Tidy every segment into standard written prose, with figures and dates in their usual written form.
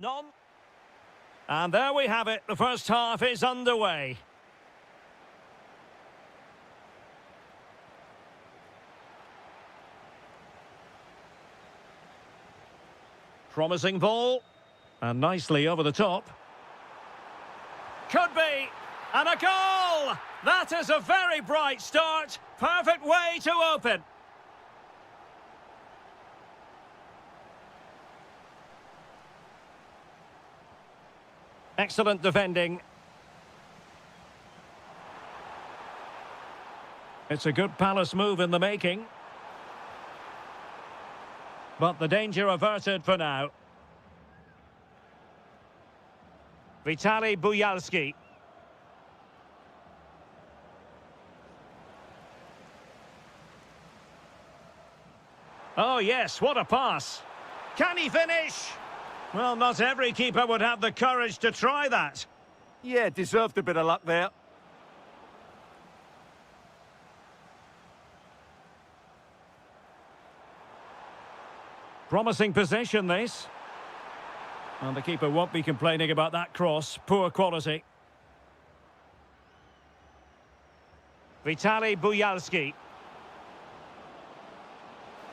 None. And there we have it. The first half is underway. Promising ball. And nicely over the top. Could be. And a goal! That is a very bright start. Perfect way to open. Excellent defending. It's a good Palace move in the making. But the danger averted for now. Vitaly Buyalski. Oh yes, what a pass. Can he finish? Well, not every keeper would have the courage to try that. Yeah, deserved a bit of luck there. Promising possession, this. And the keeper won't be complaining about that cross. Poor quality. Vitaly Buyalski.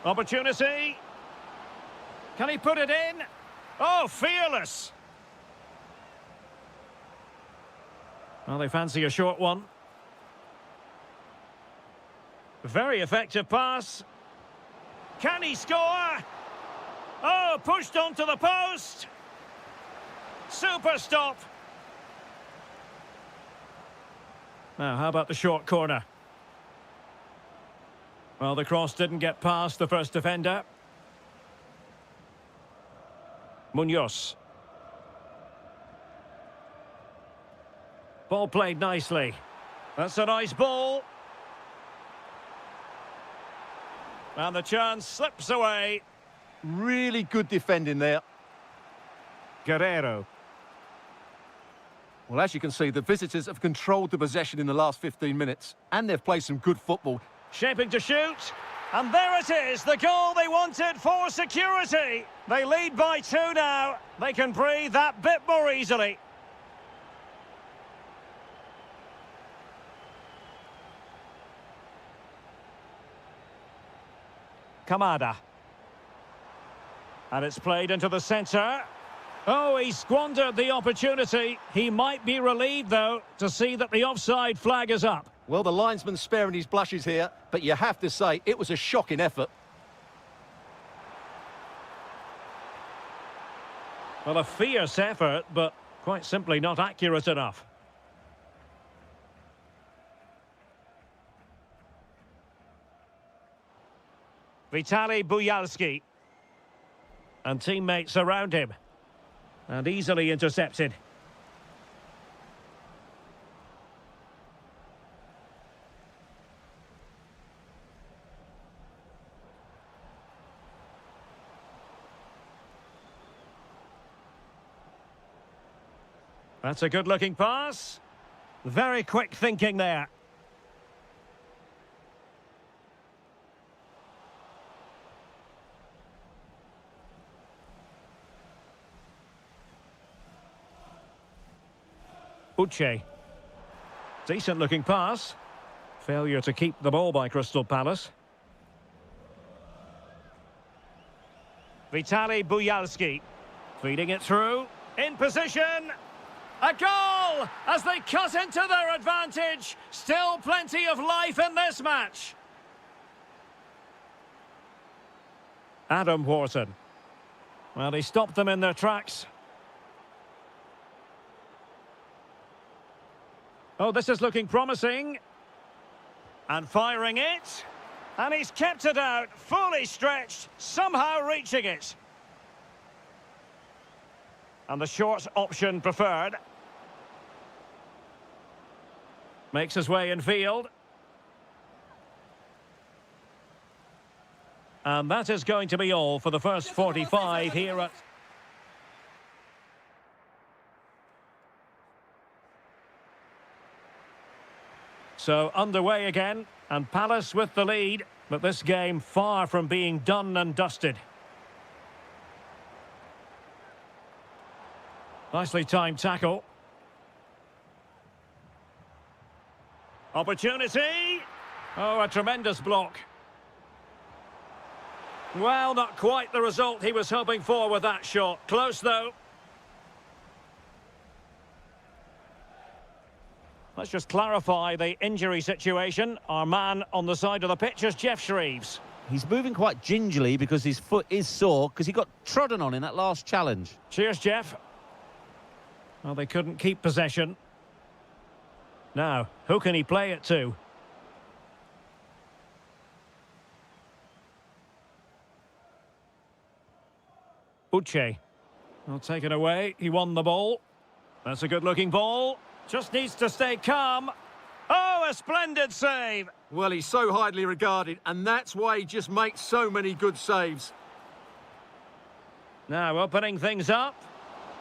Opportunity. Can he put it in? Oh, fearless. Well, they fancy a short one. Very effective pass. Can he score? Oh, pushed onto the post. Super stop. Now, how about the short corner? Well, the cross didn't get past the first defender. Munoz. Ball played nicely. That's a nice ball. And the chance slips away. Really good defending there. Guerrero. Well, as you can see, the visitors have controlled the possession in the last 15 minutes. And they've played some good football. Shaping to shoot. And there it is, the goal they wanted for security. They lead by 2 now. They can breathe that bit more easily. Kamada. And it's played into the centre. Oh, he squandered the opportunity. He might be relieved, though, to see that the offside flag is up. Well, the linesman's sparing his blushes here, but you have to say it was a shocking effort. Well, a fierce effort, but quite simply not accurate enough. Vitaly Buyalski. And teammates around him. And easily intercepted. That's a good-looking pass. Very quick thinking there. Uche. Decent-looking pass. Failure to keep the ball by Crystal Palace. Vitaly Buyalski. Feeding it through. In position. A goal as they cut into their advantage. Still plenty of life in this match. Adam Wharton. Well, he stopped them in their tracks. Oh, this is looking promising. And firing it. And he's kept it out, fully stretched, somehow reaching it. And the short option preferred. Makes his way in field. And that is going to be all for the first 45 here at... So underway again, and Palace with the lead, but this game far from being done and dusted. Nicely timed tackle. Opportunity. Oh, a tremendous block. Well, not quite the result he was hoping for with that shot. Close, though. Let's just clarify the injury situation. Our man on the side of the pitch is Jeff Shreves. He's moving quite gingerly because his foot is sore because he got trodden on in that last challenge. Cheers, Jeff. Well, they couldn't keep possession. Now, who can he play it to? Uche. Well, taken away. He won the ball. That's a good-looking ball. Just needs to stay calm. Oh, a splendid save. Well, he's so highly regarded, and that's why he just makes so many good saves. Now, opening things up.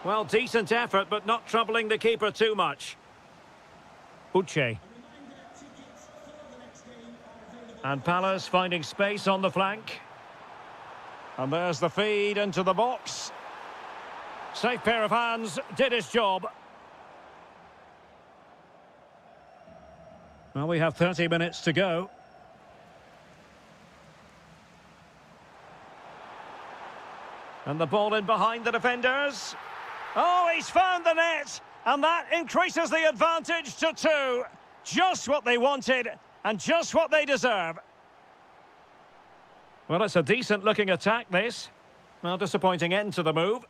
Well, decent effort, but not troubling the keeper too much. Uche. And Palace finding space on the flank. And there's the feed into the box. Safe pair of hands, did his job. Well, we have 30 minutes to go. And the ball in behind the defenders. Oh, he's found the net! And that increases the advantage to 2. Just what they wanted, and just what they deserve. Well, it's a decent-looking attack, this. Well, disappointing end to the move.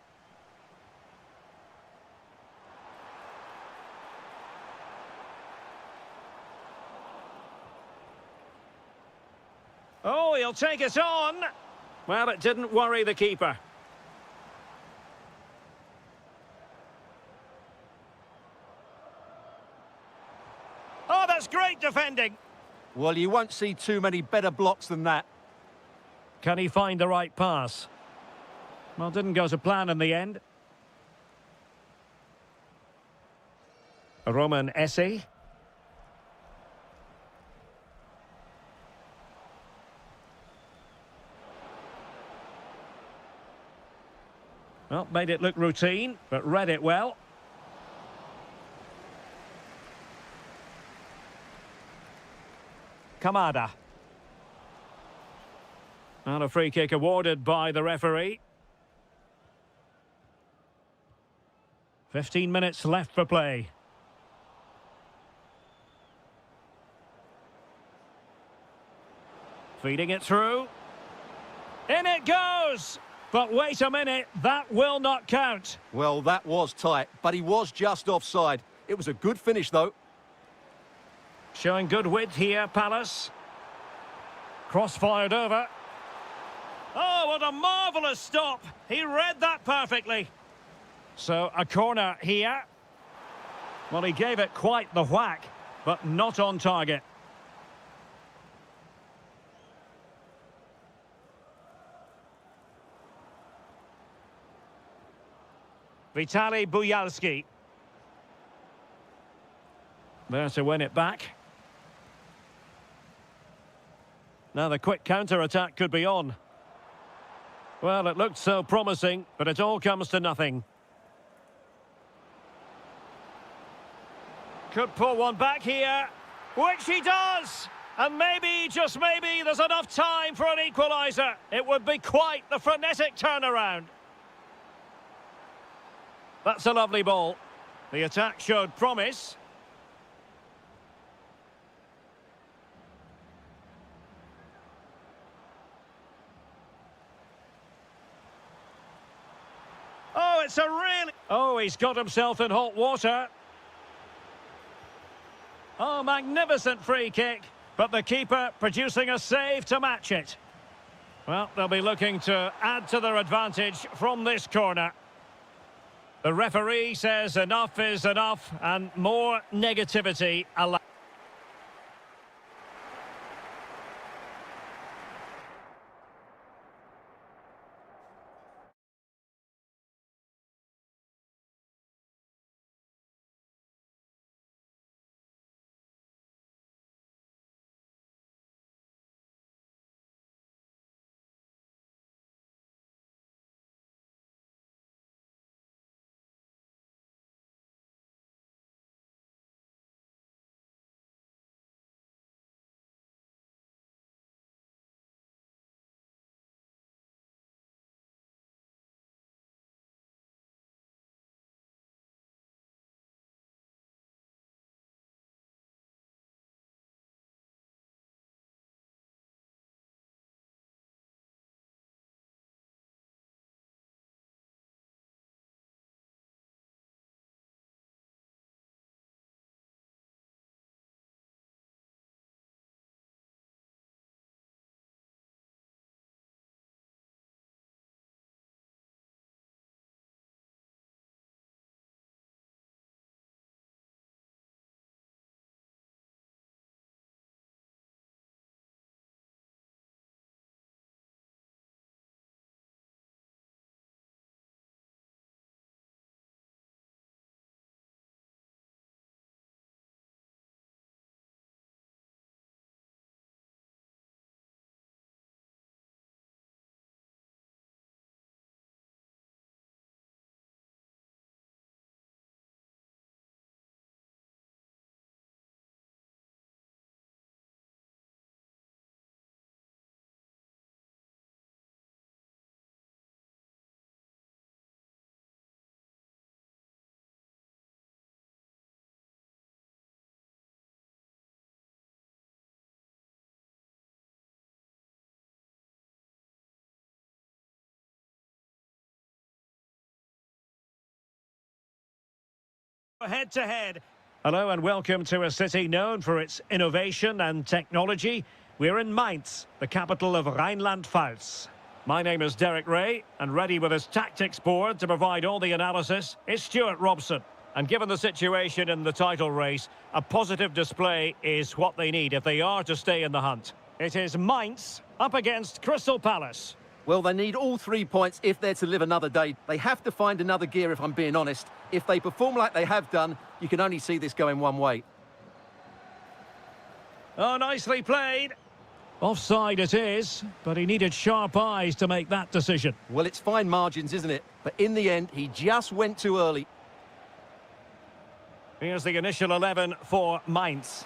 Oh, he'll take it on. Well, it didn't worry the keeper. Oh, that's great defending. Well, you won't see too many better blocks than that. Can he find the right pass? Well, didn't go to plan in the end. Roman Essie. Well, made it look routine, but read it well. Kamada. And a free kick awarded by the referee. 15 minutes left for play. Feeding it through. In it goes! But wait a minute, that will not count. Well, that was tight, but he was just offside. It was a good finish, though. Showing good width here, Palace. Cross fired over. Oh, what a marvellous stop. He read that perfectly. So, a corner here. Well, he gave it quite the whack, but not on target. Vitaly Buyalski. There to win it back. Now the quick counter-attack could be on. Well, it looked so promising, but it all comes to nothing. Could pull one back here, which he does! And maybe, just maybe, there's enough time for an equaliser. It would be quite the frenetic turnaround. That's a lovely ball. The attack showed promise. Oh, it's a really... Oh, he's got himself in hot water. Oh, magnificent free kick. But the keeper producing a save to match it. Well, they'll be looking to add to their advantage from this corner. The referee says enough is enough and more negativity allowed. Head to head. Hello and welcome to a city known for its innovation and technology. We're in Mainz, the capital of Rhineland-Pfalz. My name is Derek Ray, and ready with his tactics board to provide all the analysis is Stuart Robson. And given the situation in the title race, a positive display is what they need if they are to stay in the hunt. It is Mainz up against Crystal Palace. Well, they need all 3 points if they're to live another day. They have to find another gear, if I'm being honest. If they perform like they have done, you can only see this going one way. Oh, nicely played. Offside it is, but he needed sharp eyes to make that decision. Well, it's fine margins, isn't it? But in the end, he just went too early. Here's the initial 11 for Mainz.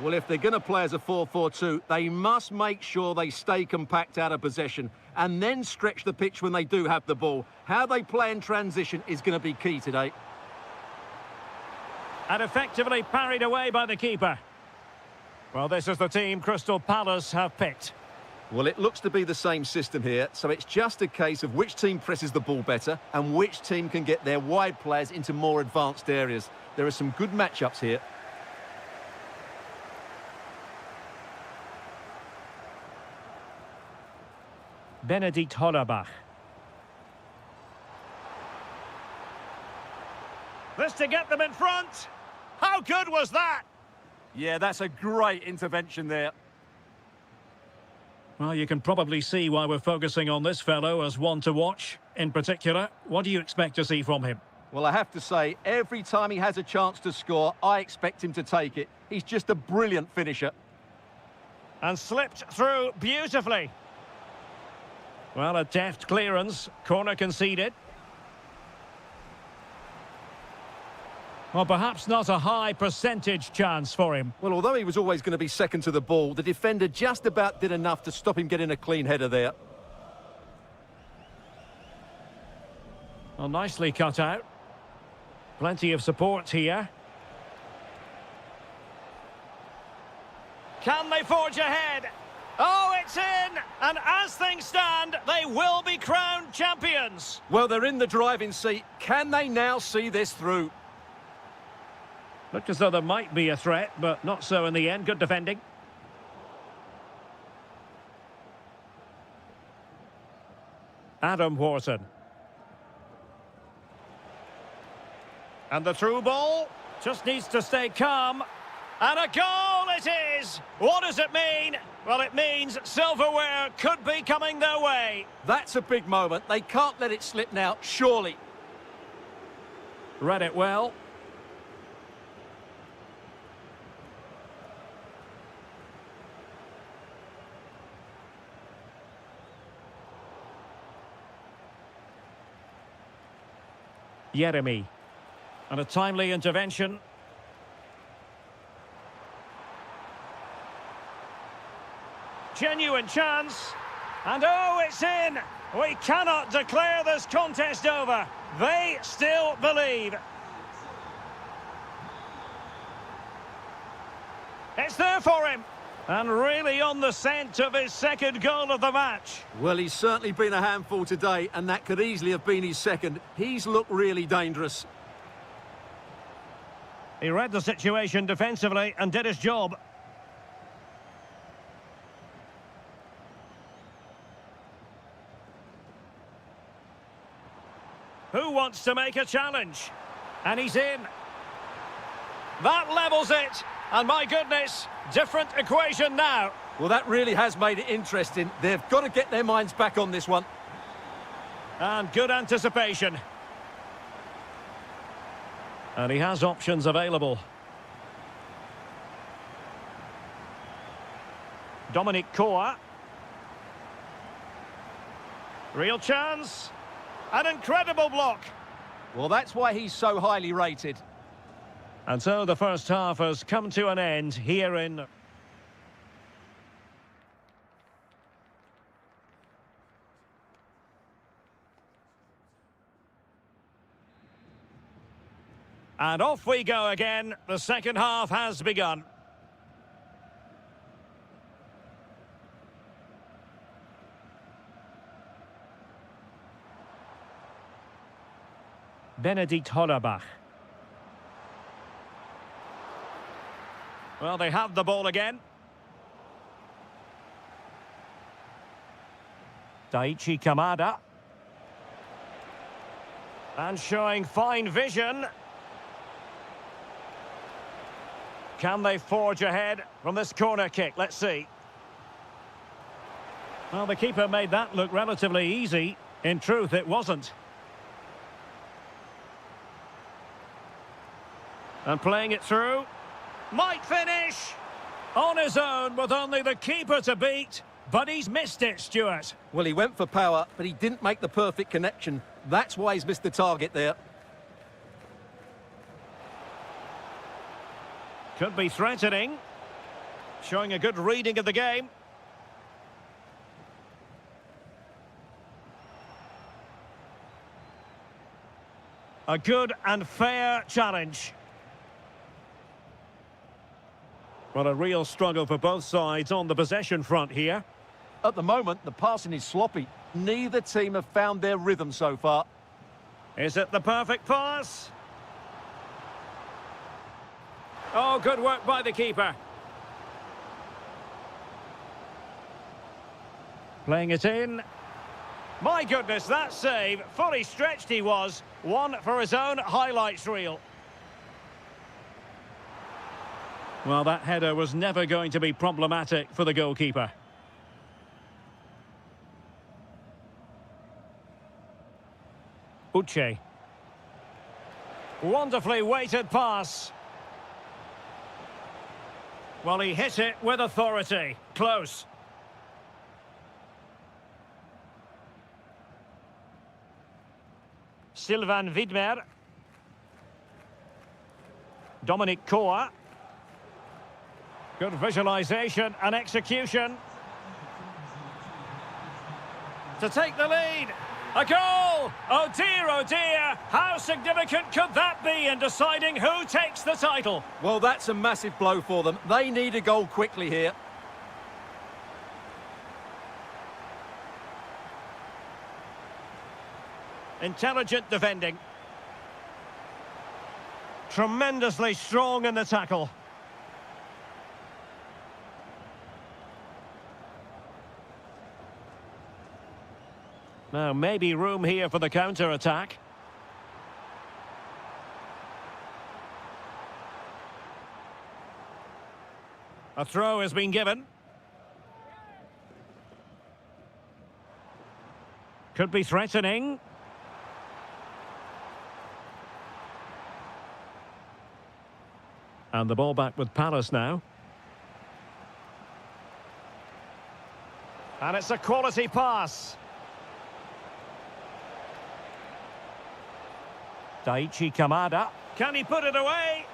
Well, if they're going to play as a 4-4-2, they must make sure they stay compact out of possession and then stretch the pitch when they do have the ball. How they play in transition is going to be key today. And effectively parried away by the keeper. Well, this is the team Crystal Palace have picked. Well, it looks to be the same system here, so it's just a case of which team presses the ball better and which team can get their wide players into more advanced areas. There are some good matchups here. Benedikt Hollerbach. This to get them in front. How good was that? Yeah, that's a great intervention there. Well, you can probably see why we're focusing on this fellow as one to watch. In particular, what do you expect to see from him? Well, I have to say, every time he has a chance to score, I expect him to take it. He's just a brilliant finisher. And slipped through beautifully. Well, a deft clearance. Corner conceded. Well, perhaps not a high percentage chance for him. Well, although he was always going to be second to the ball, the defender just about did enough to stop him getting a clean header there. Well, nicely cut out. Plenty of support here. Can they forge ahead? Oh, it's in! And as things stand, they will be crowned champions. Well, they're in the driving seat. Can they now see this through? Looked as though there might be a threat, but not so in the end. Good defending. Adam Wharton. And the through ball just needs to stay calm. And a goal it is! What does it mean? Well, it means silverware could be coming their way. That's a big moment. They can't let it slip now, surely. Read it well. Jeremy. And a timely intervention. Genuine chance. And oh, it's in! We cannot declare this contest over. They still believe. It's there for him. And really on the scent of his second goal of the match. Well, he's certainly been a handful today, and that could easily have been his second. He's looked really dangerous. He read the situation defensively and did his job. Who wants to make a challenge? And he's in. That levels it. And my goodness, different equation now. Well, that really has made it interesting. They've got to get their minds back on this one. And good anticipation. And he has options available. Dominic Koa. Real chance. An incredible block. Well, that's why he's so highly rated. And so the first half has come to an end here in... And off we go again. The second half has begun. Benedikt Hollerbach. Well, they have the ball again. Daichi Kamada. And showing fine vision. Can they forge ahead from this corner kick? Let's see. Well, the keeper made that look relatively easy. In truth, it wasn't. And playing it through. Might finish. On his own with only the keeper to beat. But he's missed it, Stuart. Well, he went for power, but he didn't make the perfect connection. That's why he's missed the target there. Could be threatening. Showing a good reading of the game. A good and fair challenge. Well, a real struggle for both sides on the possession front here. At the moment, the passing is sloppy. Neither team have found their rhythm so far. Is it the perfect pass? Oh, good work by the keeper. Playing it in. My goodness, that save. Fully stretched he was. One for his own highlights reel. Well, that header was never going to be problematic for the goalkeeper. Uche. Wonderfully weighted pass. Well, he hit it with authority. Close. Sylvain Widmer. Dominic Koa. Good visualisation and execution. To take the lead. A goal! Oh dear, how significant could that be in deciding who takes the title? Well, that's a massive blow for them. They need a goal quickly here. Intelligent defending. Tremendously strong in the tackle. Now, maybe room here for the counter-attack. A throw has been given. Could be threatening. And the ball back with Palace now. And it's a quality pass. Daichi Kamada. Can he put it away?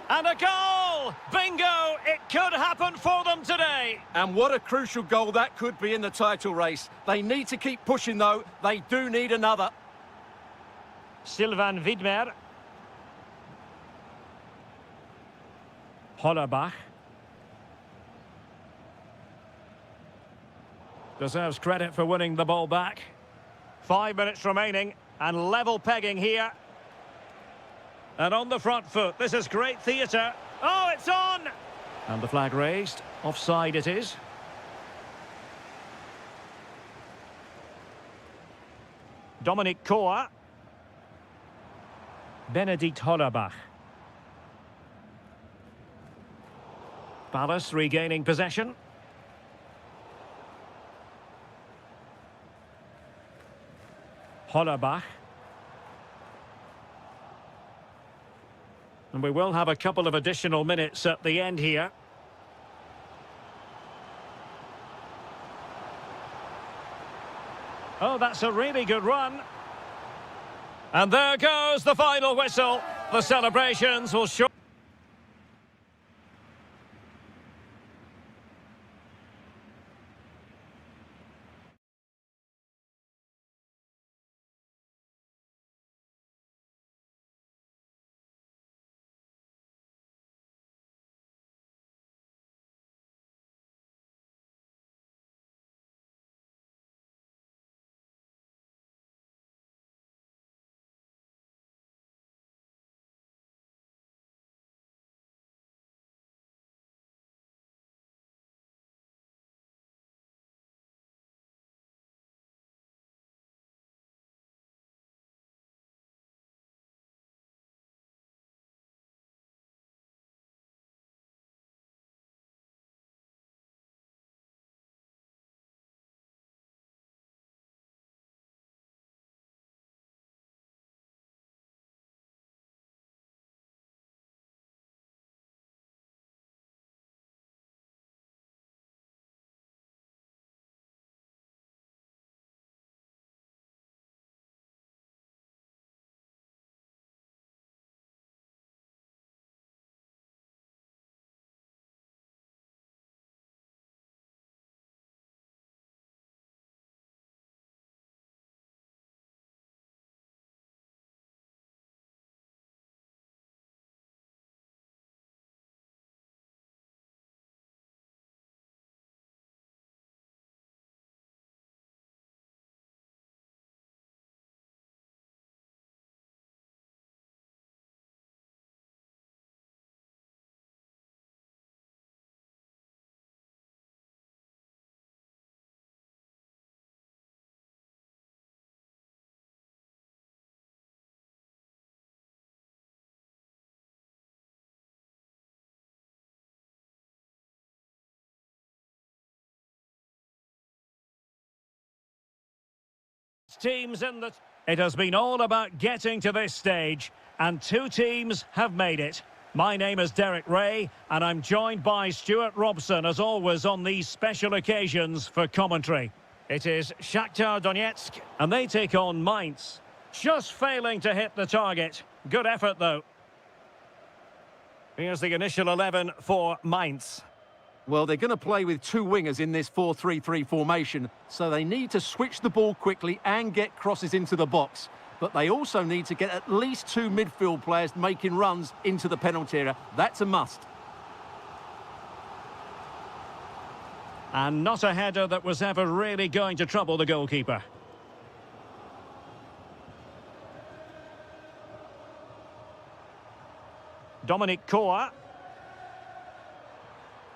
And a goal! Bingo! It could happen for them today. And what a crucial goal that could be in the title race. They need to keep pushing, though. They do need another. Sylvain Widmer. Hollerbach. Deserves credit for winning the ball back. 5 minutes remaining. And level pegging here. And on the front foot, this is great theatre. Oh, it's on! And the flag raised. Offside it is. Dominic Koa. Benedikt Hollerbach. Palace regaining possession. Hollerbach. And we will have a couple of additional minutes at the end here. Oh, that's a really good run. And there goes the final whistle. The celebrations will show... best teams in the... It has been all about getting to this stage, and two teams have made it. My name is Derek Ray, and I'm joined by Stuart Robson, as always, on these special occasions for commentary. It is Shakhtar Donetsk, and they take on Mainz. Just failing to hit the target. Good effort, though. Here's the initial 11 for Mainz. Well, they're going to play with two wingers in this 4-3-3 formation, so they need to switch the ball quickly and get crosses into the box. But they also need to get at least two midfield players making runs into the penalty area. That's a must. And not a header that was ever really going to trouble the goalkeeper. Dominic Koa.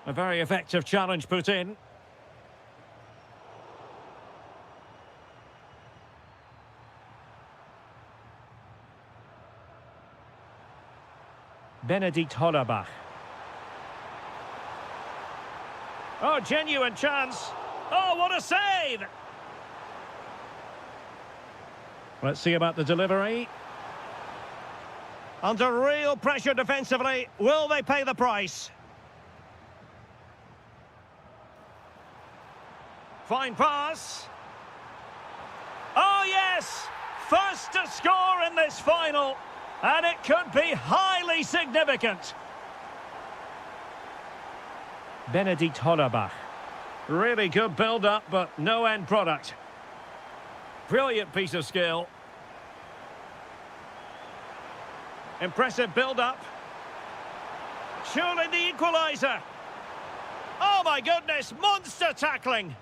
A very effective challenge put in. Benedikt Hollerbach. Oh, genuine chance. Oh, what a save! Let's see about the delivery. Under real pressure defensively. Will they pay the price? Fine pass. Oh, yes! First to score in this final. And it could be highly significant. Benedikt Hollerbach. Really good build-up, but no end product. Brilliant piece of skill. Impressive build-up. Surely the equaliser. Oh, my goodness, monster tackling.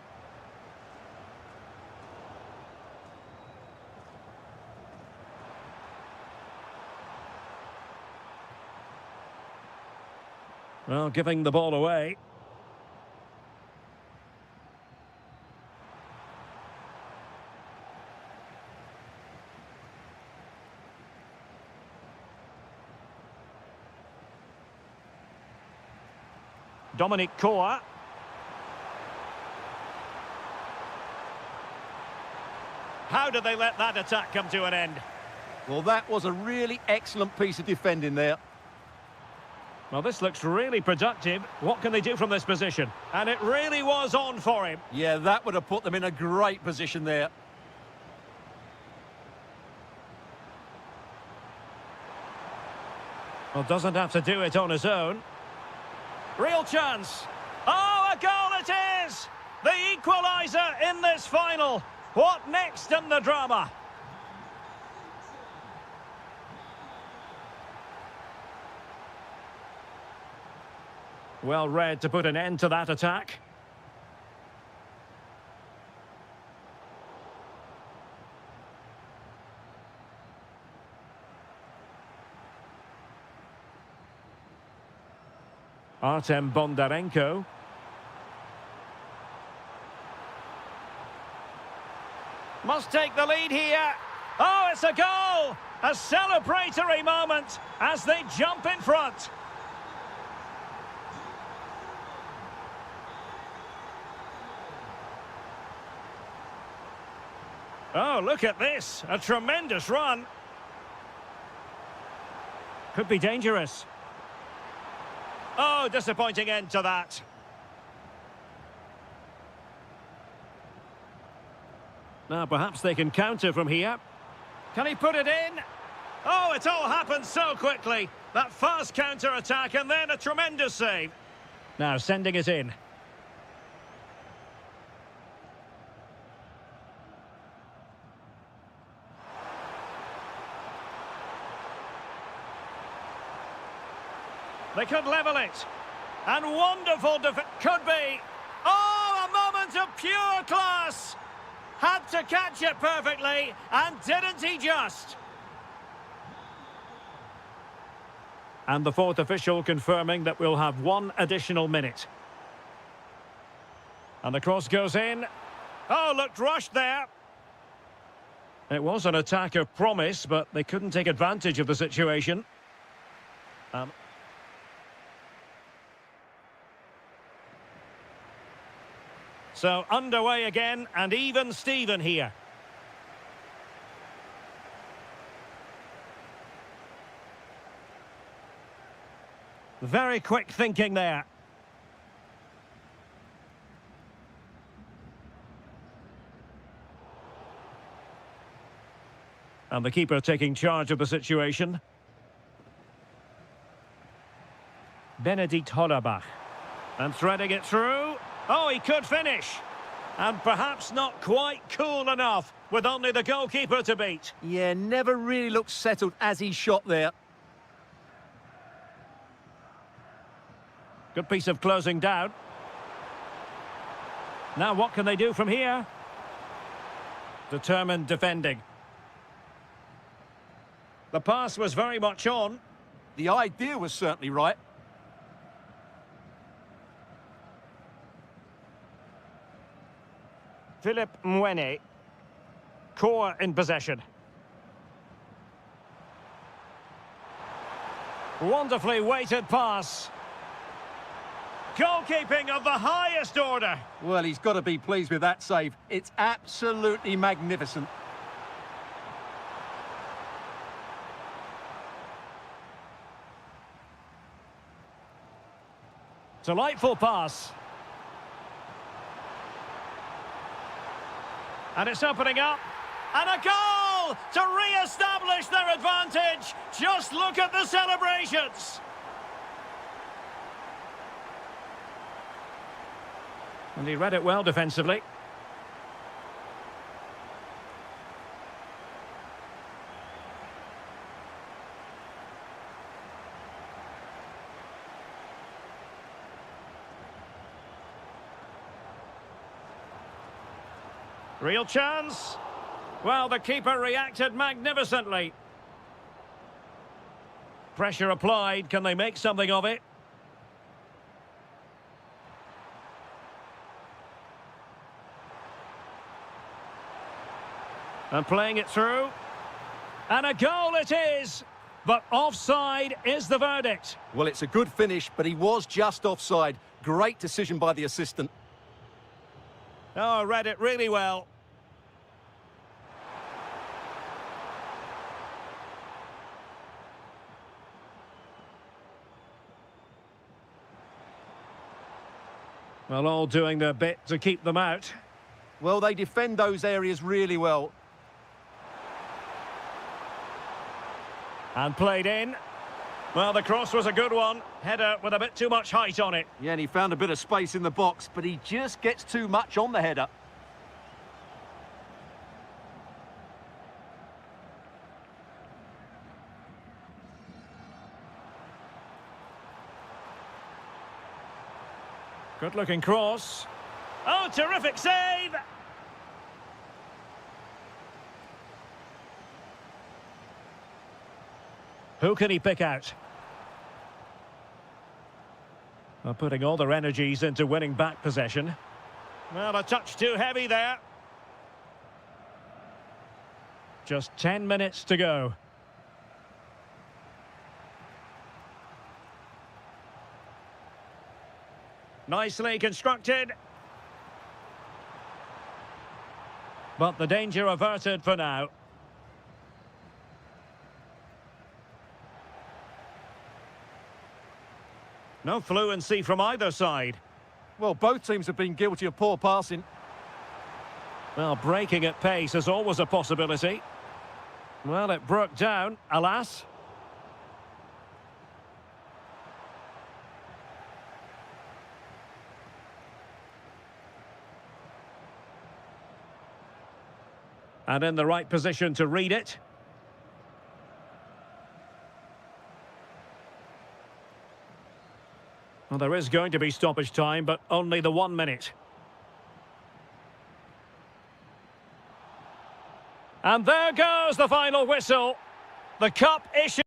Well, giving the ball away. Dominic Koa. How did they let that attack come to an end? Well, that was a really excellent piece of defending there. Well, this looks really productive. What can they do from this position? And it really was on for him. Yeah, that would have put them in a great position there. Well, doesn't have to do it on his own. Real chance. Oh, a goal it is! The equaliser in this final. What next in the drama? Well read to put an end to that attack. Artem Bondarenko. Must take the lead here. Oh, it's a goal! A celebratory moment as they jump in front. Oh, look at this. A tremendous run. Could be dangerous. Oh, disappointing end to that. Now, perhaps they can counter from here. Can he put it in? Oh, it all happened so quickly. That fast counter-attack and then a tremendous save. Now, sending it in. They could level it. And wonderful could be. Oh, a moment of pure class. Had to catch it perfectly, and didn't he just? And the fourth official confirming that we'll have one additional minute. And the cross goes in. Oh, looked rushed there. It was an attack of promise, but they couldn't take advantage of the situation. So underway again, and even Steven here. Very quick thinking there. And the keeper taking charge of the situation. Benedikt Hollerbach. And threading it through. Oh, he could finish. And perhaps not quite cool enough with only the goalkeeper to beat. Yeah, never really looked settled as he shot there. Good piece of closing down. Now what can they do from here? Determined defending. The pass was very much on. The idea was certainly right. Philip Mwene. Core in possession. Wonderfully weighted pass. Goalkeeping of the highest order. Well, he's got to be pleased with that save. It's absolutely magnificent. Delightful pass. And it's opening up. And a goal to re-establish their advantage. Just look at the celebrations. And he read it well defensively. Real chance. Well, the keeper reacted magnificently. Pressure applied. Can they make something of it? And playing it through. And a goal it is. But offside is the verdict. Well, it's a good finish, but he was just offside. Great decision by the assistant. Oh, read it really well. Well, all doing their bit to keep them out. Well, they defend those areas really well. And played in. Well, the cross was a good one. Header with a bit too much height on it. Yeah, and he found a bit of space in the box, but he just gets too much on the header. Good-looking cross. Oh, terrific save! Who can he pick out? Well, putting all their energies into winning back possession. Well, a touch too heavy there. Just 10 minutes to go. Nicely constructed. But the danger averted for now. No fluency from either side. Well, both teams have been guilty of poor passing. Well, breaking at pace is always a possibility. Well, it broke down, alas. And in the right position to read it. Well, there is going to be stoppage time, but only the 1 minute. And there goes the final whistle. The cup issue.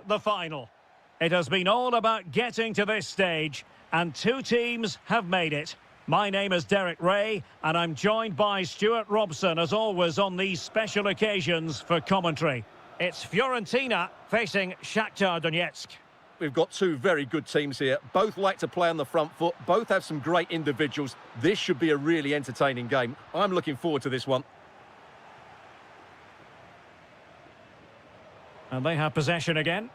The final. It has been all about getting to this stage, and two teams have made it. My name is Derek Ray, and I'm joined by Stuart Robson, as always, on these special occasions for commentary. It's Fiorentina facing Shakhtar Donetsk. We've got two very good teams here. Both like to play on the front foot. Both have some great individuals. This should be a really entertaining game. I'm looking forward to this one. And they have possession again.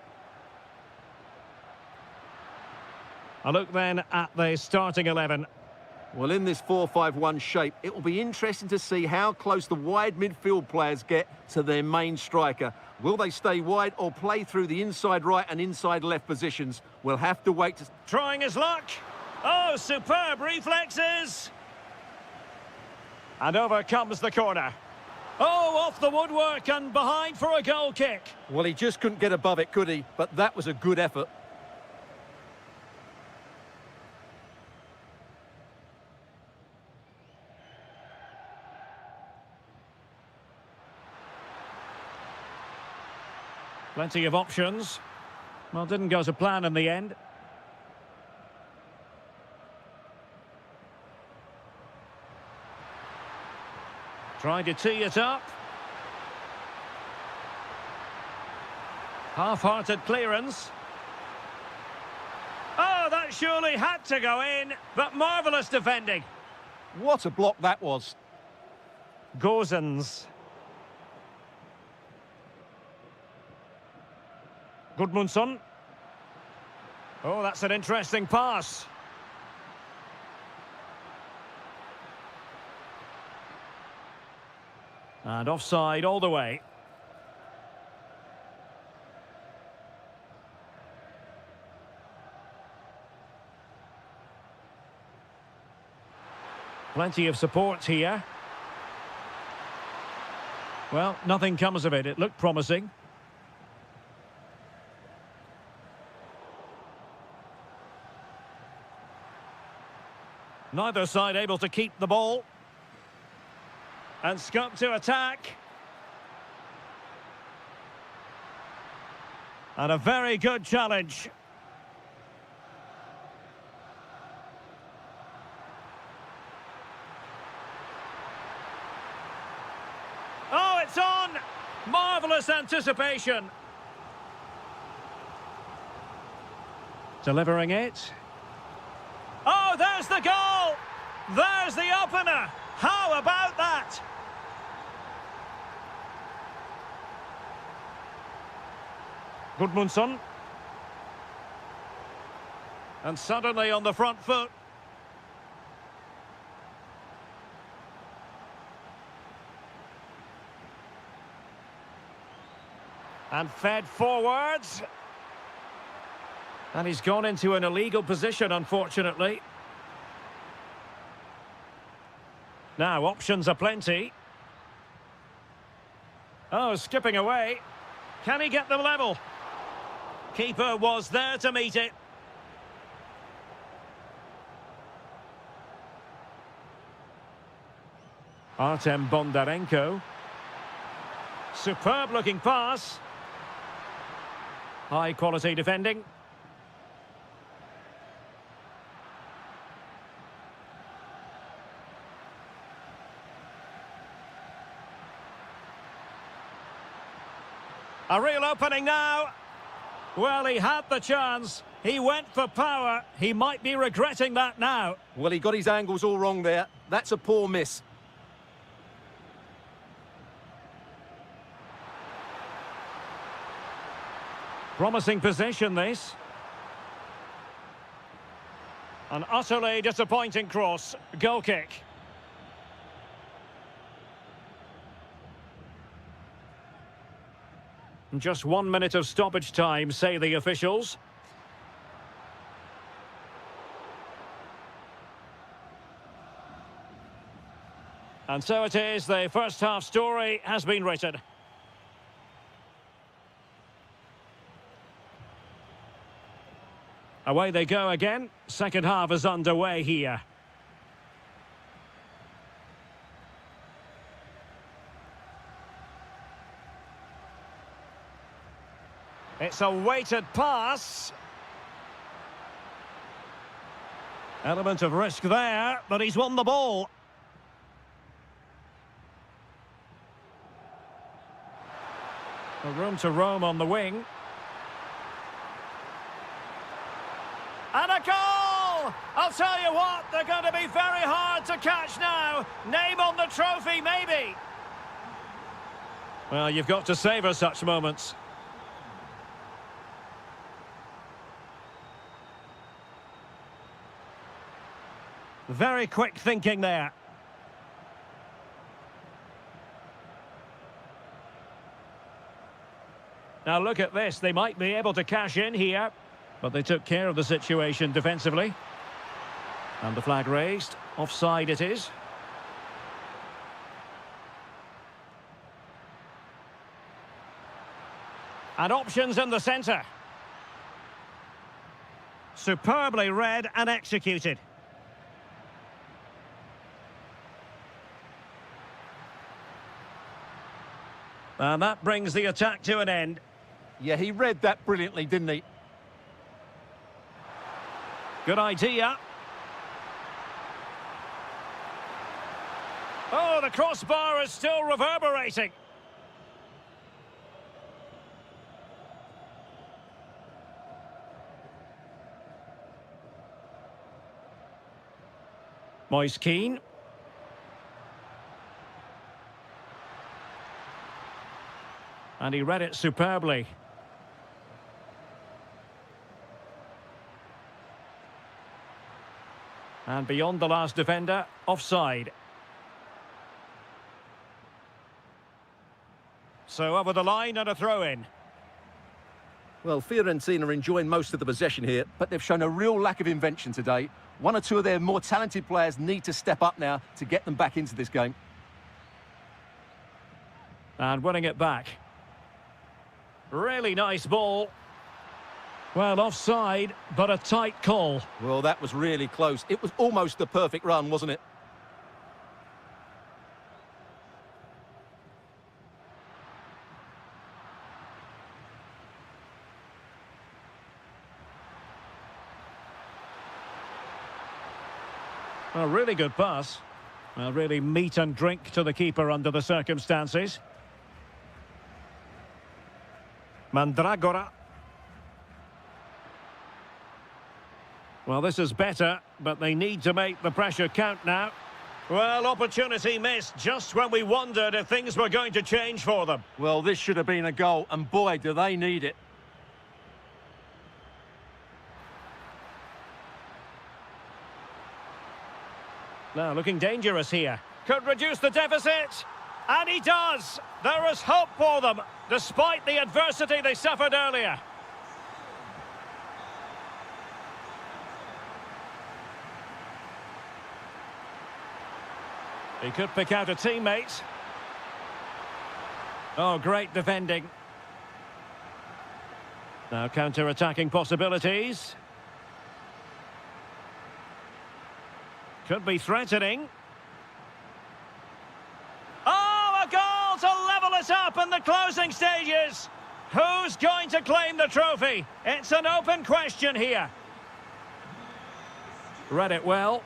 A look then at the starting 11. Well, in this 4-5-1 shape, it will be interesting to see how close the wide midfield players get to their main striker. Will they stay wide or play through the inside right and inside left positions? We'll have to wait to... Trying his luck. Oh, superb reflexes. And over comes the corner. Oh, off the woodwork and behind for a goal kick. Well, he just couldn't get above it, could he? But that was a good effort. Plenty of options. Well, didn't go to plan in the end. Trying to tee it up. Half-hearted clearance. Oh, that surely had to go in, but marvellous defending. What a block that was. Gozens. Gudmundsson. Oh, that's an interesting pass. And offside all the way. Plenty of support here. Well, nothing comes of it. It looked promising. Neither side able to keep the ball. And scupped to attack. And a very good challenge. Oh, it's on! Marvellous anticipation. Delivering it. Oh, there's the goal! There's the opener! How about that? Gudmundsson. And suddenly on the front foot. And fed forwards. And he's gone into an illegal position, unfortunately. Now, options are plenty. Oh, skipping away. Can he get them level? Keeper was there to meet it. Artem Bondarenko. Superb looking pass. High quality defending. A real opening now. Well, he had the chance. He went for power. He might be regretting that now. Well, he got his angles all wrong there. That's a poor miss. Promising position, this. An utterly disappointing cross. Goal kick. Just 1 minute of stoppage time, say the officials. And so it is, the first half story has been written. Away they go again. Second half is underway here. It's a weighted pass. Element of risk there, but he's won the ball. A room to roam on the wing. And a goal! I'll tell you what, they're going to be very hard to catch now. Name on the trophy, maybe. Well, you've got to savour such moments. Very quick thinking there. Now look at this, they might be able to cash in here, but they took care of the situation defensively. And the flag raised, offside it is. And options in the centre. Superbly read and executed. And that brings the attack to an end. Yeah, he read that brilliantly, didn't he? Good idea. Oh, the crossbar is still reverberating. Moise Keane. And he read it superbly. And beyond the last defender, offside. So over the line and a throw-in. Well, Fiorentina are enjoying most of the possession here, but they've shown a real lack of invention today. One or two of their more talented players need to step up now to get them back into this game. And winning it back. Really nice ball. Well, offside, but a tight call. Well, that was really close. It was almost the perfect run, wasn't it? A really good pass. Well, really meat and drink to the keeper under the circumstances. Mandragora. Well, this is better, but they need to make the pressure count now. Well, opportunity missed just when we wondered if things were going to change for them. Well, this should have been a goal, and boy, do they need it. Now, looking dangerous here. Could reduce the deficit. And he does. There is hope for them, despite the adversity they suffered earlier. He could pick out a teammate. Oh, great defending. Now counter-attacking possibilities. Could be threatening. Oh, a goal to level it up in the closing stages. Who's going to claim the trophy? It's an open question here. Read it well.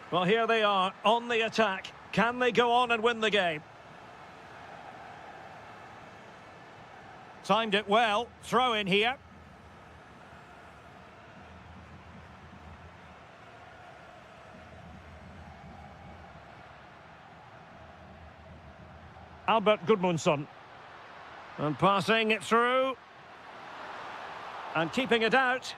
Well, here they are on the attack. Can they go on and win the game? Timed it well. Throw in here. Albert Gudmundsson. And passing it through. And keeping it out.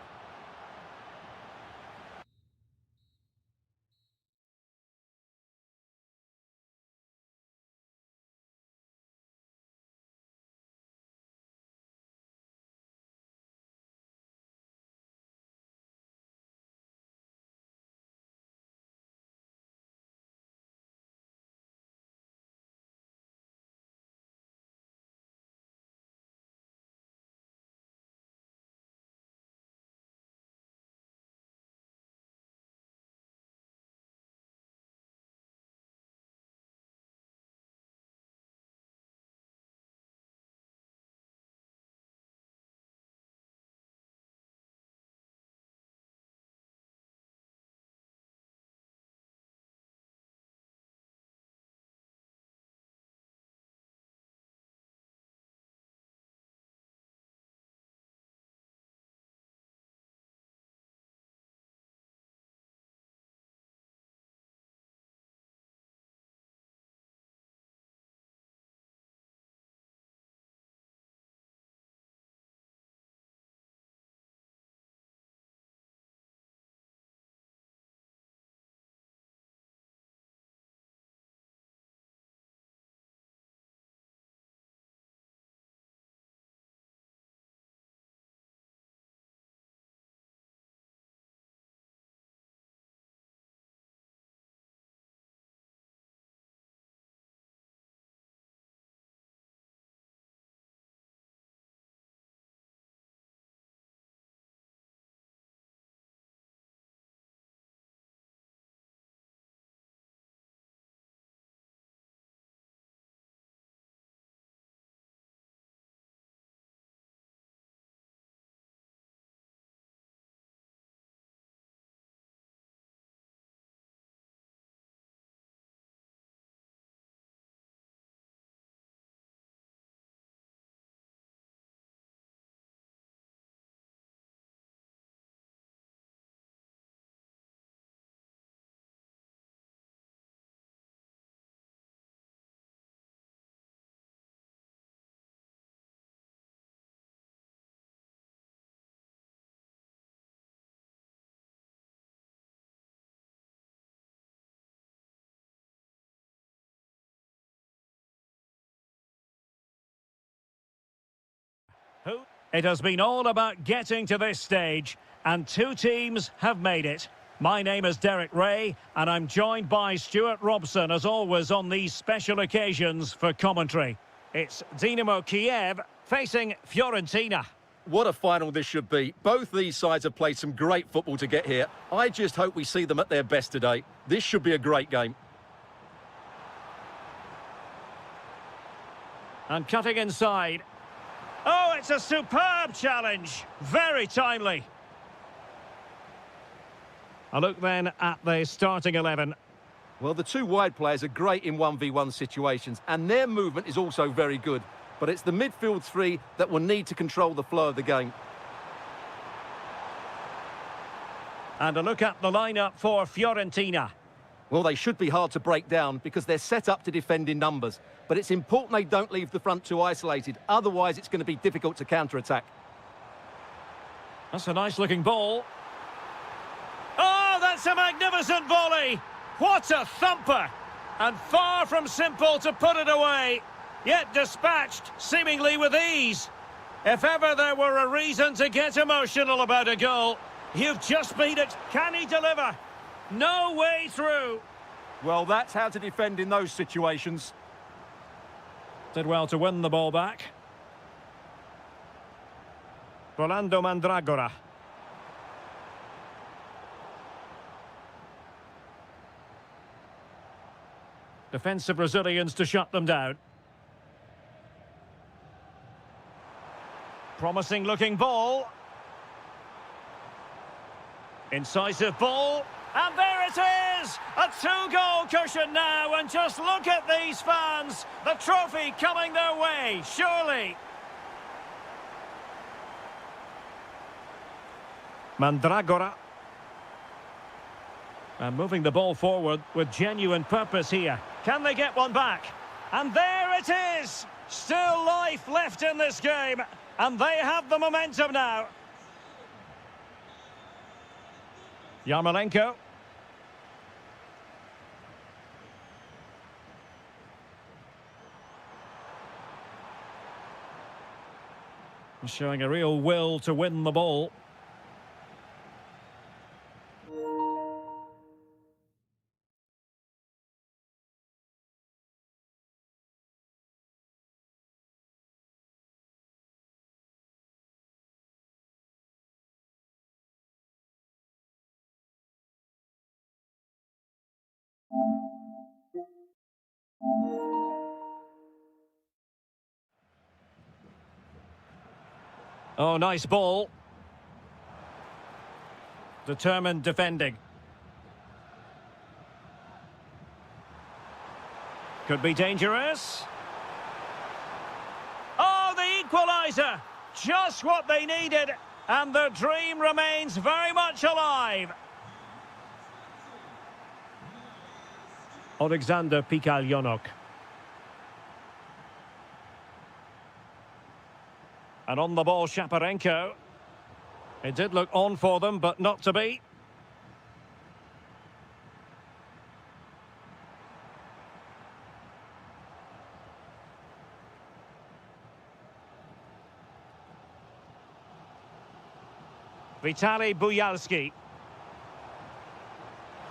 It has been all about getting to this stage, and two teams have made it. My name is Derek Ray, and I'm joined by Stuart Robson, as always, on these special occasions for commentary. It's Dynamo Kiev facing Fiorentina. What a final this should be. Both these sides have played some great football to get here. I just hope we see them at their best today. This should be a great game. And cutting inside. Oh, it's a superb challenge. Very timely. A look then at the starting 11. Well, the two wide players are great in 1v1 situations, and their movement is also very good. But it's the midfield three that will need to control the flow of the game. And a look at the lineup for Fiorentina. Well, they should be hard to break down because they're set up to defend in numbers. But it's important they don't leave the front two isolated. Otherwise, it's going to be difficult to counter-attack. That's a nice-looking ball. Oh, that's a magnificent volley! What a thumper! And far from simple to put it away. Yet dispatched, seemingly with ease. If ever there were a reason to get emotional about a goal, you've just beat it. Can he deliver? No way through. Well, that's how to defend in those situations. Did well to win the ball back. Rolando Mandragora. Defensive Brazilians to shut them down. Promising looking ball. Incisive ball. And there it is! A two-goal cushion now, and just look at these fans. The trophy coming their way, surely. Mandragora. And moving the ball forward with genuine purpose here. Can they get one back? And there it is! Still life left in this game, and they have the momentum now. Yarmolenko. Showing a real will to win the ball. Oh, nice ball. Determined defending. Could be dangerous. Oh, the equaliser! Just what they needed, and their dream remains very much alive. Alexander Pikalyonok. And on the ball, Shaparenko. It did look on for them, but not to be. Vitaly Buyalski.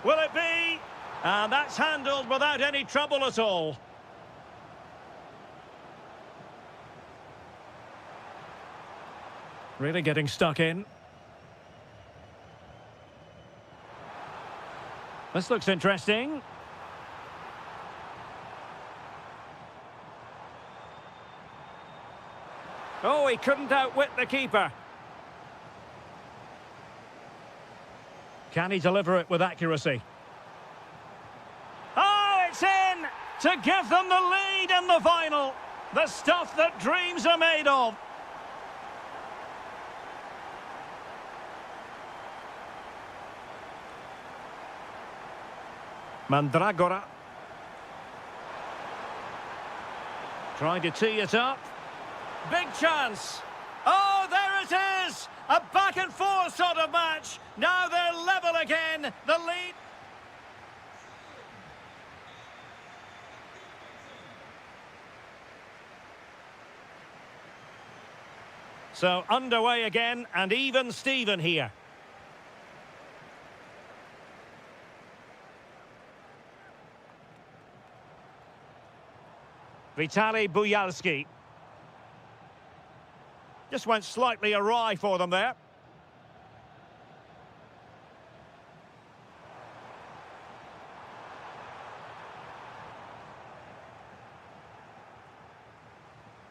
Will it be? And that's handled without any trouble at all. Really getting stuck in. This looks interesting. Oh, he couldn't outwit the keeper. Can he deliver it with accuracy? Oh, it's in! To give them the lead in the final. The stuff that dreams are made of. Mandragora. Trying to tee it up. Big chance. Oh, there it is! A back and forth sort of match. Now they're level again. The lead. So underway again, and even Steven here. Vitaly Buyalski. Just went slightly awry for them there.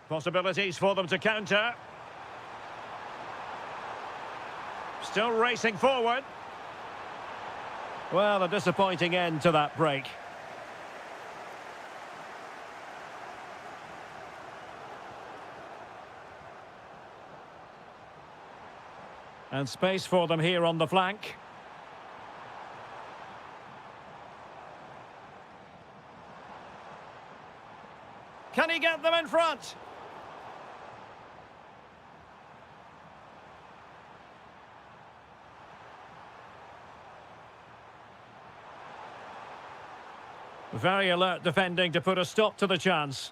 Possibilities for them to counter. Still racing forward. Well, a disappointing end to that break. And space for them here on the flank. Can he get them in front? Very alert defending to put a stop to the chance.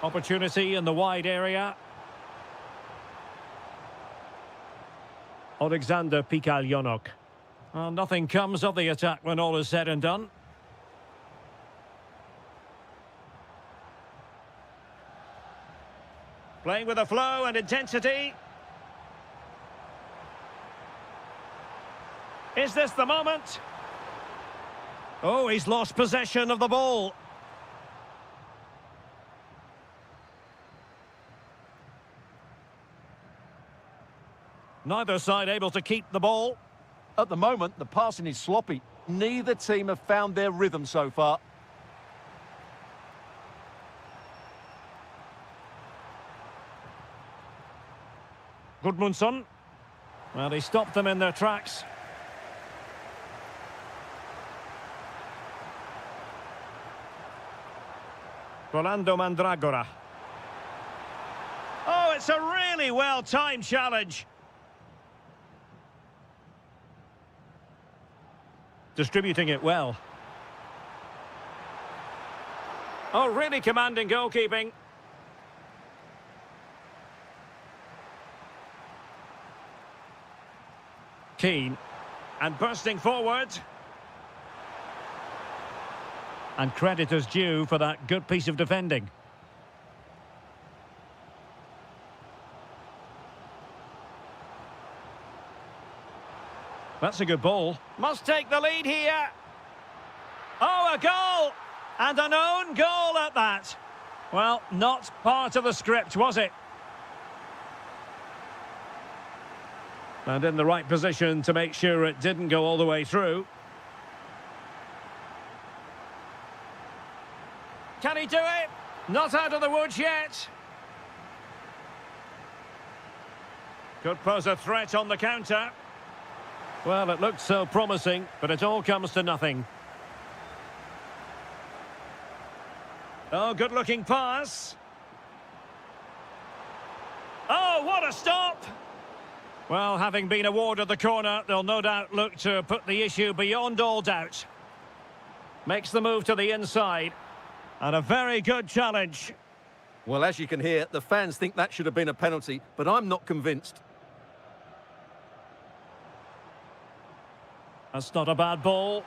Opportunity in the wide area. Alexander Pikalyonok. Well, nothing comes of the attack when all is said and done. Playing with a flow and intensity. Is this the moment? Oh, he's lost possession of the ball. Neither side able to keep the ball. At the moment, the passing is sloppy. Neither team have found their rhythm so far. Gudmundsson. Well, he stopped them in their tracks. Rolando Mandragora. Oh, it's a really well-timed challenge. Distributing it well. Oh, really commanding goalkeeping. Keane. And bursting forward. And credit is due for that good piece of defending. That's a good ball. Must take the lead here. Oh, a goal! And an own goal at that. Well, not part of the script, was it? And in the right position to make sure it didn't go all the way through. Can he do it? Not out of the woods yet. Could pose a threat on the counter. Well, it looked so promising, but it all comes to nothing. Oh, good-looking pass. Oh, what a stop! Well, having been awarded the corner, they'll no doubt look to put the issue beyond all doubt. Makes the move to the inside. And a very good challenge. Well, as you can hear, the fans think that should have been a penalty, but I'm not convinced. That's not a bad ball.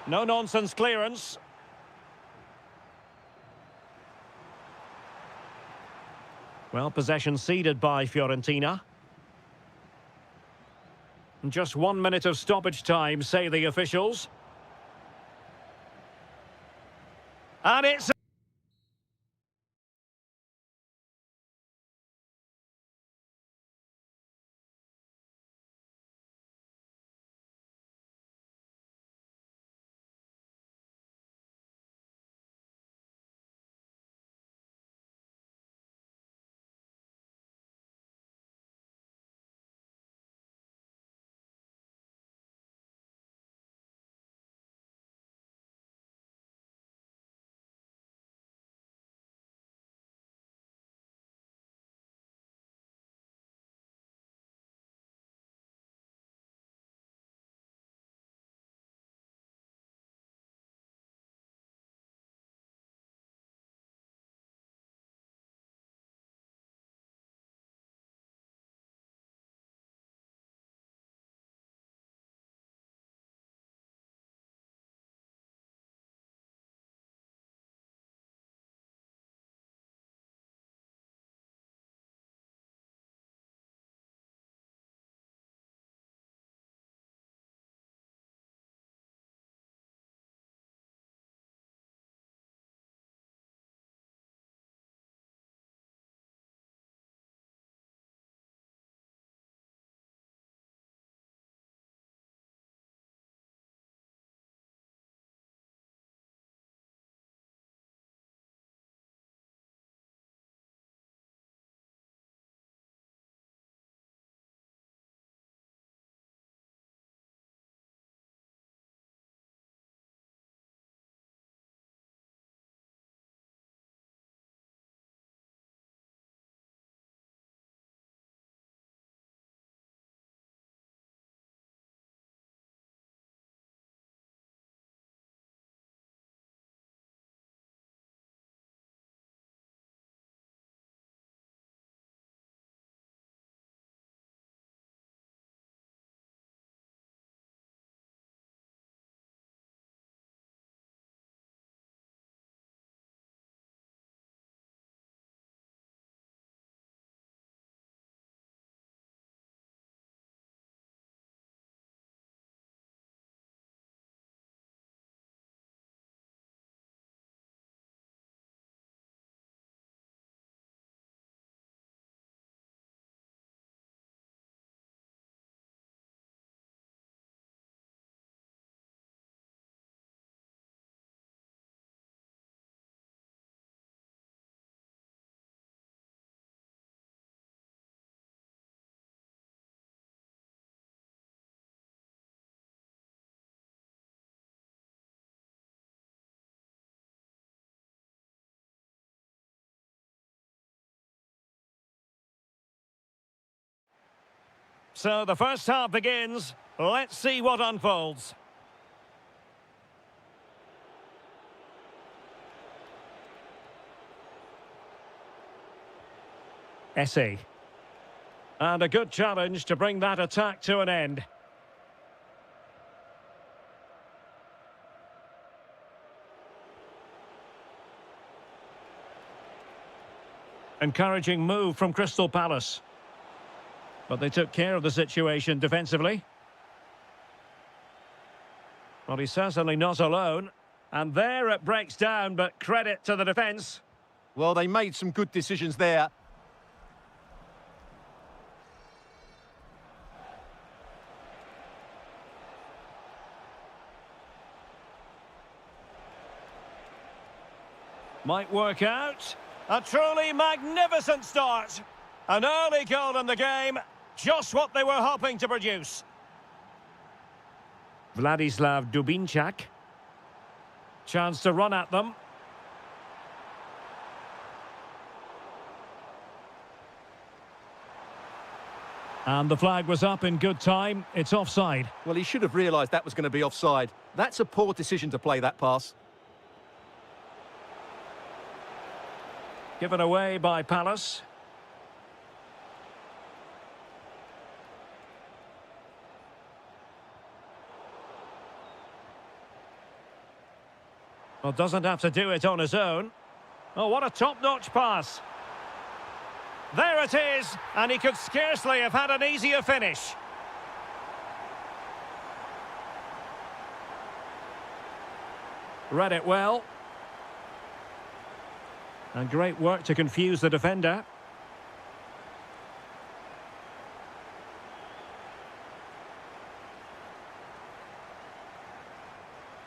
No-nonsense clearance. Well, possession ceded by Fiorentina. And just 1 minute of stoppage time, say the officials. And it's... So the first half begins. Let's see what unfolds. Essay. And a good challenge to bring that attack to an end. Encouraging move from Crystal Palace. But they took care of the situation defensively. Well, he's certainly not alone. And there it breaks down, but credit to the defence. Well, they made some good decisions there. Might work out. A truly magnificent start. An early goal in the game. Just what they were hoping to produce. Vladislav Dubinčak. Chance to run at them. And the flag was up in good time. It's offside. Well, he should have realised that was going to be offside. That's a poor decision to play that pass. Given away by Palace. Well, doesn't have to do it on his own. Oh, what a top-notch pass. There it is, and he could scarcely have had an easier finish. Read it well. And great work to confuse the defender.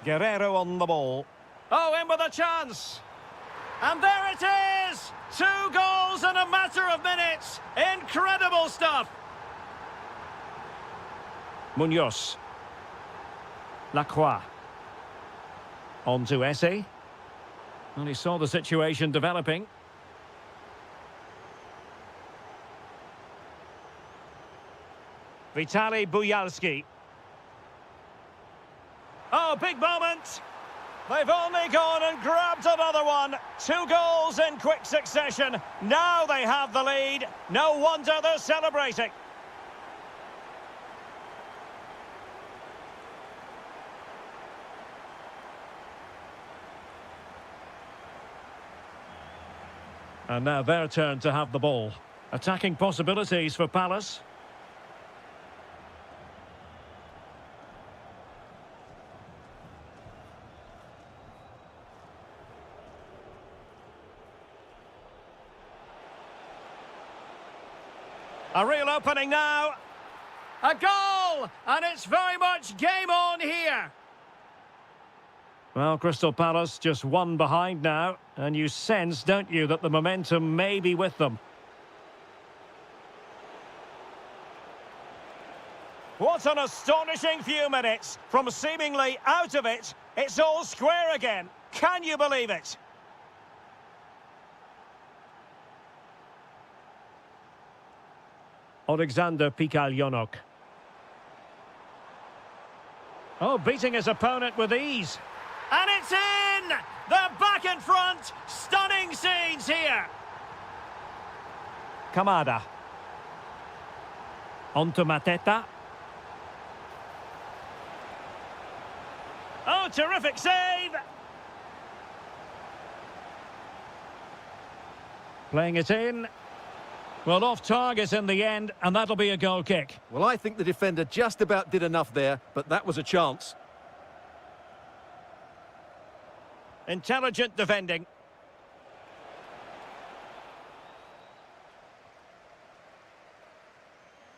Guerrero on the ball. Oh, in with a chance. And there it is! 2 goals in a matter of minutes. Incredible stuff. Munoz. Lacroix. On to Essay. And he saw the situation developing. Vitaly Buyalski. Oh, big moment. They've only gone and grabbed another one. 2 goals in quick succession. Now they have the lead. No wonder they're celebrating. And now their turn to have the ball. Attacking possibilities for Palace. A real opening now. A goal! And it's very much game on here. Well, Crystal Palace just one behind now. And you sense, don't you, that the momentum may be with them. What an astonishing few minutes. From seemingly out of it, it's all square again. Can you believe it? Alexander Pikaljonok. Oh, beating his opponent with ease. And it's in! They're back in front! Stunning scenes here! Kamada. On to Mateta. Oh, terrific save! Playing it in. Well, off target in the end, and that'll be a goal kick. Well, I think the defender just about did enough there, but that was a chance. Intelligent defending.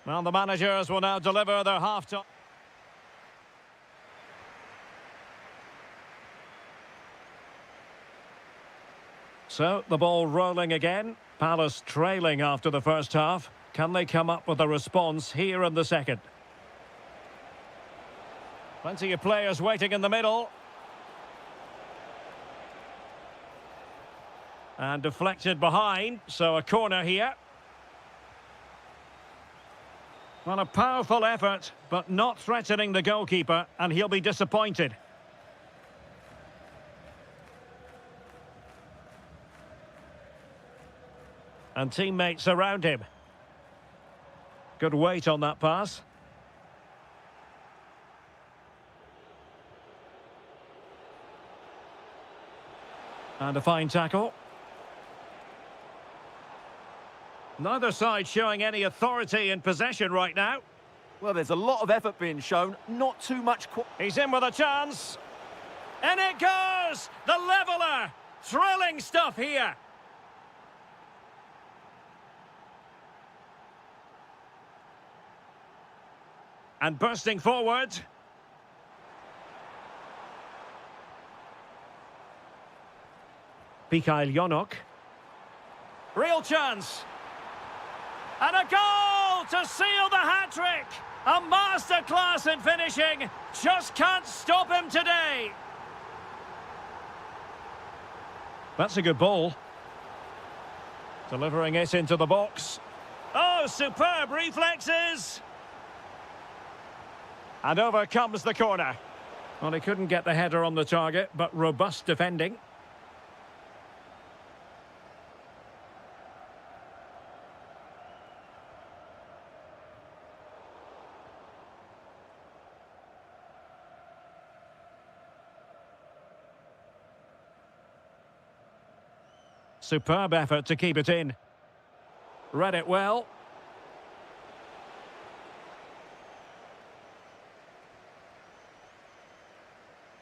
Well, the managers will now deliver their half-time. So, the ball rolling again. Palace trailing after the first half. Can they come up with a response here in the second? Plenty of players waiting in the middle. And deflected behind, so a corner here. Well, a powerful effort, but not threatening the goalkeeper, and he'll be disappointed. And teammates around him. Good weight on that pass. And a fine tackle. Neither side showing any authority in possession right now. Well, there's a lot of effort being shown, not too much... He's in with a chance. And it goes! The leveller! Thrilling stuff here. And bursting forward. Mikhail Yonok. Real chance. And a goal to seal the hat-trick. A masterclass in finishing. Just can't stop him today. That's a good ball. Delivering it into the box. Oh, superb reflexes. And over comes the corner. Well, he couldn't get the header on the target, but robust defending. Superb effort to keep it in. Read it well.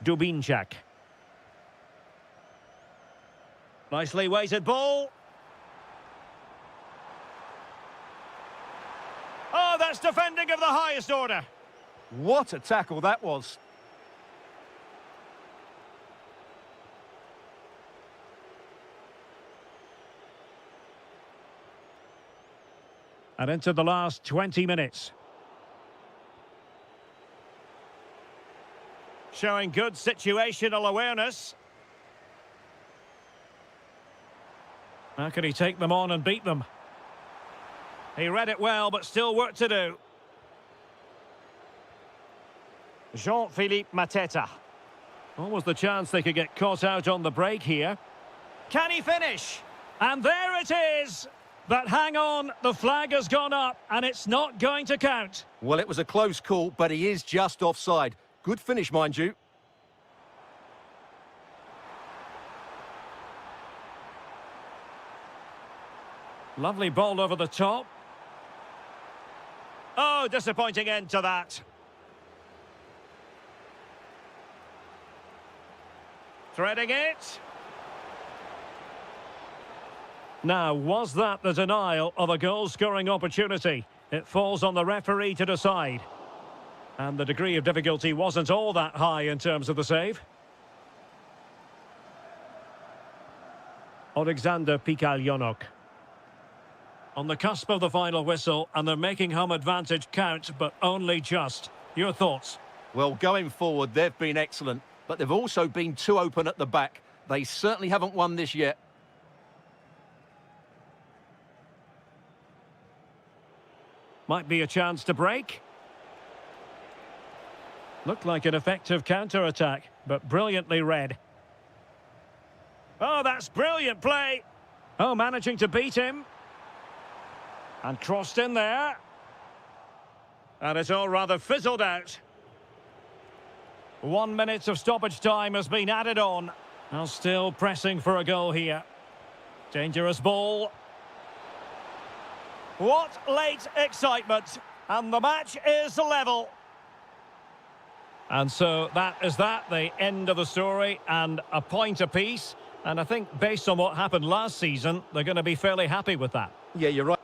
Dubinchak. Nicely weighted ball. Oh, that's defending of the highest order. What a tackle that was. And into the last 20 minutes. Showing good situational awareness. How can he take them on and beat them? He read it well, but still work to do. Jean-Philippe Mateta. What was the chance they could get caught out on the break here? Can he finish? And there it is! But hang on, the flag has gone up, and it's not going to count. Well, it was a close call, but he is just offside. Good finish, mind you. Lovely ball over the top. Oh, disappointing end to that. Threading it. Now, was that the denial of a goal-scoring opportunity? It falls on the referee to decide. And the degree of difficulty wasn't all that high in terms of the save. Alexander Pikalyonok. On the cusp of the final whistle, and they're making home advantage count, but only just. Your thoughts? Well, going forward, they've been excellent, but they've also been too open at the back. They certainly haven't won this yet. Might be a chance to break. Looked like an effective counter-attack, but brilliantly read. Oh, that's brilliant play. Oh, managing to beat him. And crossed in there. And it's all rather fizzled out. 1 minute of stoppage time has been added on. Now still pressing for a goal here. Dangerous ball. What late excitement. And the match is level. And so that is that, the end of the story, and a point apiece. And I think based on what happened last season, they're going to be fairly happy with that. Yeah, you're right.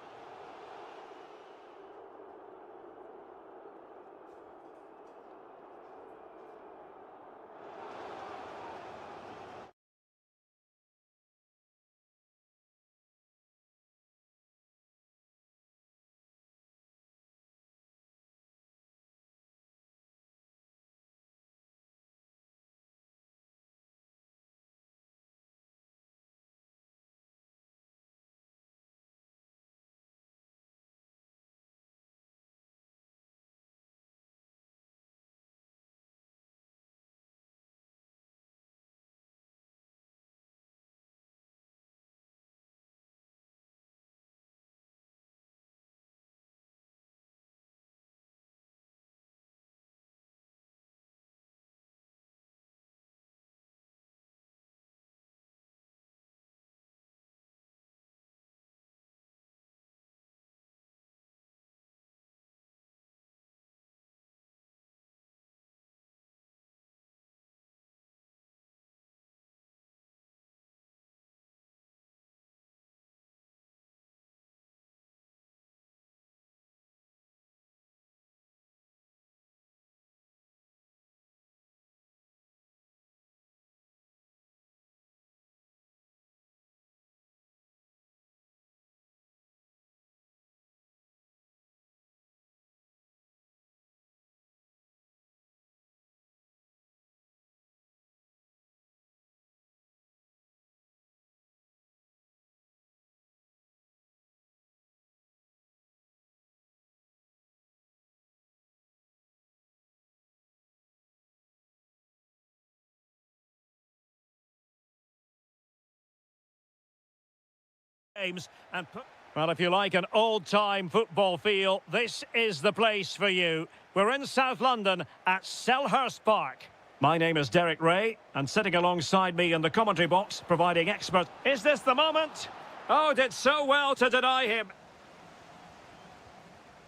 games and put... Well, if you like an old-time football feel, this is the place for you. We're in South London at Selhurst Park. My name is Derek Ray, and sitting alongside me in the commentary box, providing expert... Is this the moment? Oh, did so well to deny him.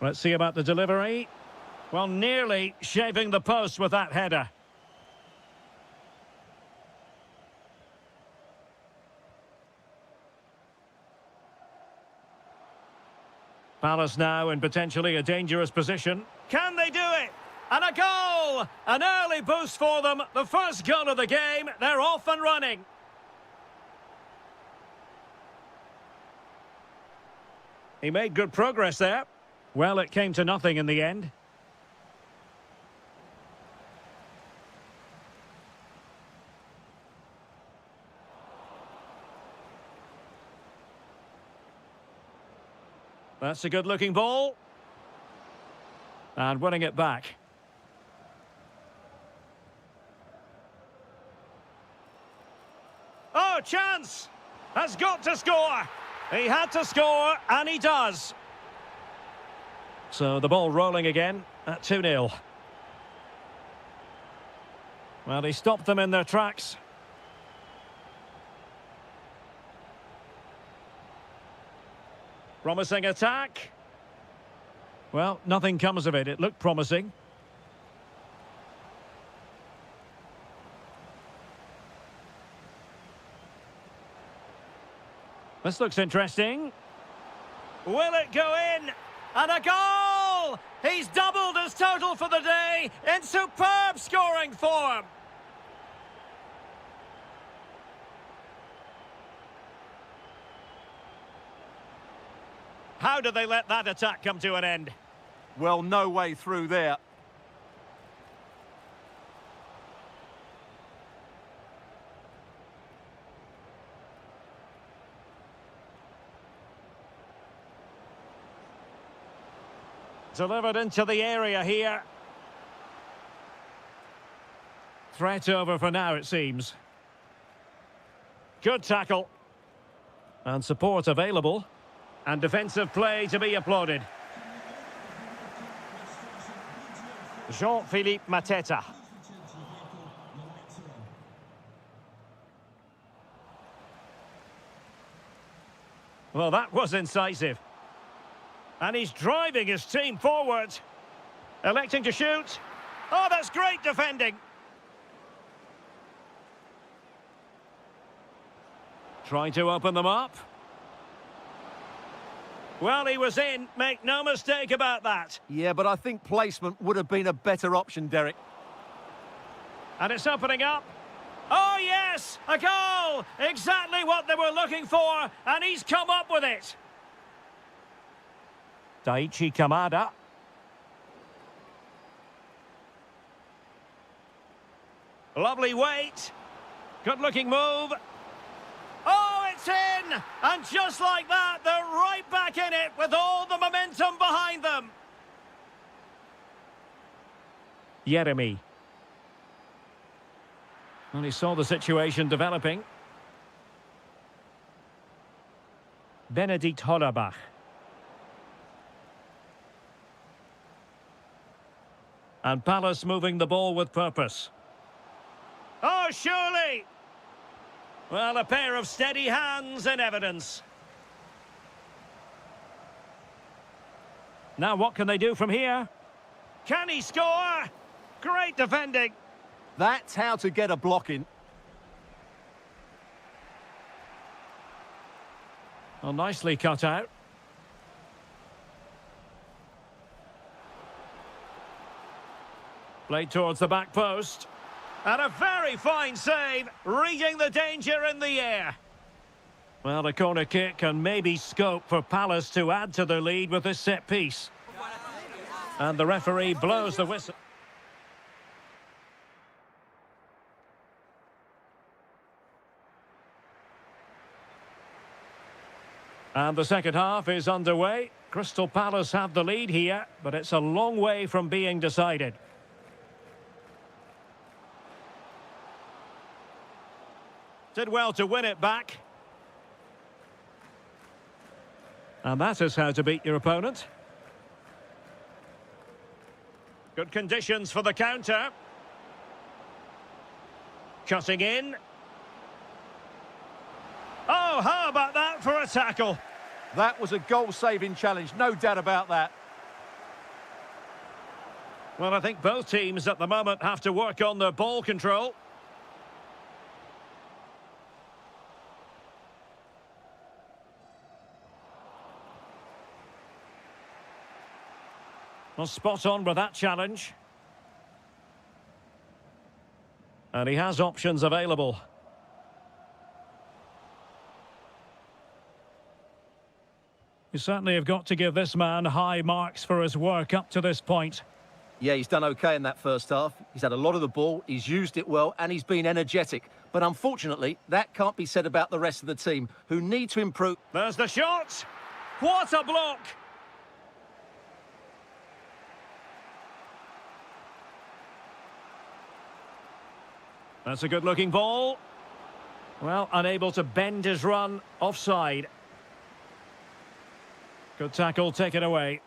Let's see about the delivery. Well, nearly shaving the post with that header. Palace now in potentially a dangerous position. Can they do it? And a goal! An early boost for them. The first goal of the game. They're off and running. He made good progress there. Well, it came to nothing in the end. That's a good-looking ball. And winning it back. Oh, chance! Has got to score! He had to score, and he does. So the ball rolling again at 2-0. Well, he stopped them in their tracks. Promising attack. Well, nothing comes of it. It looked promising. This looks interesting. Will it go in? And a goal! He's doubled his total for the day in superb scoring form. How did they let that attack come to an end? Well, no way through there. Delivered into the area here. Threat over for now, it seems. Good tackle. And support available. And defensive play to be applauded. Jean-Philippe Mateta. Well, that was incisive. And he's driving his team forward. Electing to shoot. Oh, that's great defending. Trying to open them up. Well, he was in. Make no mistake about that. Yeah, but I think placement would have been a better option, Derek. And it's opening up. Oh, yes! A goal! Exactly what they were looking for, and he's come up with it. Daichi Kamada. Lovely weight. Good-looking move. Oh, it's in! And just like that, they're right back in it with all the momentum behind them. Jeremy. And he saw the situation developing. Benedikt Hollerbach. And Palace moving the ball with purpose. Oh, surely! Well, a pair of steady hands in evidence. Now what can they do from here? Can he score? Great defending. That's how to get a block in. Well, nicely cut out. Played towards the back post. And a very fine save, reading the danger in the air. Well, a corner kick and maybe scope for Palace to add to their lead with this set piece. And the referee blows the whistle. And the second half is underway. Crystal Palace have the lead here, but it's a long way from being decided. Did well to win it back. And that is how to beat your opponent. Good conditions for the counter. Cutting in. Oh, how about that for a tackle? That was a goal-saving challenge, no doubt about that. Well, I think both teams at the moment have to work on their ball control. Well, spot on with that challenge. And he has options available. You certainly have got to give this man high marks for his work up to this point. Yeah, he's done okay in that first half. He's had a lot of the ball, he's used it well, and he's been energetic. But unfortunately, that can't be said about the rest of the team, who need to improve. There's the shot! What a block! That's a good-looking ball. Well, unable to bend his run, offside. Good tackle, take it away.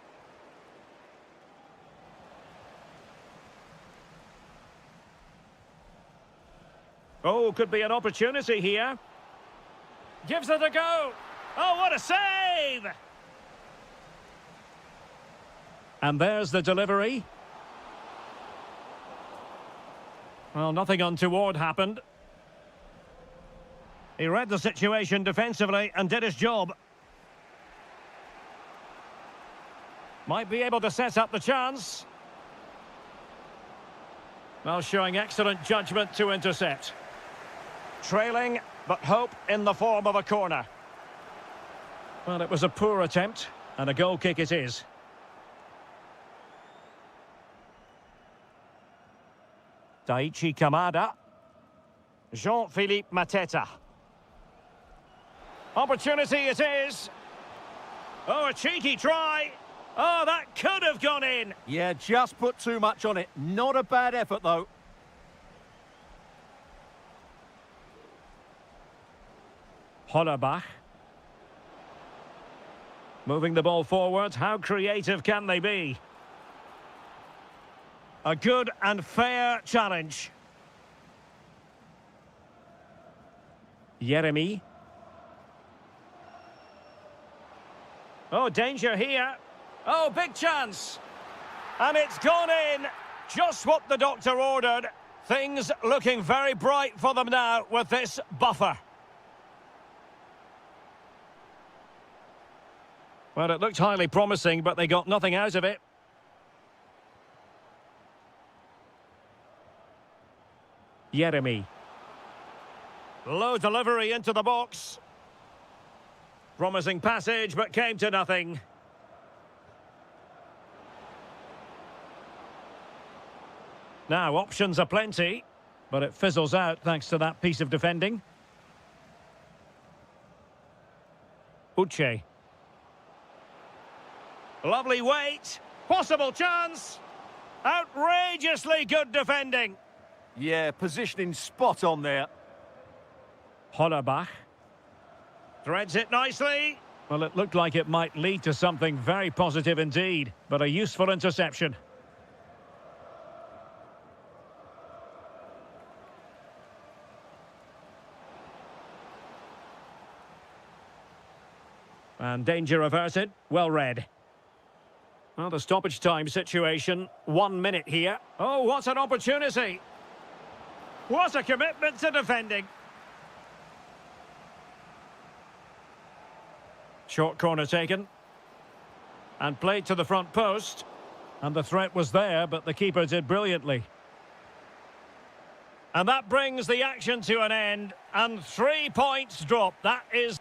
Oh, could be an opportunity here. Gives it a go. Oh, what a save! And there's the delivery. Well, nothing untoward happened. He read the situation defensively and did his job. Might be able to set up the chance. Well, showing excellent judgment to intercept. Trailing, but hope in the form of a corner. Well, it was a poor attempt, and a goal kick it is. Daichi Kamada. Jean-Philippe Mateta. Opportunity it is. Oh, a cheeky try. Oh, that could have gone in. Yeah, just put too much on it. Not a bad effort, though. Hollerbach. Moving the ball forward. How creative can they be? A good and fair challenge. Jeremy. Oh, danger here. Oh, big chance. And it's gone in. Just what the doctor ordered. Things looking very bright for them now with this buffer. Well, it looked highly promising, but they got nothing out of it. Jeremy. Low delivery into the box. Promising passage, but came to nothing. Now, options are plenty, but it fizzles out thanks to that piece of defending. Uche. Lovely weight. Possible chance. Outrageously good defending. Yeah, positioning spot on there. Hollerbach. Threads it nicely. Well, it looked like it might lead to something very positive indeed, but a useful interception. And danger averted. Well read. Well, the stoppage time situation. 1 minute here. Oh, what an opportunity. What a commitment to defending. Short corner taken. And played to the front post. And the threat was there, but the keeper did brilliantly. And that brings the action to an end. And 3 points drop. That is...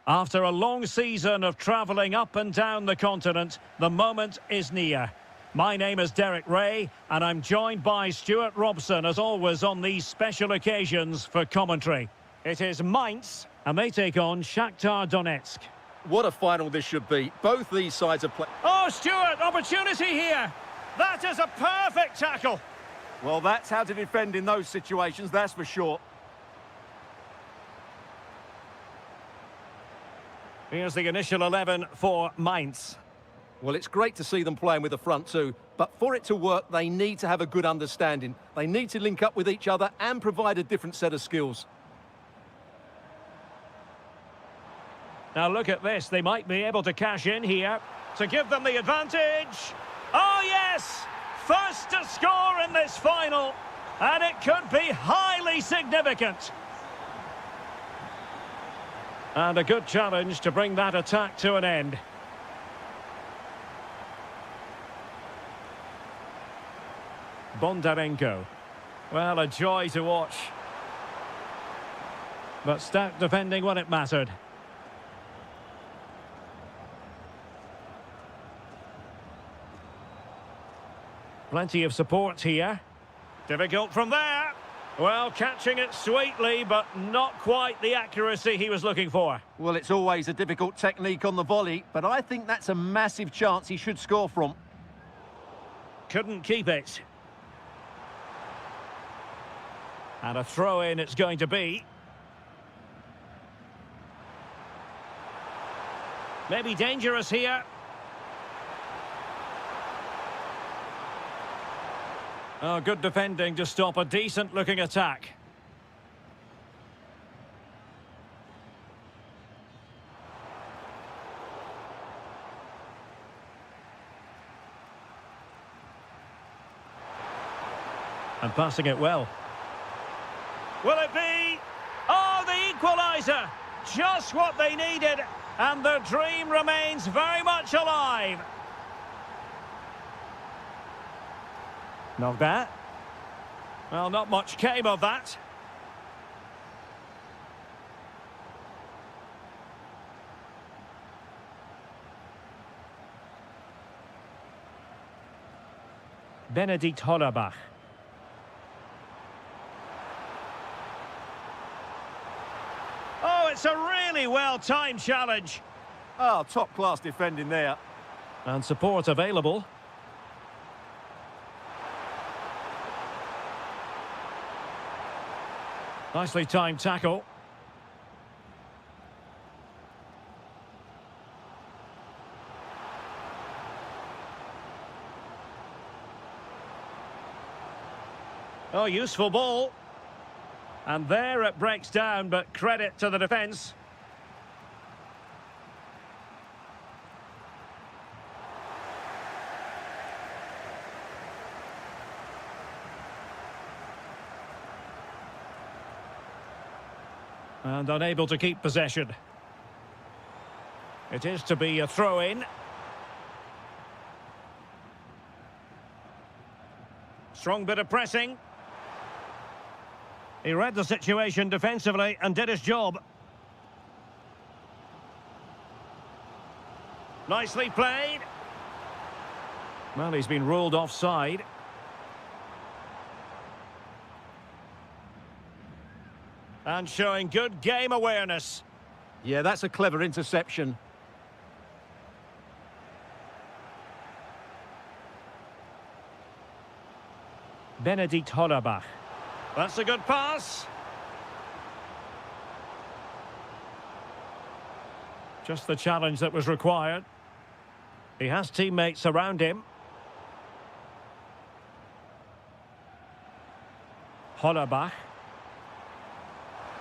After a long season of travelling up and down the continent, the moment is near. My name is Derek Ray, and I'm joined by Stuart Robson, as always, on these special occasions for commentary. It is Mainz, and they take on Shakhtar Donetsk. What a final this should be. Both these sides are playing. Oh, Stuart, opportunity here. That is a perfect tackle. Well, that's how to defend in those situations, that's for sure. Here's the initial 11 for Mainz. Well, it's great to see them playing with the front two, but for it to work, they need to have a good understanding. They need to link up with each other and provide a different set of skills. Now look at this, they might be able to cash in here to give them the advantage. Oh yes! First to score in this final, and it could be highly significant. And a good challenge to bring that attack to an end. Bondarenko. Well, a joy to watch. But stout defending when it mattered. Plenty of support here. Difficult from there. Well, catching it sweetly, but not quite the accuracy he was looking for. Well, it's always a difficult technique on the volley, but I think that's a massive chance he should score from. Couldn't keep it. And a throw-in it's going to be. Maybe dangerous here. Oh, good defending to stop a decent-looking attack. And passing it well. Will it be? Oh, the equaliser! Just what they needed, and the dream remains very much alive. Not that. Well, not much came of that. Benedikt Hollerbach. Oh, it's a really well-timed challenge. Oh, top-class defending there. And support available. Nicely timed tackle. Oh, useful ball. And there it breaks down, but credit to the defence. And unable to keep possession. It is to be a throw-in. Strong bit of pressing. He read the situation defensively and did his job. Nicely played. Well, he's been ruled offside. And showing good game awareness. Yeah, that's a clever interception. Benedikt Hollerbach. That's a good pass. Just the challenge that was required. He has teammates around him. Hollerbach.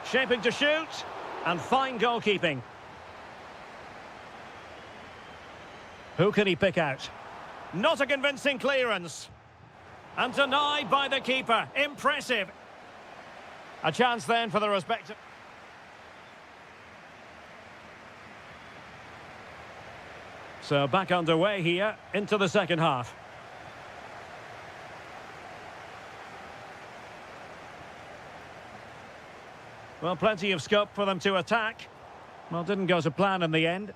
Shaping to shoot. And fine goalkeeping. Who can he pick out? Not a convincing clearance. And denied by the keeper. Impressive. A chance then for the respective... So back underway here into the second half. Well, plenty of scope for them to attack. Well, didn't go to plan in the end.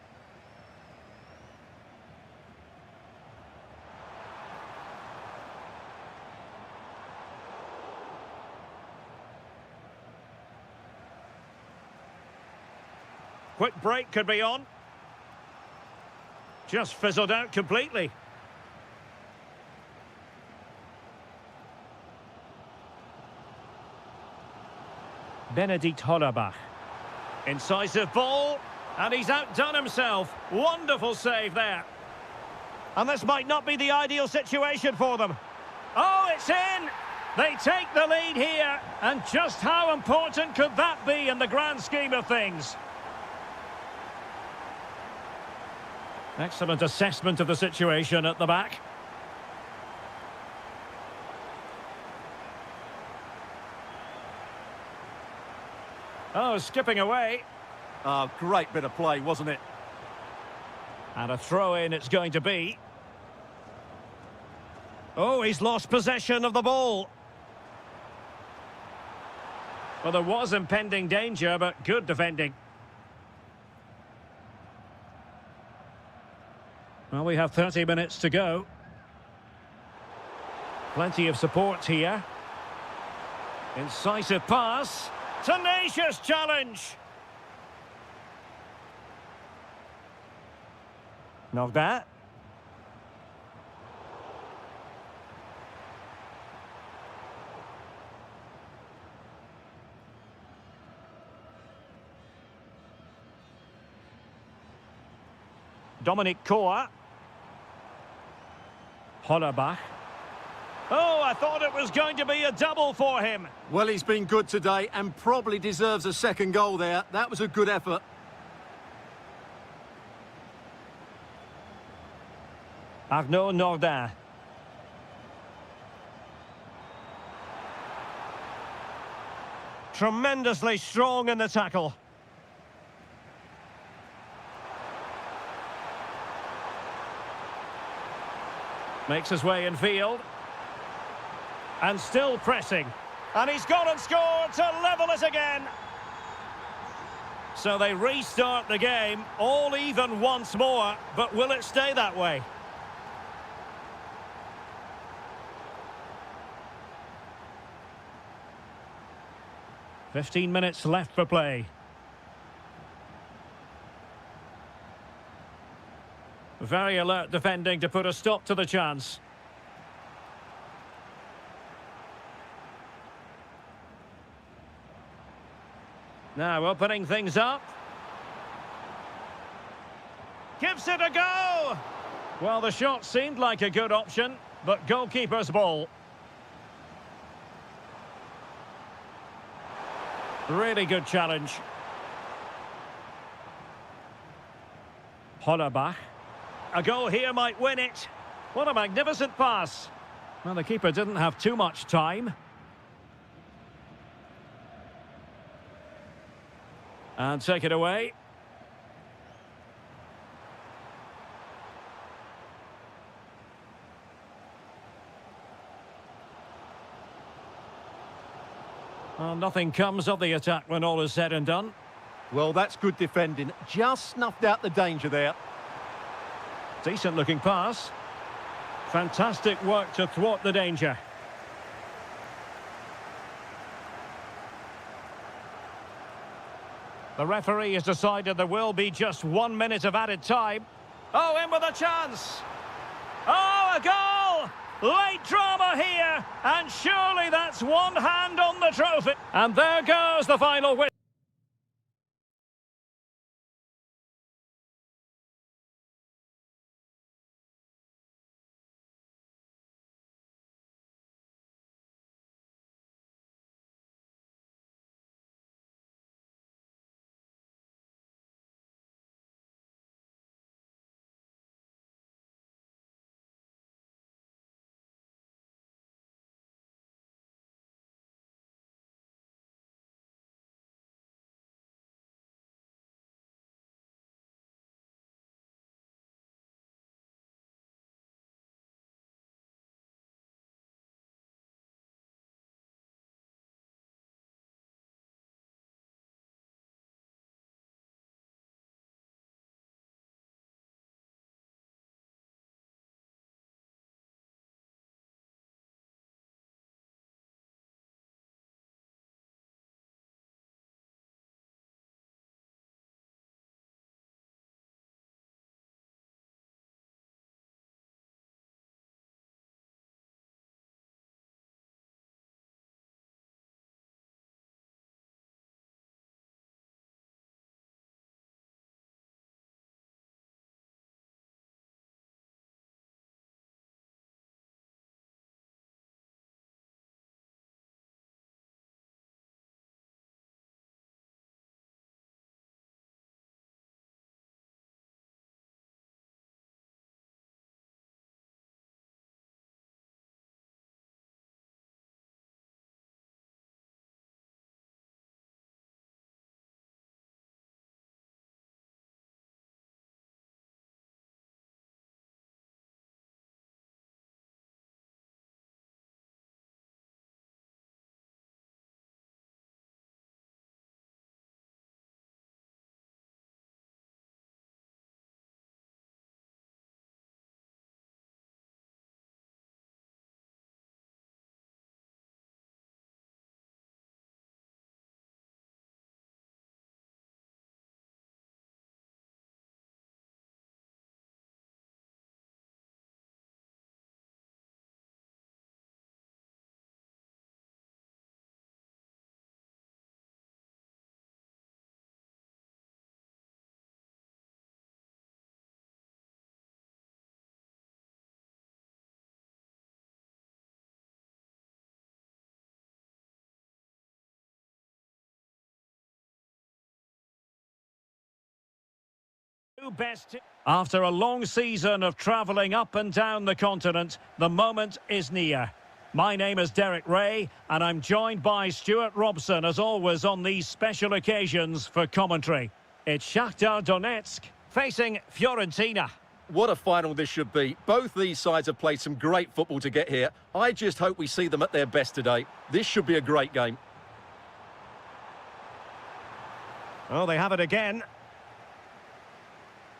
Quick break could be on. Just fizzled out completely. Benedikt Hollerbach. Incisive ball, and he's outdone himself. Wonderful save there. And this might not be the ideal situation for them. Oh, it's in! They take the lead here, and just how important could that be in the grand scheme of things? Excellent assessment of the situation at the back. Oh, skipping away. Oh, great bit of play, wasn't it? And a throw-in it's going to be. Oh, he's lost possession of the ball. Well, there was impending danger, but good defending. Well, we have 30 minutes to go. Plenty of support here. Incisive pass. Tenacious challenge. Knocked that. Dominic Koa. Hollerbach. Oh, I thought it was going to be a double for him. Well, he's been good today and probably deserves a second goal there. That was a good effort. Arnaud Nordin. Tremendously strong in the tackle. Makes his way in field. And still pressing. And he's gone and scored to level it again. So they restart the game, all even once more, but will it stay that way? "15 minutes left for play. Very alert defending to put a stop to the chance. Now opening things up. Gives it a go! Well, the shot seemed like a good option, but goalkeeper's ball. Really good challenge. Hollerbach. A goal here might win it. What a magnificent pass. Well, the keeper didn't have too much time. And take it away. Well, nothing comes of the attack when all is said and done. Well, that's good defending. Just snuffed out the danger there. Decent looking pass. Fantastic work to thwart the danger. The referee has decided there will be just 1 minute of added time. Oh, in with a chance. Oh, a goal! Late drama here. And surely that's one hand on the trophy. And there goes the final whistle. Best. After a long season of travelling up and down the continent, the moment is near. My name is Derek Ray, and I'm joined by Stuart Robson, as always, on these special occasions for commentary. It's Shakhtar Donetsk facing Fiorentina. What a final this should be. Both these sides have played some great football to get here. I just hope we see them at their best today. This should be a great game. Oh, they have it again.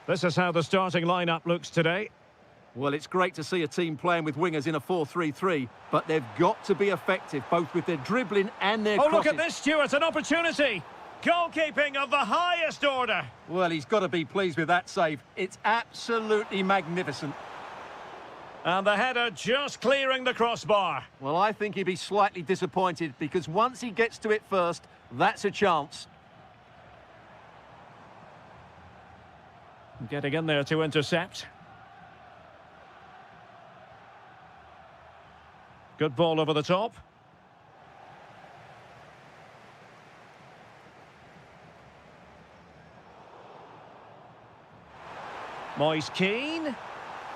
This is how the starting lineup looks today. Well, it's great to see a team playing with wingers in a 4-3-3, but they've got to be effective, both with their dribbling and their crosses. Look at this, Stuart, an opportunity. Goalkeeping of the highest order. Well, he's got to be pleased with that save. It's absolutely magnificent. And the header just clearing the crossbar. Well, I think he'd be slightly disappointed, because once he gets to it first, that's a chance. Getting in there to intercept. Good ball over the top. Moise Keane.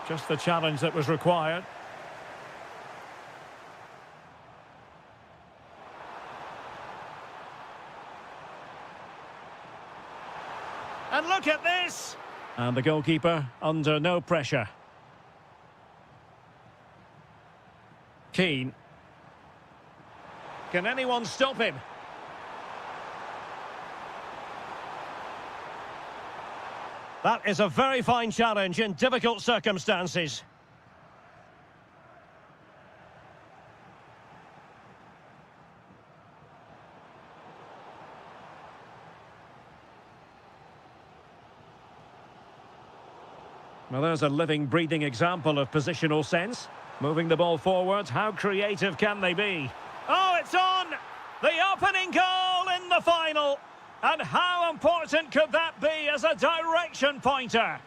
Just the challenge that was required. And look at this! And the goalkeeper under no pressure. Keane. Can anyone stop him? That is a very fine challenge in difficult circumstances. Well, there's a living, breathing example of positional sense. Moving the ball forward, how creative can they be? Oh, it's on! The opening goal in the final! And how important could that be as a direction pointer?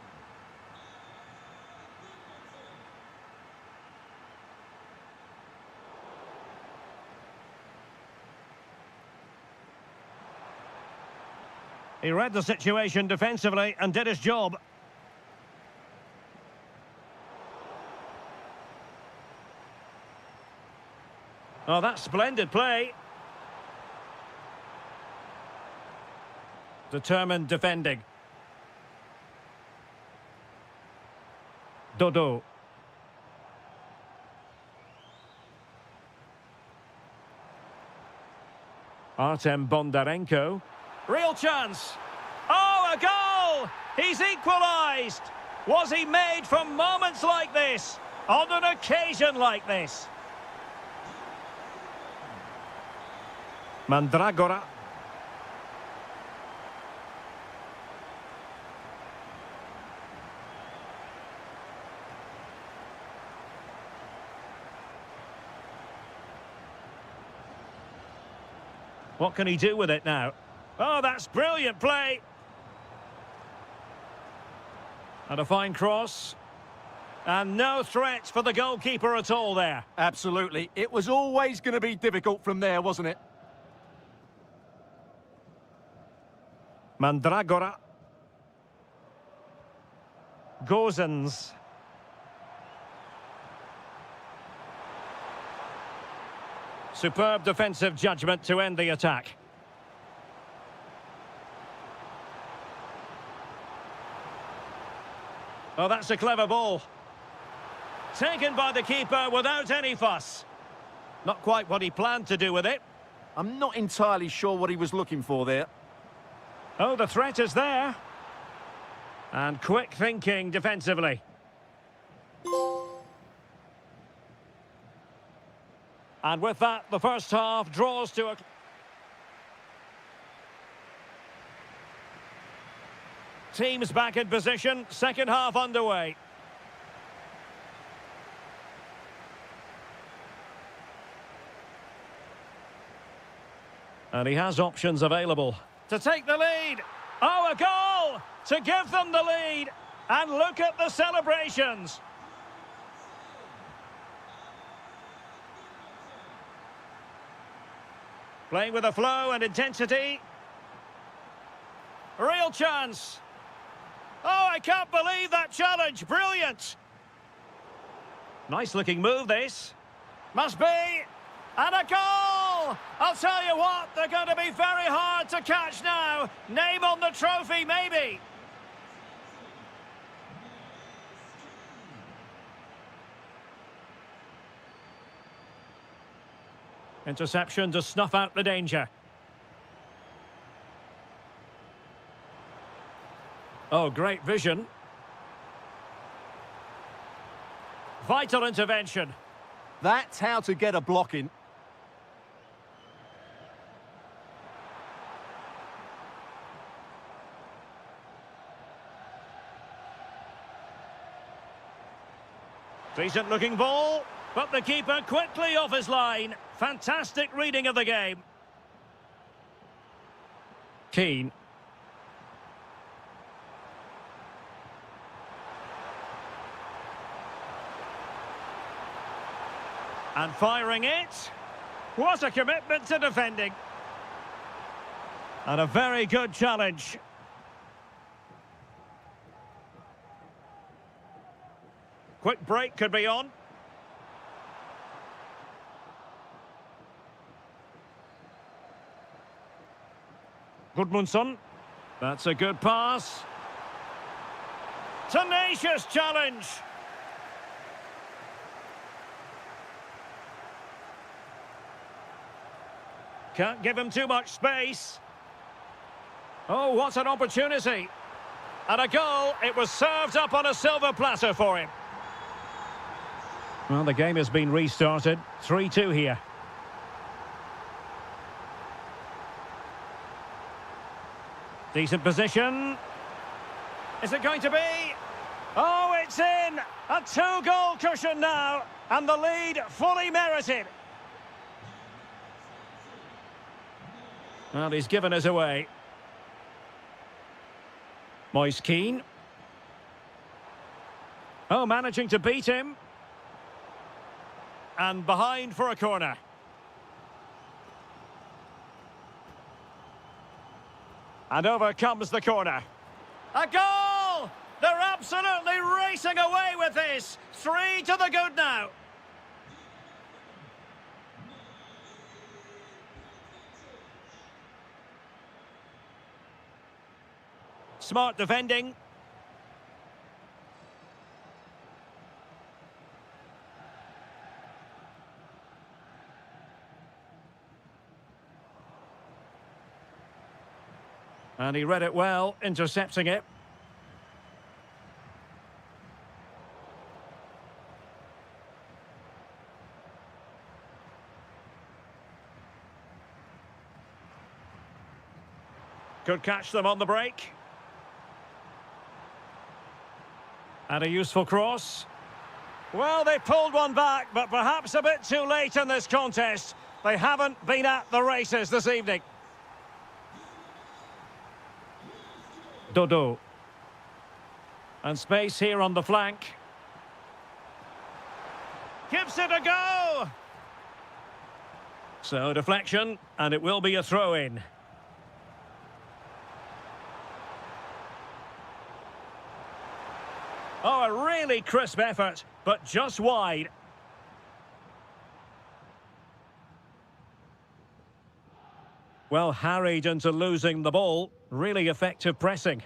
He read the situation defensively and did his job. Oh, that's splendid play. Determined defending. Dodo. Artem Bondarenko. Real chance. Oh, a goal! He's equalised. Was he made from moments like this? On an occasion like this? Mandragora. What can he do with it now? Oh, that's brilliant play. And a fine cross. And no threat for the goalkeeper at all there. Absolutely. It was always going to be difficult from there, wasn't it? Mandragora. Gozens. Superb defensive judgment to end the attack. Oh, that's a clever ball. Taken by the keeper without any fuss. Not quite what he planned to do with it. I'm not entirely sure what he was looking for there. Oh, the threat is there. And quick thinking defensively. And with that, the first half draws to a... Teams back in position, second half underway. And he has options available to take the lead. Oh, a goal to give them the lead. And look at the celebrations. Playing with a flow and intensity. Real chance. Oh, I can't believe that challenge. Brilliant. Nice looking move, this. Must be. And a goal! I'll tell you what, they're going to be very hard to catch now. Name on the trophy, maybe. Interception to snuff out the danger. Oh, great vision. Vital intervention. That's how to get a block in. Decent looking ball, but the keeper quickly off his line. Fantastic reading of the game. Keane. And firing it. What a commitment to defending. And a very good challenge. Quick break could be on. Gudmundsson. That's a good pass. Tenacious challenge. Can't give him too much space. Oh, what an opportunity. And a goal. It was served up on a silver platter for him. Well, the game has been restarted. 3-2 here. Decent position. Is it going to be? Oh, it's in! A two-goal cushion now. And the lead fully merited. Well, he's given us away. Moise Keane. Oh, managing to beat him. And behind for a corner. And over comes the corner. A goal! They're absolutely racing away with this. 3 to the good now. Smart defending. And he read it well, intercepting it. Could catch them on the break. And a useful cross. Well, they pulled one back, but perhaps a bit too late in this contest. They haven't been at the races this evening. Dodo. And space here on the flank. Gives it a go! So, deflection, and it will be a throw-in. Oh, a really crisp effort, but just wide. Well, harried into losing the ball. Really effective pressing.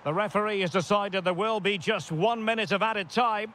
The referee has decided there will be just 1 minute of added time.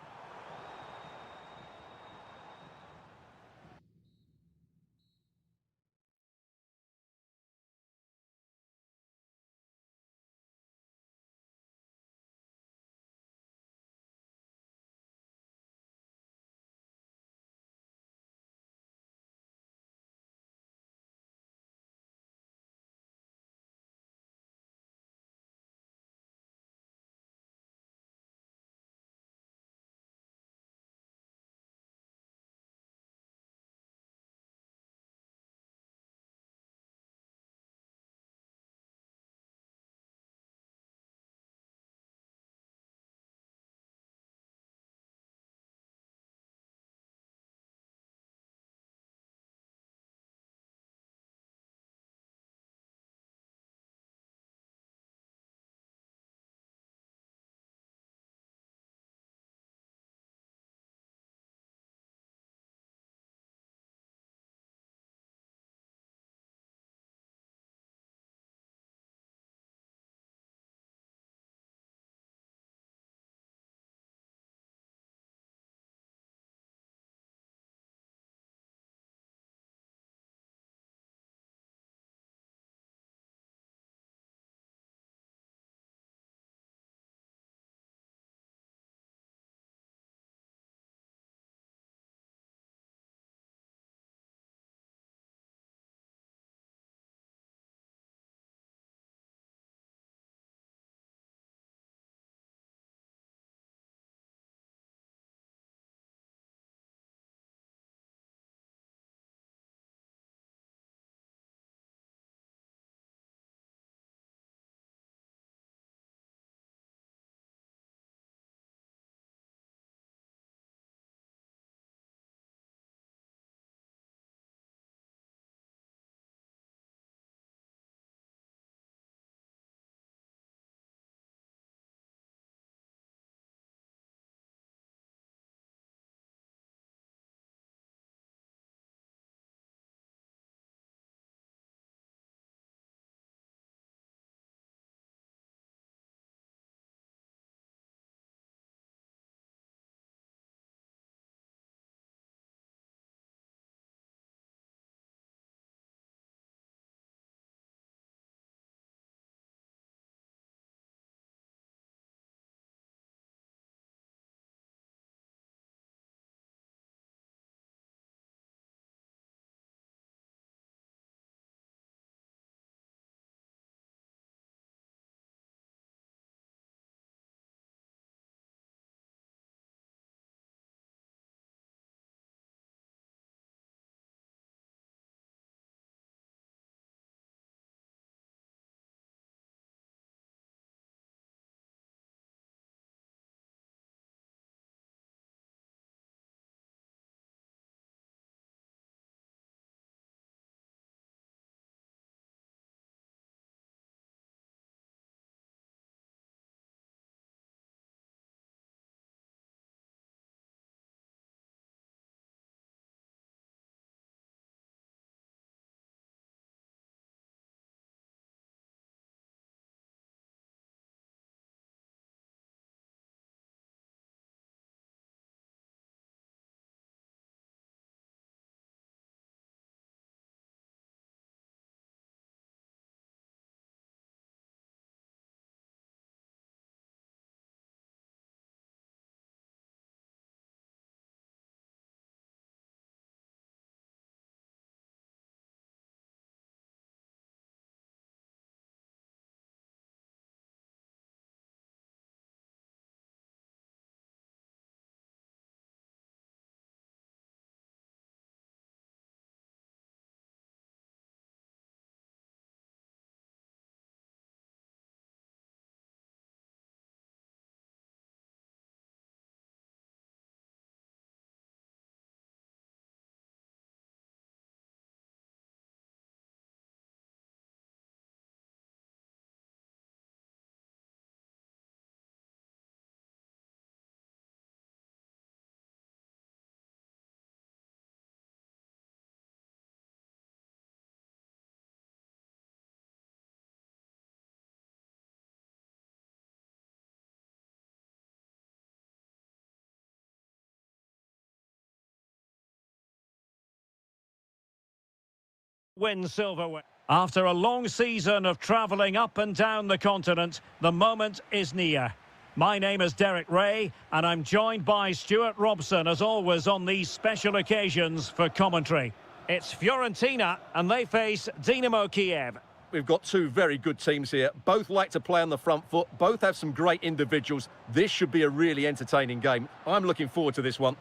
win silverware. After a long season of travelling up and down the continent, the moment is near. My name is Derek Ray, and I'm joined by Stuart Robson, as always, on these special occasions for commentary. It's Fiorentina, and they face Dynamo Kiev. We've got two very good teams here. Both like to play on the front foot. Both have some great individuals. This should be a really entertaining game. I'm looking forward to this one.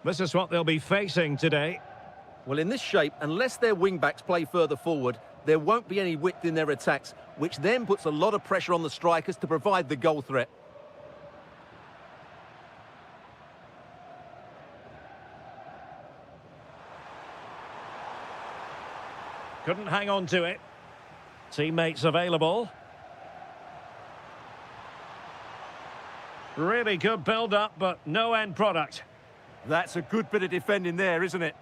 This is what they'll be facing today. Well, in this shape, unless their wing-backs play further forward, there won't be any width in their attacks, which then puts a lot of pressure on the strikers to provide the goal threat. Couldn't hang on to it. Teammates available. Really good build-up, but no end product. That's a good bit of defending there, isn't it?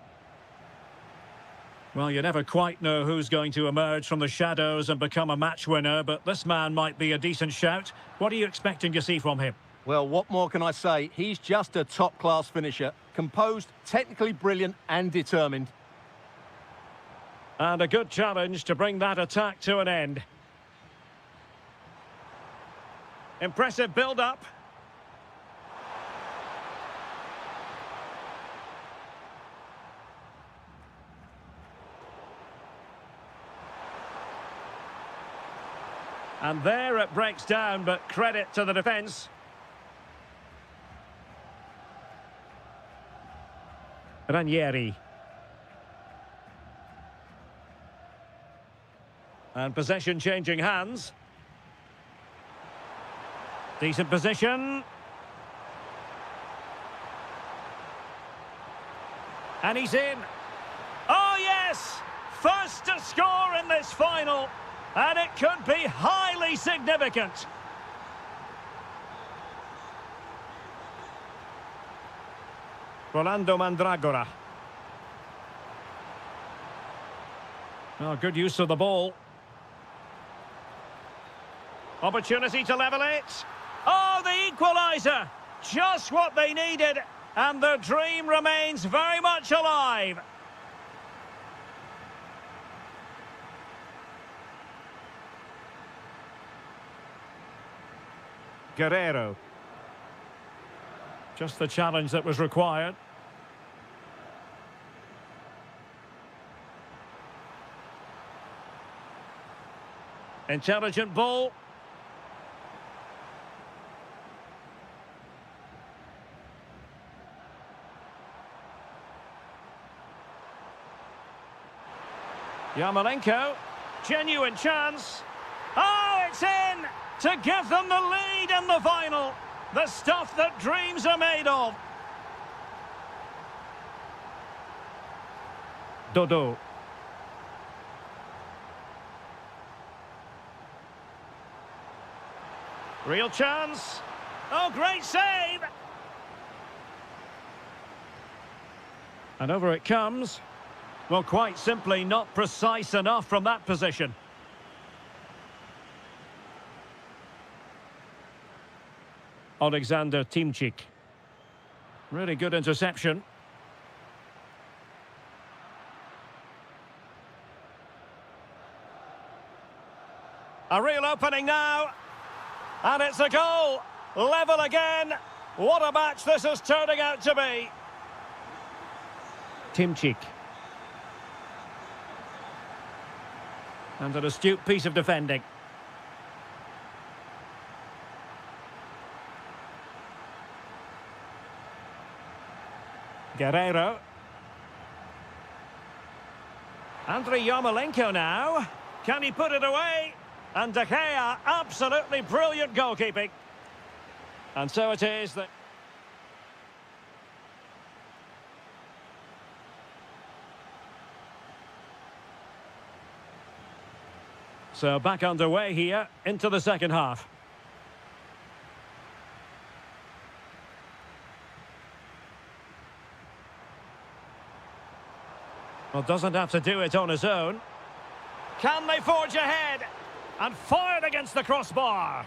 Well, you never quite know who's going to emerge from the shadows and become a match winner, but this man might be a decent shout. What are you expecting to see from him? Well, what more can I say? He's just a top-class finisher. Composed, technically brilliant and determined. And a good challenge to bring that attack to an end. Impressive build-up. And there it breaks down, but credit to the defence. Ranieri. And possession changing hands. Decent position. And he's in. Oh yes! First to score in this final. And it could be highly significant. Rolando Mandragora. Oh, good use of the ball. Opportunity to level it. Oh, the equaliser! Just what they needed, and the dream remains very much alive. Guerrero. Just the challenge that was required. Intelligent ball. Yarmolenko, genuine chance. Oh, it's in to give them the lead in the final. The stuff that dreams are made of. Dodo. Real chance. Oh, great save. And over it comes. Well, quite simply not precise enough from that position. Alexander Timchik. Really good interception. A real opening now. And it's a goal. Level again. What a match this is turning out to be. Timchik. And an astute piece of defending. Guerrero. Andriy Yarmolenko now. Can he put it away? And De Gea, absolutely brilliant goalkeeping. And so it is that... So back underway here into the second half. Well, doesn't have to do it on his own. Can they forge ahead? And fired against the crossbar.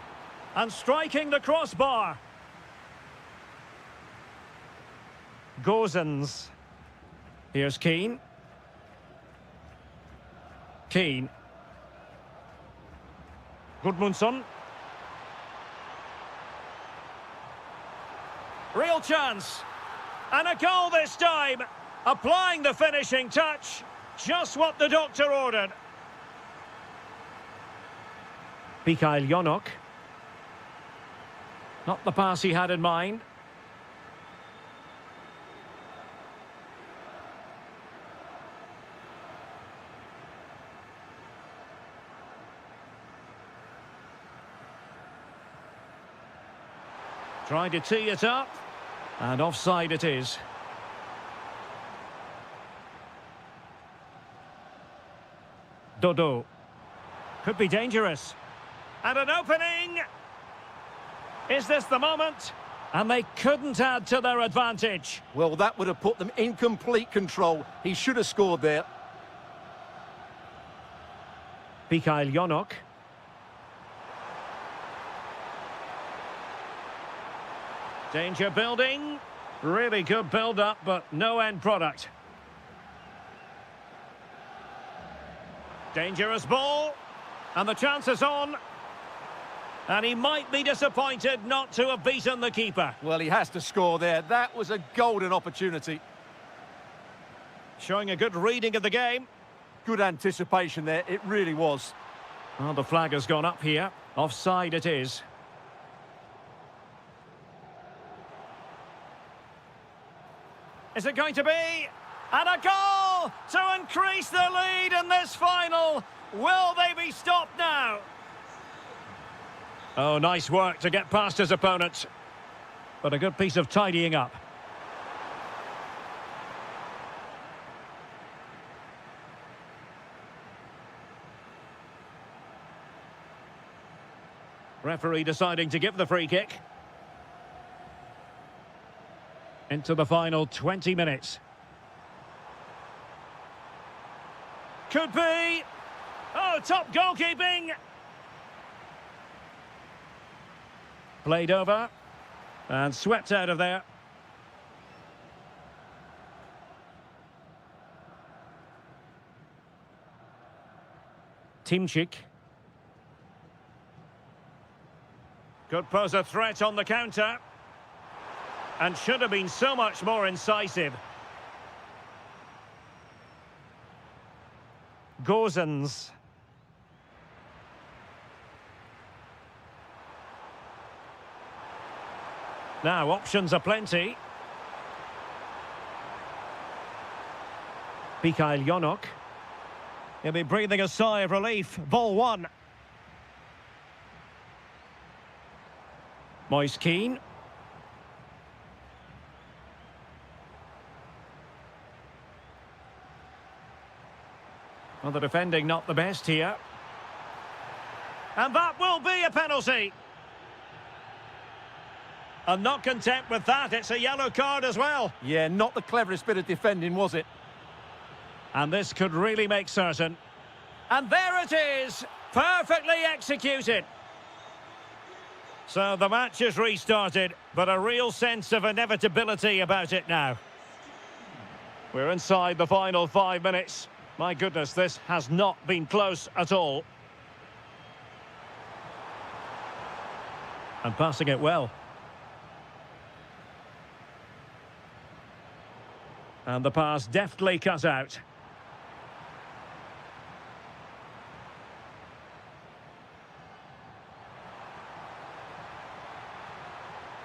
And striking the crossbar. Gozens. Here's Keane. Keane. Gudmundsson. Real chance. And a goal this time. Applying the finishing touch. Just what the doctor ordered. Mikhail Yonok. Not the pass he had in mind. Trying to tee it up. And offside it is. Dodo. Could be dangerous. And an opening. Is this the moment? And they couldn't add to their advantage. Well, that would have put them in complete control. He should have scored there. Mikhail Yonok. Danger building. Really good build-up, but no end product. Dangerous ball. And the chance is on. And he might be disappointed not to have beaten the keeper. Well, he has to score there. That was a golden opportunity. Showing a good reading of the game. Good anticipation there. It really was. Well, the flag has gone up here. Offside it is. Is it going to be? And a goal to increase the lead in this final. Will they be stopped now? Oh, nice work to get past his opponent. But a good piece of tidying up. Referee deciding to give the free kick. Into the final 20 minutes. Could be. Oh, top goalkeeping. Played over. And swept out of there. Timchik. Could pose a threat on the counter. And should have been so much more incisive. Gozens. Now, options are plenty. Mikhail Yonok. He'll be breathing a sigh of relief. Ball one. Moise Keane. Well, the defending not the best here. And that will be a penalty. And not content with that, it's a yellow card as well. Yeah, not the cleverest bit of defending, was it? And this could really make certain. And there it is, perfectly executed. So the match is restarted, but a real sense of inevitability about it now. We're inside the final 5 minutes. My goodness, this has not been close at all. And passing it well. And the pass deftly cut out.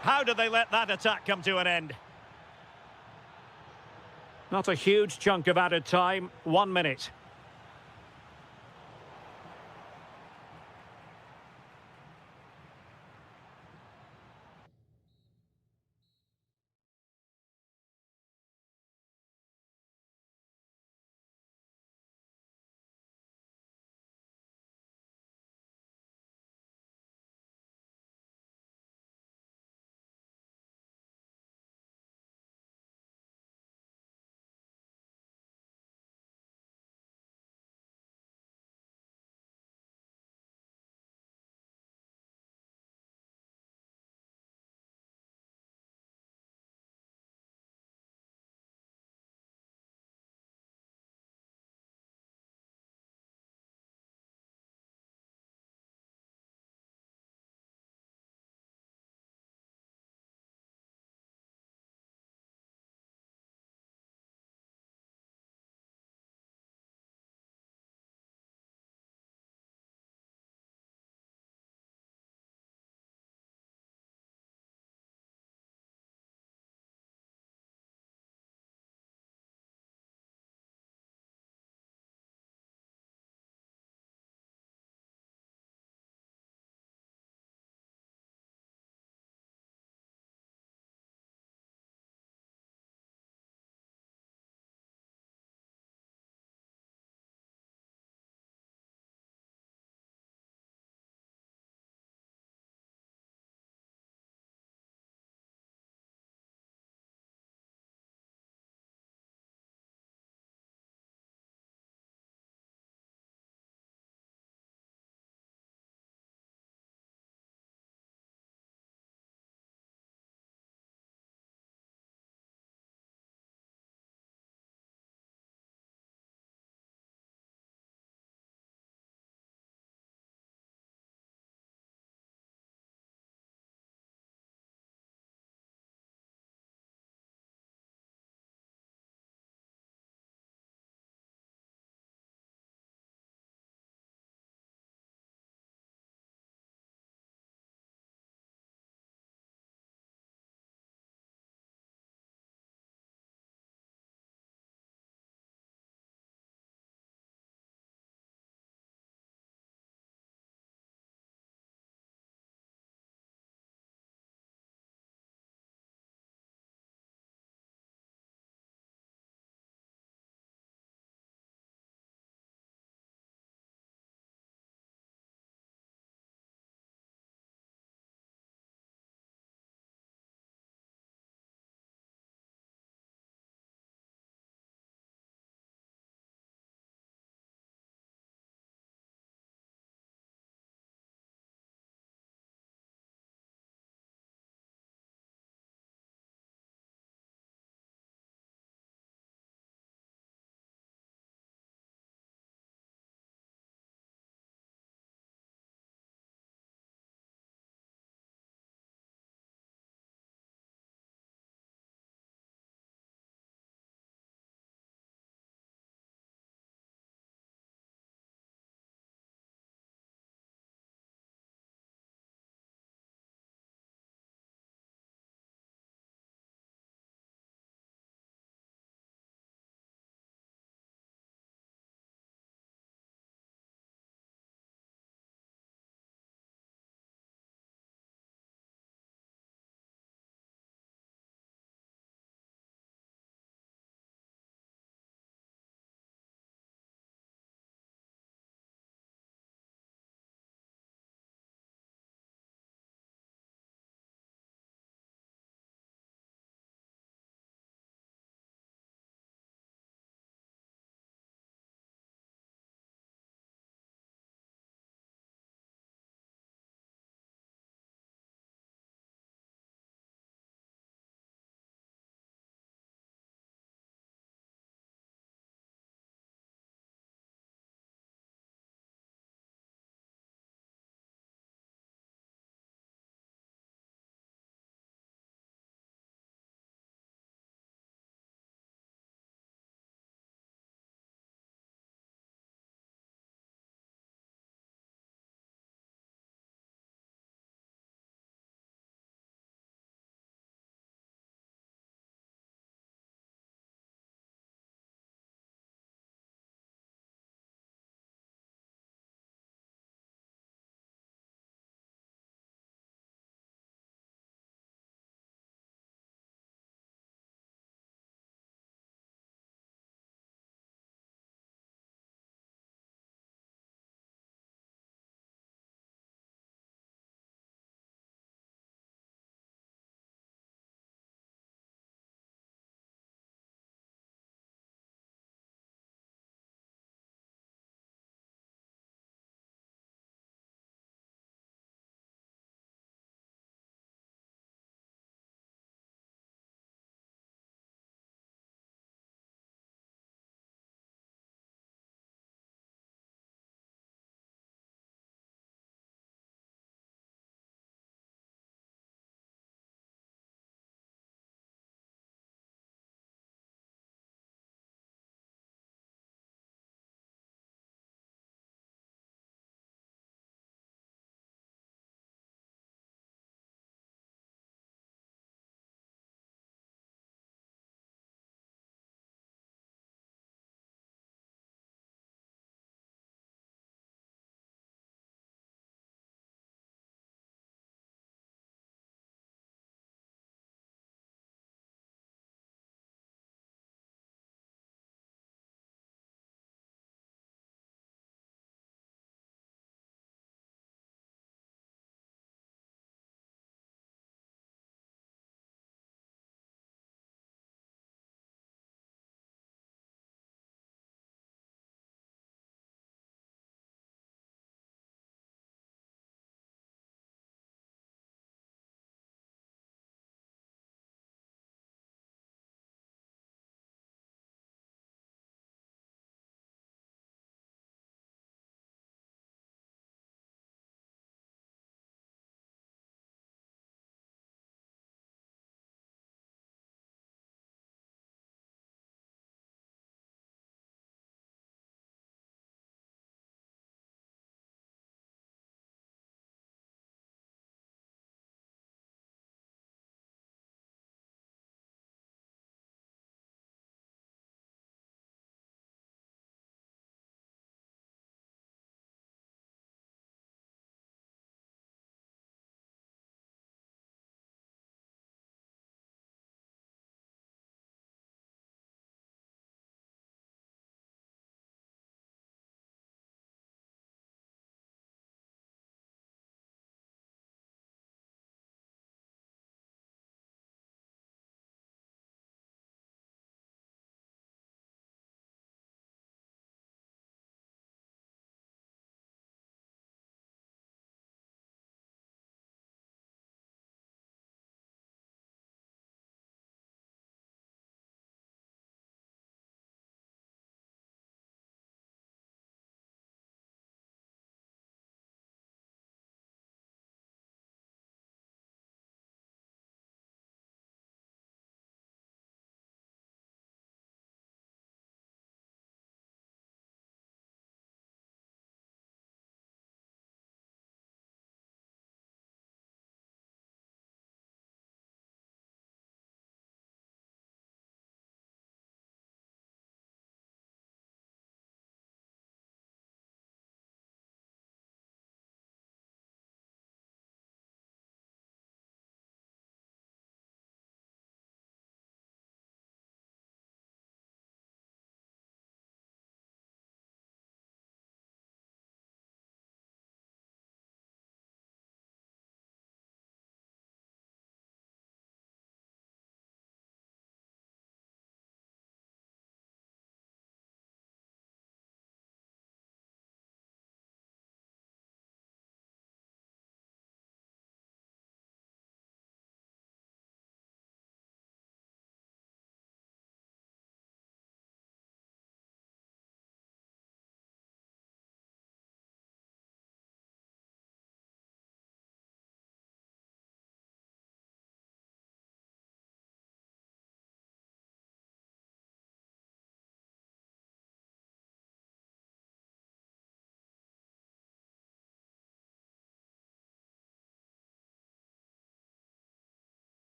How did they let that attack come to an end? Not a huge chunk of added time, 1 minute.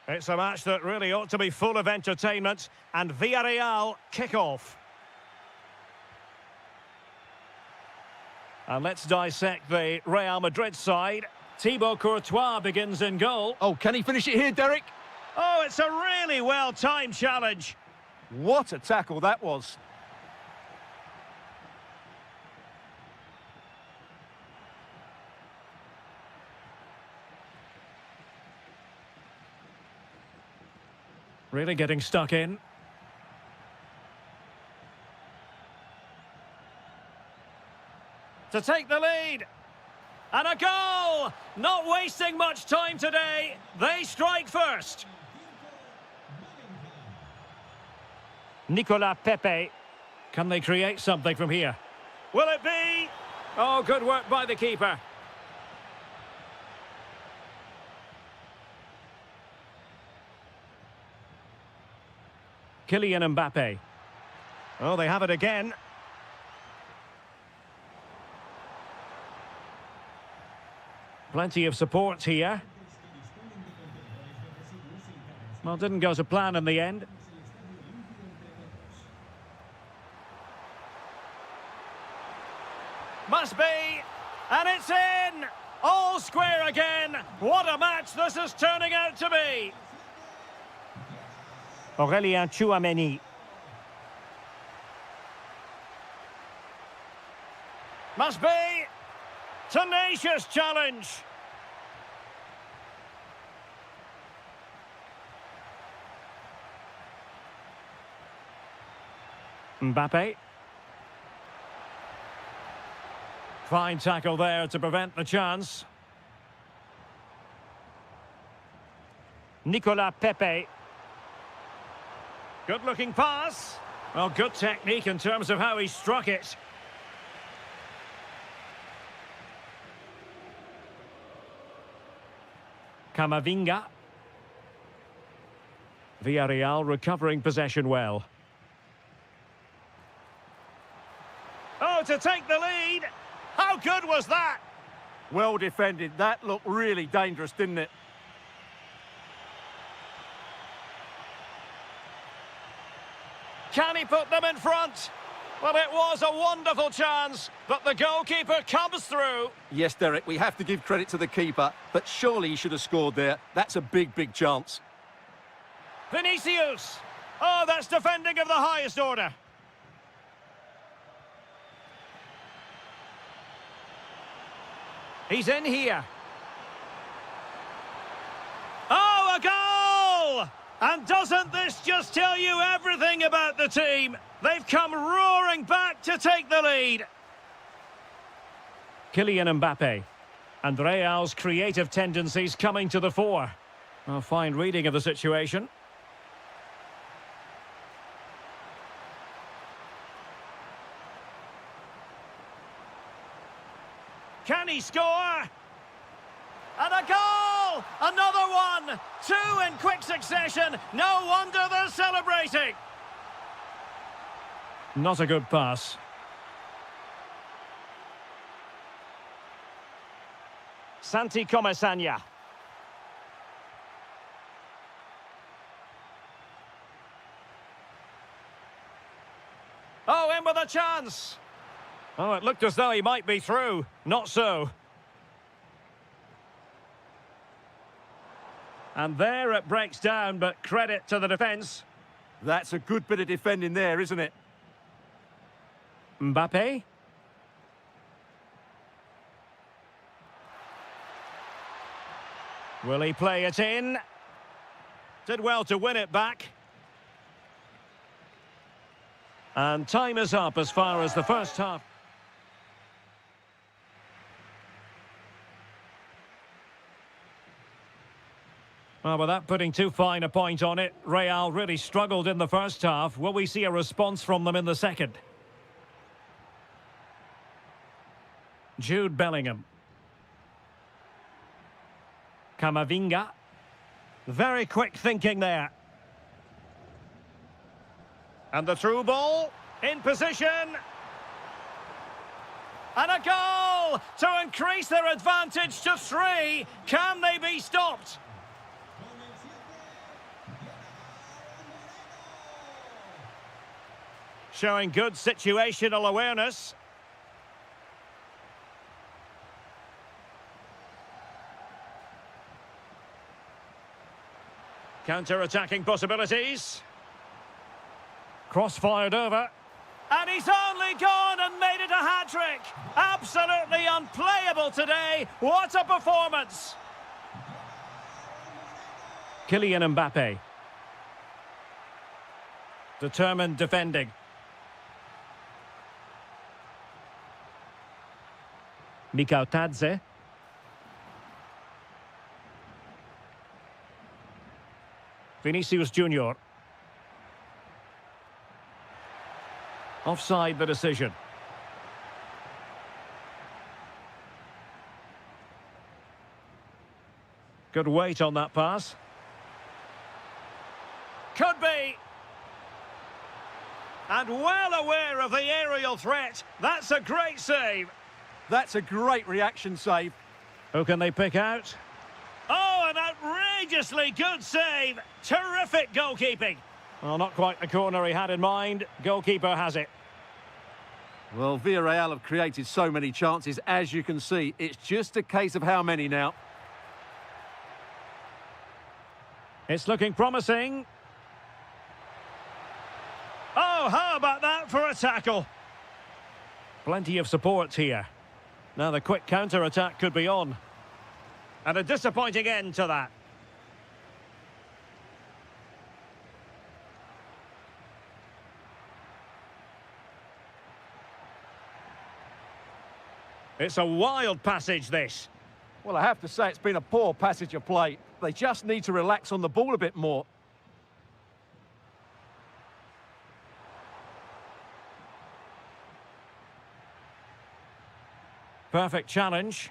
It's a match that really ought to be full of entertainment, and Villarreal kick off. And let's dissect the Real Madrid side. Thibaut Courtois begins in goal. Oh, can he finish it here, Derek? Oh, it's a really well-timed challenge. What a tackle that was. Really getting stuck in. To take the lead. And a goal! Not wasting much time today. They strike first. Nicolas Pepe. Can they create something from here? Will it be? Oh, good work by the keeper. Kylian Mbappe. Oh, they have it again. Plenty of support here. Well, didn't go to plan in the end. Must be. And it's in. All square again. What a match this is turning out to be. Aurélien Tchouameni. Must be. Tenacious challenge. Mbappe. Fine tackle there to prevent the chance. Nicolas Pepe. Good-looking pass. Well, good technique in terms of how he struck it. Camavinga. Villarreal recovering possession well. Oh, to take the lead. How good was that? Well defended. That looked really dangerous, didn't it? Can he put them in front? Well, it was a wonderful chance, but the goalkeeper comes through. Yes, Derek, we have to give credit to the keeper, but surely he should have scored there. That's a big, big chance. Vinicius. Oh, that's defending of the highest order. He's in here. Oh, a goal! And doesn't this just tell you everything about the team? They've come roaring back to take the lead. Kylian Mbappe. And Real's creative tendencies coming to the fore. A fine reading of the situation. Can he score? And a goal! Another one! Two in quick succession. No wonder they're celebrating. Not a good pass. Santi Comesaña. Oh, in with a chance. Oh, it looked as though he might be through. Not so. And there it breaks down, but credit to the defence. That's a good bit of defending there, isn't it? Mbappe. Will he play it in? Did well to win it back. And time is up as far as the first half. Well, without putting too fine a point on it, Real really struggled in the first half. Will we see a response from them in the second? Jude Bellingham. Camavinga. Very quick thinking there. And the through ball. In position. And a goal to increase their advantage to 3. Can they be stopped? Showing good situational awareness. Counter-attacking possibilities. Cross-fired over. And he's only gone and made it a hat-trick. Absolutely unplayable today. What a performance. Kylian Mbappe. Determined defending. Mikau Tadze. Vinicius Junior. Offside the decision. Good weight on that pass. Could be. And well aware of the aerial threat. That's a great save. That's a great reaction save. Who can they pick out? Oh, an outrageously good save. Terrific goalkeeping. Well, not quite the corner he had in mind. Goalkeeper has it. Well, Villarreal have created so many chances, as you can see. It's just a case of how many now. It's looking promising. Oh, how about that for a tackle? Plenty of support here. Now the quick counter-attack could be on. And a disappointing end to that. It's a wild passage, this. Well, I have to say it's been a poor passage of play. They just need to relax on the ball a bit more. Perfect challenge.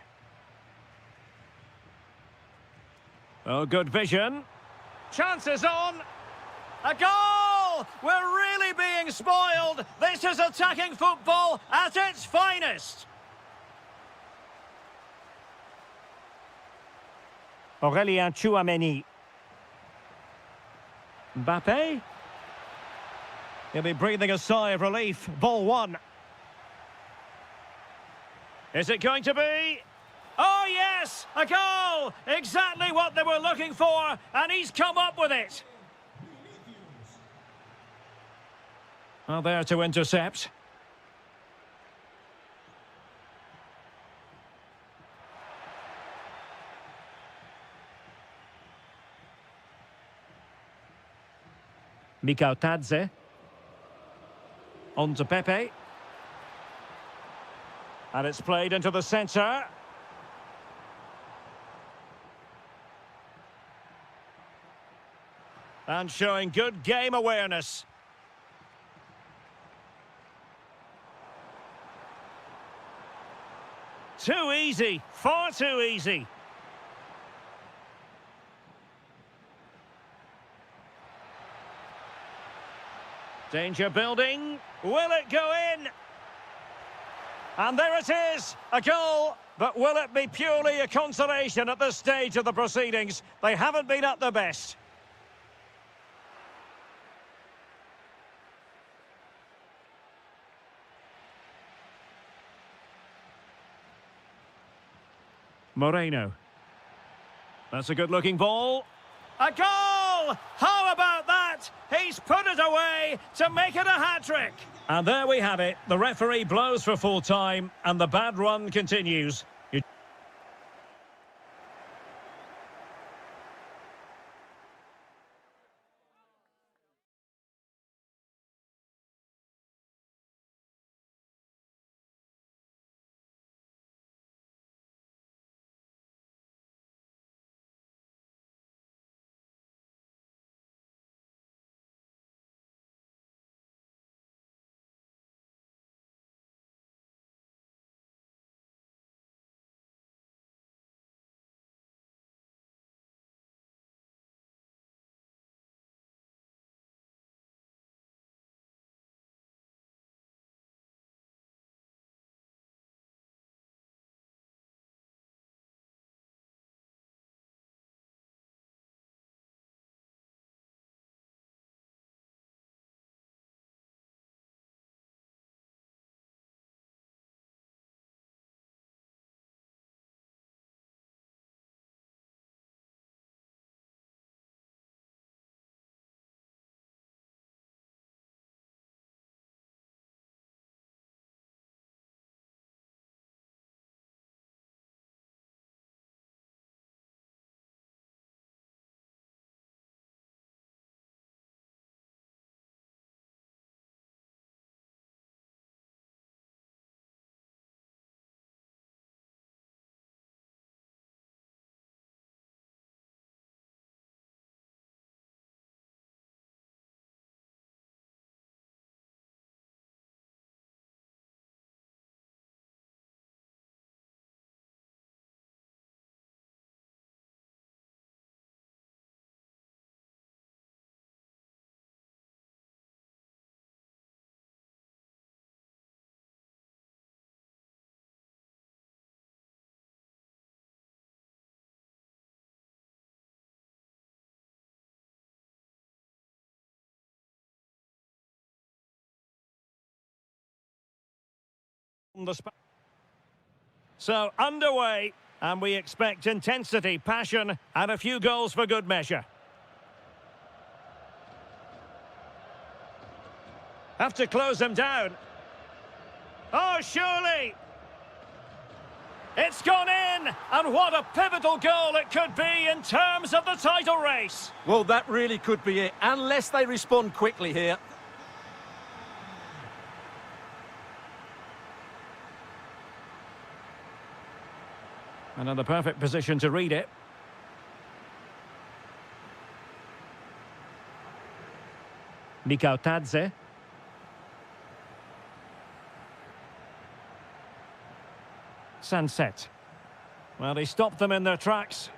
Oh, good vision. Chances on. A goal! We're really being spoiled. This is attacking football at its finest. Aurélien Tchouameni. Mbappe. He'll be breathing a sigh of relief. Ball one. Is it going to be? Oh, yes! A goal! Exactly what they were looking for, and he's come up with it. Well, there to intercept. Mikau Tadze. On to Pepe. And it's played into the centre. And showing good game awareness. Too easy, far too easy. Danger building. Will it go in? And there it is, a goal. But will it be purely a consolation at this stage of the proceedings? They haven't been at their best. Moreno. That's a good-looking ball. A goal! How about that? He's put it away to make it a hat-trick. And there we have it. The referee blows for full time, and the bad run continues. So, underway, and we expect intensity, passion, and a few goals for good measure. Have to close them down. Oh, surely! It's gone in! And what a pivotal goal it could be in terms of the title race! Well, that really could be it, unless they respond quickly here. And in the perfect position to read it. Mikautadze. Sunset. Well, he stopped them in their tracks.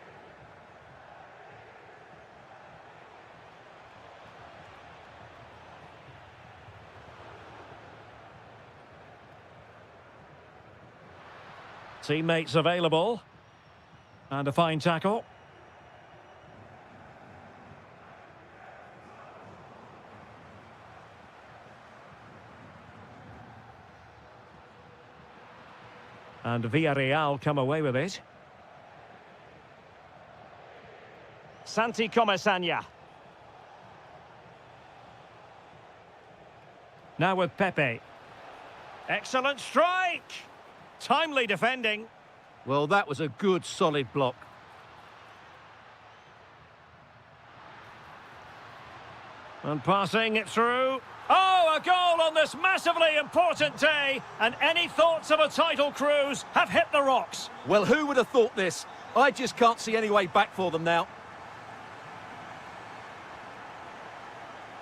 Teammates available. And a fine tackle. And Villarreal come away with it. Santi Comesaña. Now with Pepe. Excellent strike! Timely defending. Well, that was a good, solid block. And passing it through. Oh, a goal on this massively important day. And any thoughts of a title cruise have hit the rocks. Well, who would have thought this? I just can't see any way back for them now.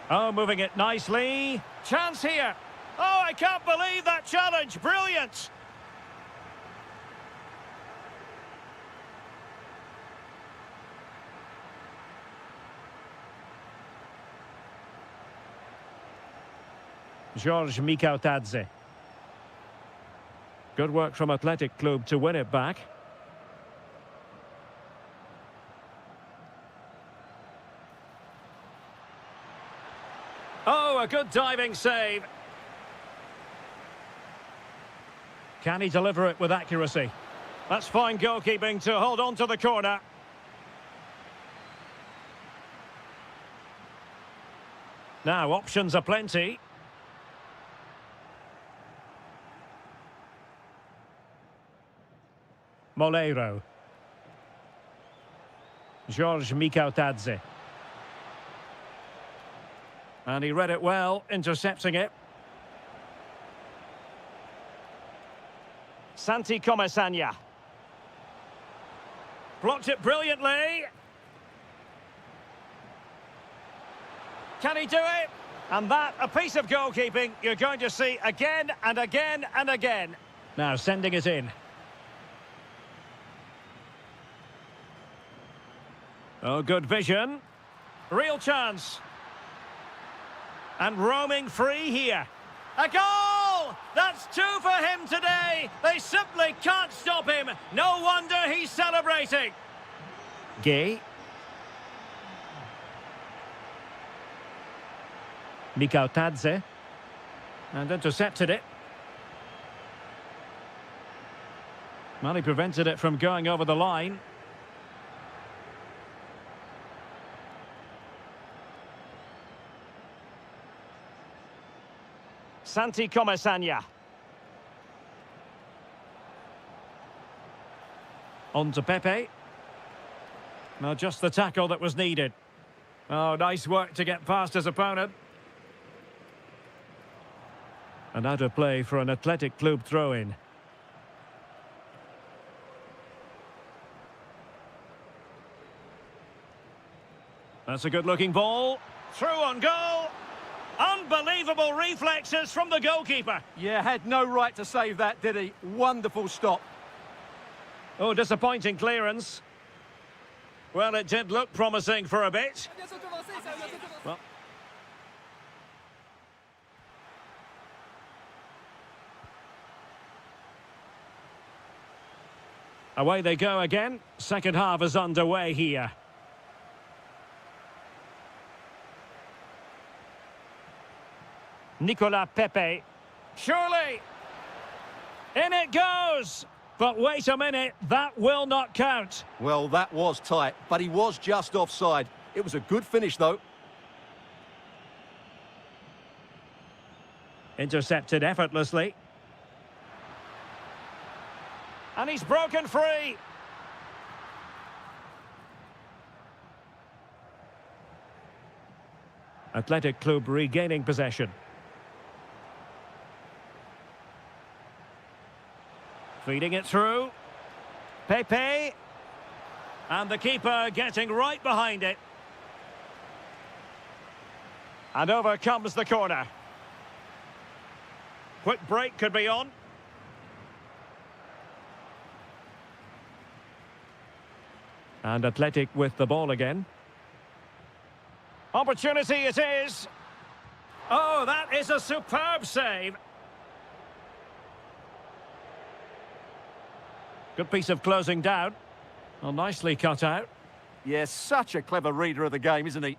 Oh, moving it nicely. Chance here. Oh, I can't believe that challenge. Brilliant. George Mikautadze. Good work from Athletic Club to win it back. Oh, a good diving save. Can he deliver it with accuracy? That's fine goalkeeping to hold on to the corner. Now, options are plenty. Moleiro. George Mikautadze. And he read it well, intercepting it. Santi Comesaña. Blocked it brilliantly. Can he do it? And that, a piece of goalkeeping you're going to see again and again and again. Now sending it in. Oh, good vision. Real chance. And roaming free here. A goal! That's two for him today. They simply can't stop him. No wonder he's celebrating. Gay. Mikautadze. And intercepted it. Well, he prevented it from going over the line. Santi Comesaña. On to Pepe. Now just the tackle that was needed. Oh, nice work to get past his opponent. And out of play for an Athletic Club throw-in. That's a good-looking ball. Through on goal. Unbelievable reflexes from the goalkeeper. Yeah, had no right to save that, did he? Wonderful stop. Oh, disappointing clearance. Well, it did look promising for a bit. Well. Away they go again. Second half is underway here. Nicolas Pepe. Surely. In it goes! But wait a minute, that will not count. Well, that was tight, but he was just offside. It was a good finish, though. Intercepted effortlessly. And he's broken free. Athletic Club regaining possession. Feeding it through. Pepe. And the keeper getting right behind it. And over comes the corner. Quick break could be on. And Athletic with the ball again. Opportunity it is. Oh, that is a superb save. Good piece of closing down. Well, nicely cut out. Yes, such a clever reader of the game, isn't he?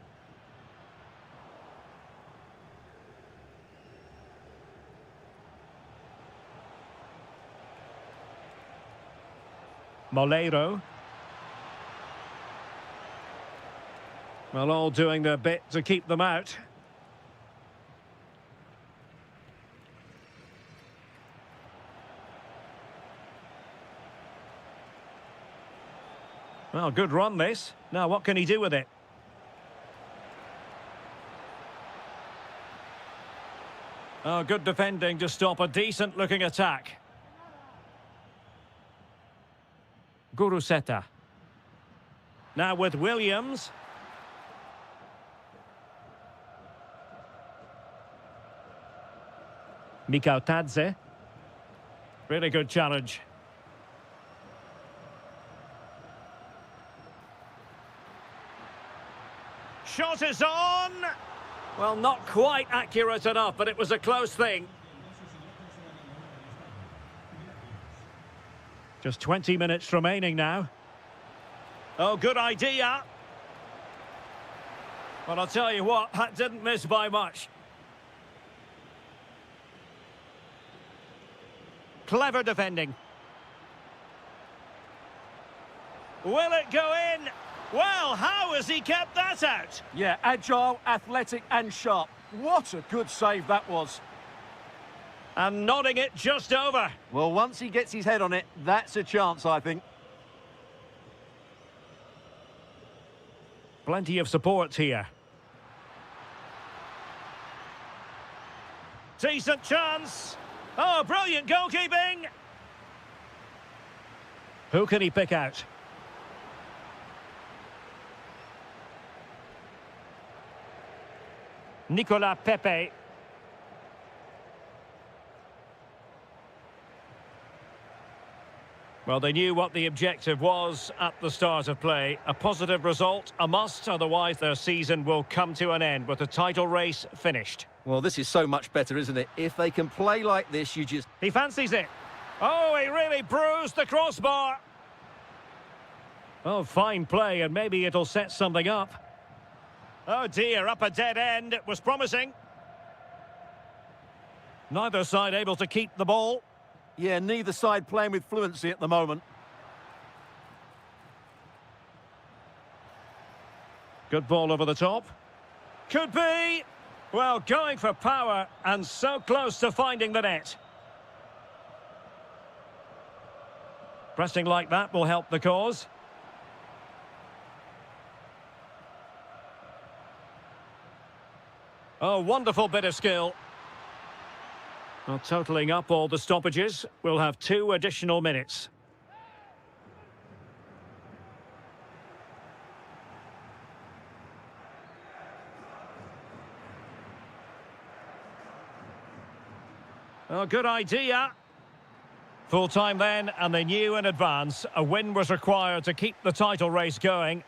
Moleiro. Well, all doing their bit to keep them out. Well, good run this. Now, what can he do with it? Oh, good defending to stop a decent-looking attack. Guruseta. Now with Williams. Mikautadze. Really good challenge. Shot is on! Well, not quite accurate enough, but it was a close thing. Just 20 minutes remaining now. Oh, good idea. Well, I'll tell you what, that didn't miss by much. Clever defending. Will it go in? Well, how has he kept that out? Yeah, agile, athletic and sharp. What a good save that was. And nodding it just over. Well, once he gets his head on it, that's a chance, I think. Plenty of support here. Decent chance. Oh, brilliant goalkeeping. Who can he pick out? Nicolas Pepe. Well, they knew what the objective was at the start of play. A positive result, a must, otherwise their season will come to an end with the title race finished. Well, this is so much better, isn't it? If they can play like this, you just... He fancies it. Oh, he really bruised the crossbar. Oh, fine play, and maybe it'll set something up. Oh dear, up a dead end. It was promising. Neither side able to keep the ball. Yeah, neither side playing with fluency at the moment. Good ball over the top. Could be. Well, going for power and so close to finding the net. Pressing like that will help the cause. Oh, wonderful bit of skill. Well, totalling up all the stoppages, we'll have 2 additional minutes. Oh, good idea. Full time then, and they knew in advance a win was required to keep the title race going.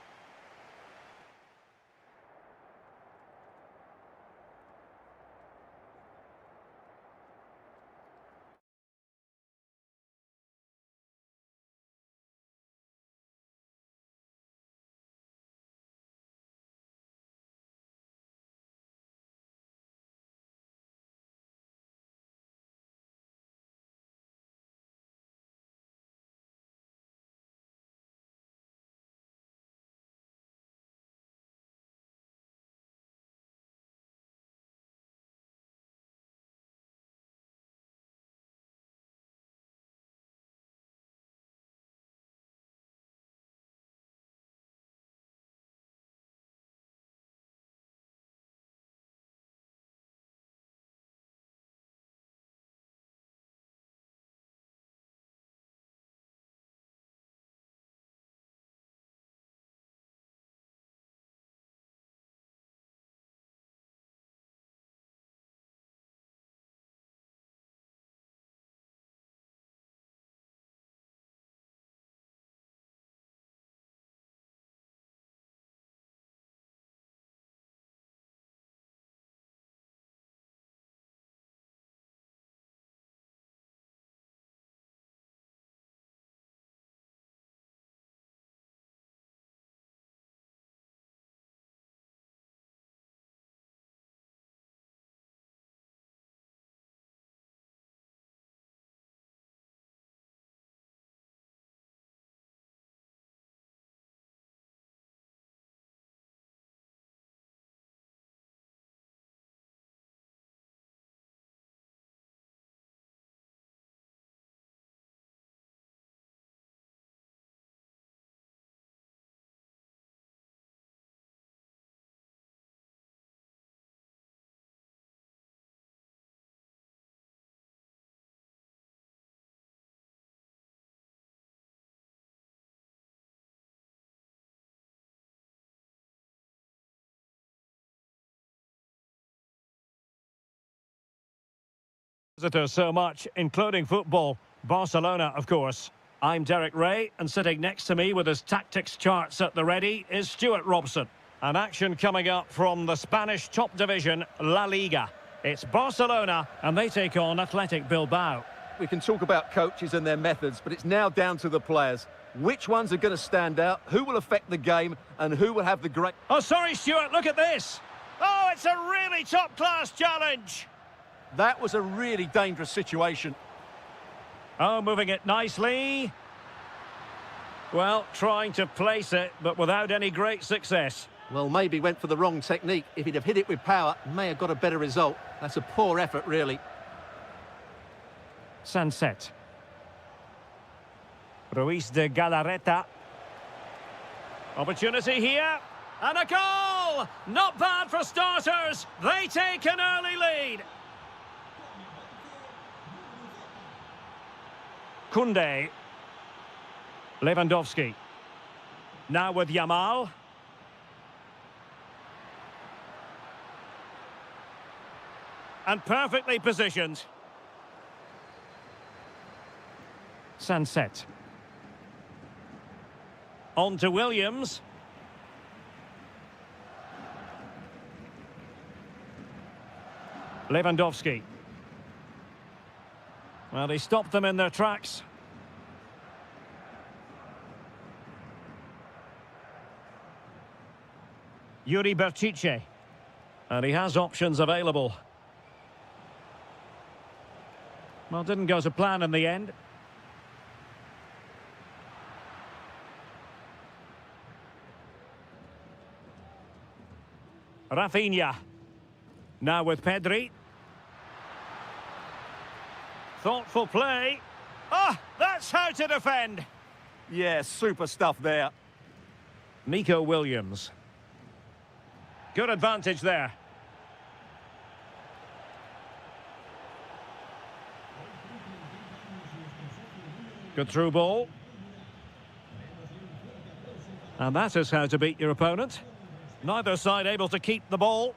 Visitors so much, including football. Barcelona, of course. I'm Derek Ray, and sitting next to me with his tactics charts at the ready is Stuart Robson. An action coming up from the Spanish top division, La Liga. It's Barcelona, and they take on Athletic Bilbao. We can talk about coaches and their methods, but it's now down to the players. Which ones are going to stand out, who will affect the game, and who will have the great... Oh, sorry, Stuart, look at this. Oh, it's a really top-class challenge. That was a really dangerous situation. Oh, moving it nicely. Well, trying to place it, but without any great success. Well, maybe went for the wrong technique. If he'd have hit it with power, may have got a better result. That's a poor effort, really. Sunset. Ruiz de Galarreta. Opportunity here. And a goal! Not bad for starters. They take an early lead. Koundé. Lewandowski. Now with Yamal. And perfectly positioned. Sunset. On to Williams. Lewandowski. Well, he stopped them in their tracks. Yuri Berchiche. And he has options available. Well, didn't go to plan in the end. Rafinha. Now with Pedri. Thoughtful play. Ah, that's how to defend. Yeah, super stuff there. Nico Williams. Good advantage there. Good through ball. And that is how to beat your opponent. Neither side able to keep the ball.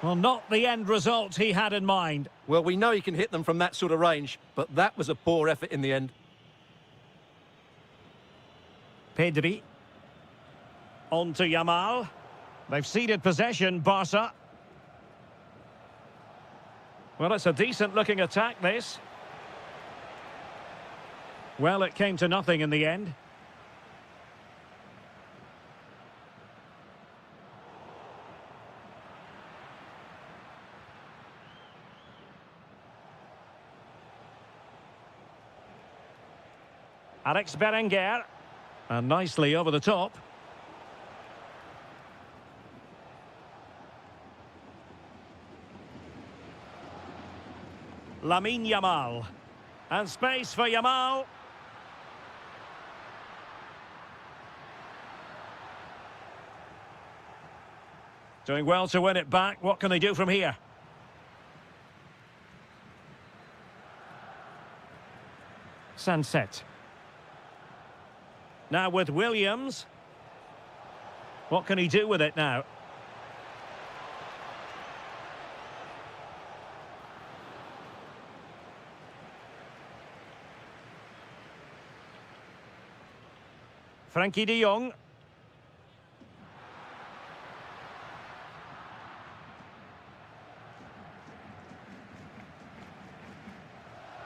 Well, not the end result he had in mind. Well, we know he can hit them from that sort of range, but that was a poor effort in the end. Pedri. On to Yamal. They've ceded possession, Barca. Well, it's a decent-looking attack, this. Well, it came to nothing in the end. Alex Berenguer. And nicely over the top. Lamine Yamal. And space for Yamal. Doing well to win it back. What can they do from here? Sunset. Now with Williams. What can he do with it now? Frankie de Jong.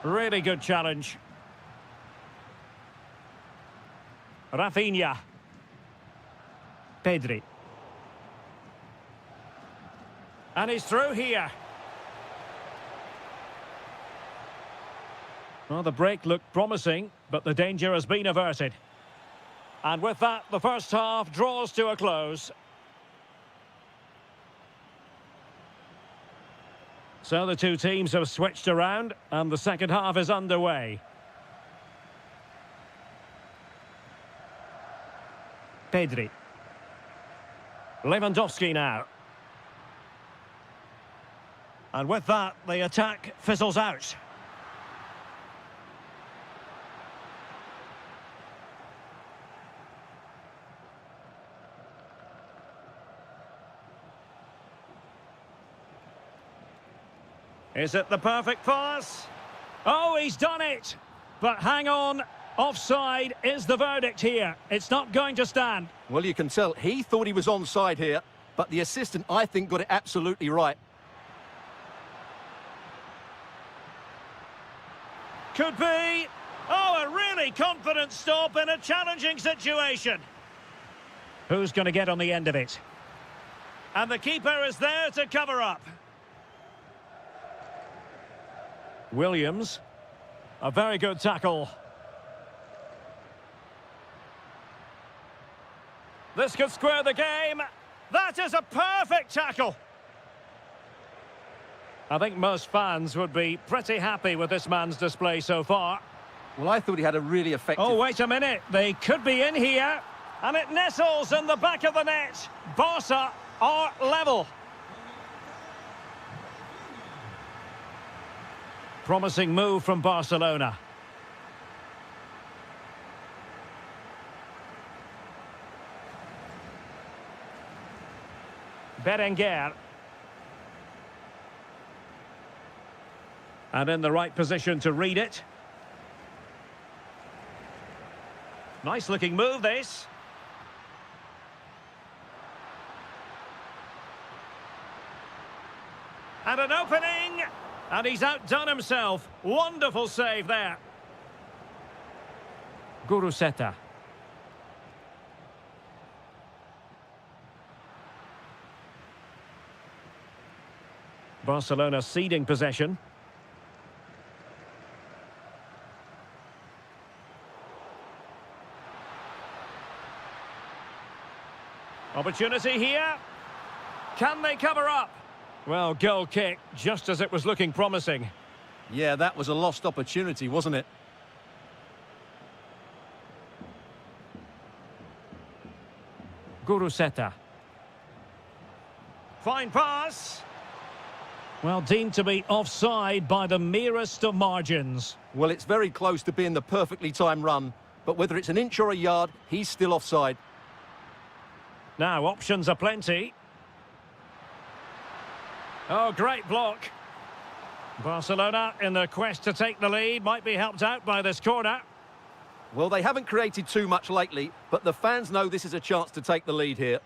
Really good challenge. Rafinha. Pedri. And he's through here. Well, the break looked promising, but the danger has been averted. And with that, the first half draws to a close. So the two teams have switched around, and the second half is underway. Pedri. Lewandowski now. And with that, the attack fizzles out. Is it the perfect pass? Oh, he's done it! But hang on, offside is the verdict here. It's not going to stand. Well, you can tell he thought he was onside here, but the assistant, I think, got it absolutely right. Could be. Oh, a really confident stop in a challenging situation. Who's going to get on the end of it? And the keeper is there to cover up. Williams. A very good tackle. This could square the game. That is a perfect tackle. I think most fans would be pretty happy with this man's display so far. Well, I thought he had a really effective... Oh, wait a minute. They could be in here. And it nestles in the back of the net. Barca are level. Promising move from Barcelona. Berenguer. And in the right position to read it. Nice looking move, this. And an opening. And he's outdone himself. Wonderful save there. Guruseta. Barcelona ceding possession. Opportunity here. Can they cover up? Well, goal kick, just as it was looking promising. Yeah, that was a lost opportunity, wasn't it? Guruseta. Fine pass. Well, deemed to be offside by the merest of margins. Well, it's very close to being the perfectly timed run, but whether it's an inch or a yard, he's still offside. Now, options are plenty. Oh, great block. Barcelona, in the quest to take the lead, might be helped out by this corner. Well, they haven't created too much lately, but the fans know this is a chance to take the lead here.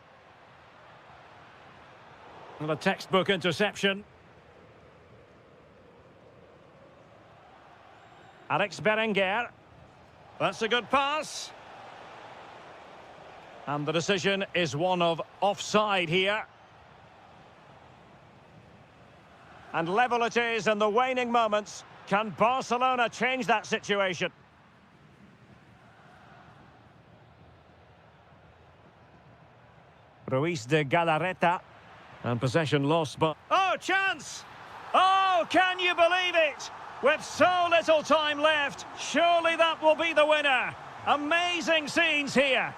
And a textbook interception. Alex Berenguer. That's a good pass. And the decision is one of offside here. And level it is in the waning moments. Can Barcelona change that situation? Ruiz de Galarreta. And possession lost, but... Oh, chance! Oh, can you believe it? With so little time left, surely that will be the winner. Amazing scenes here.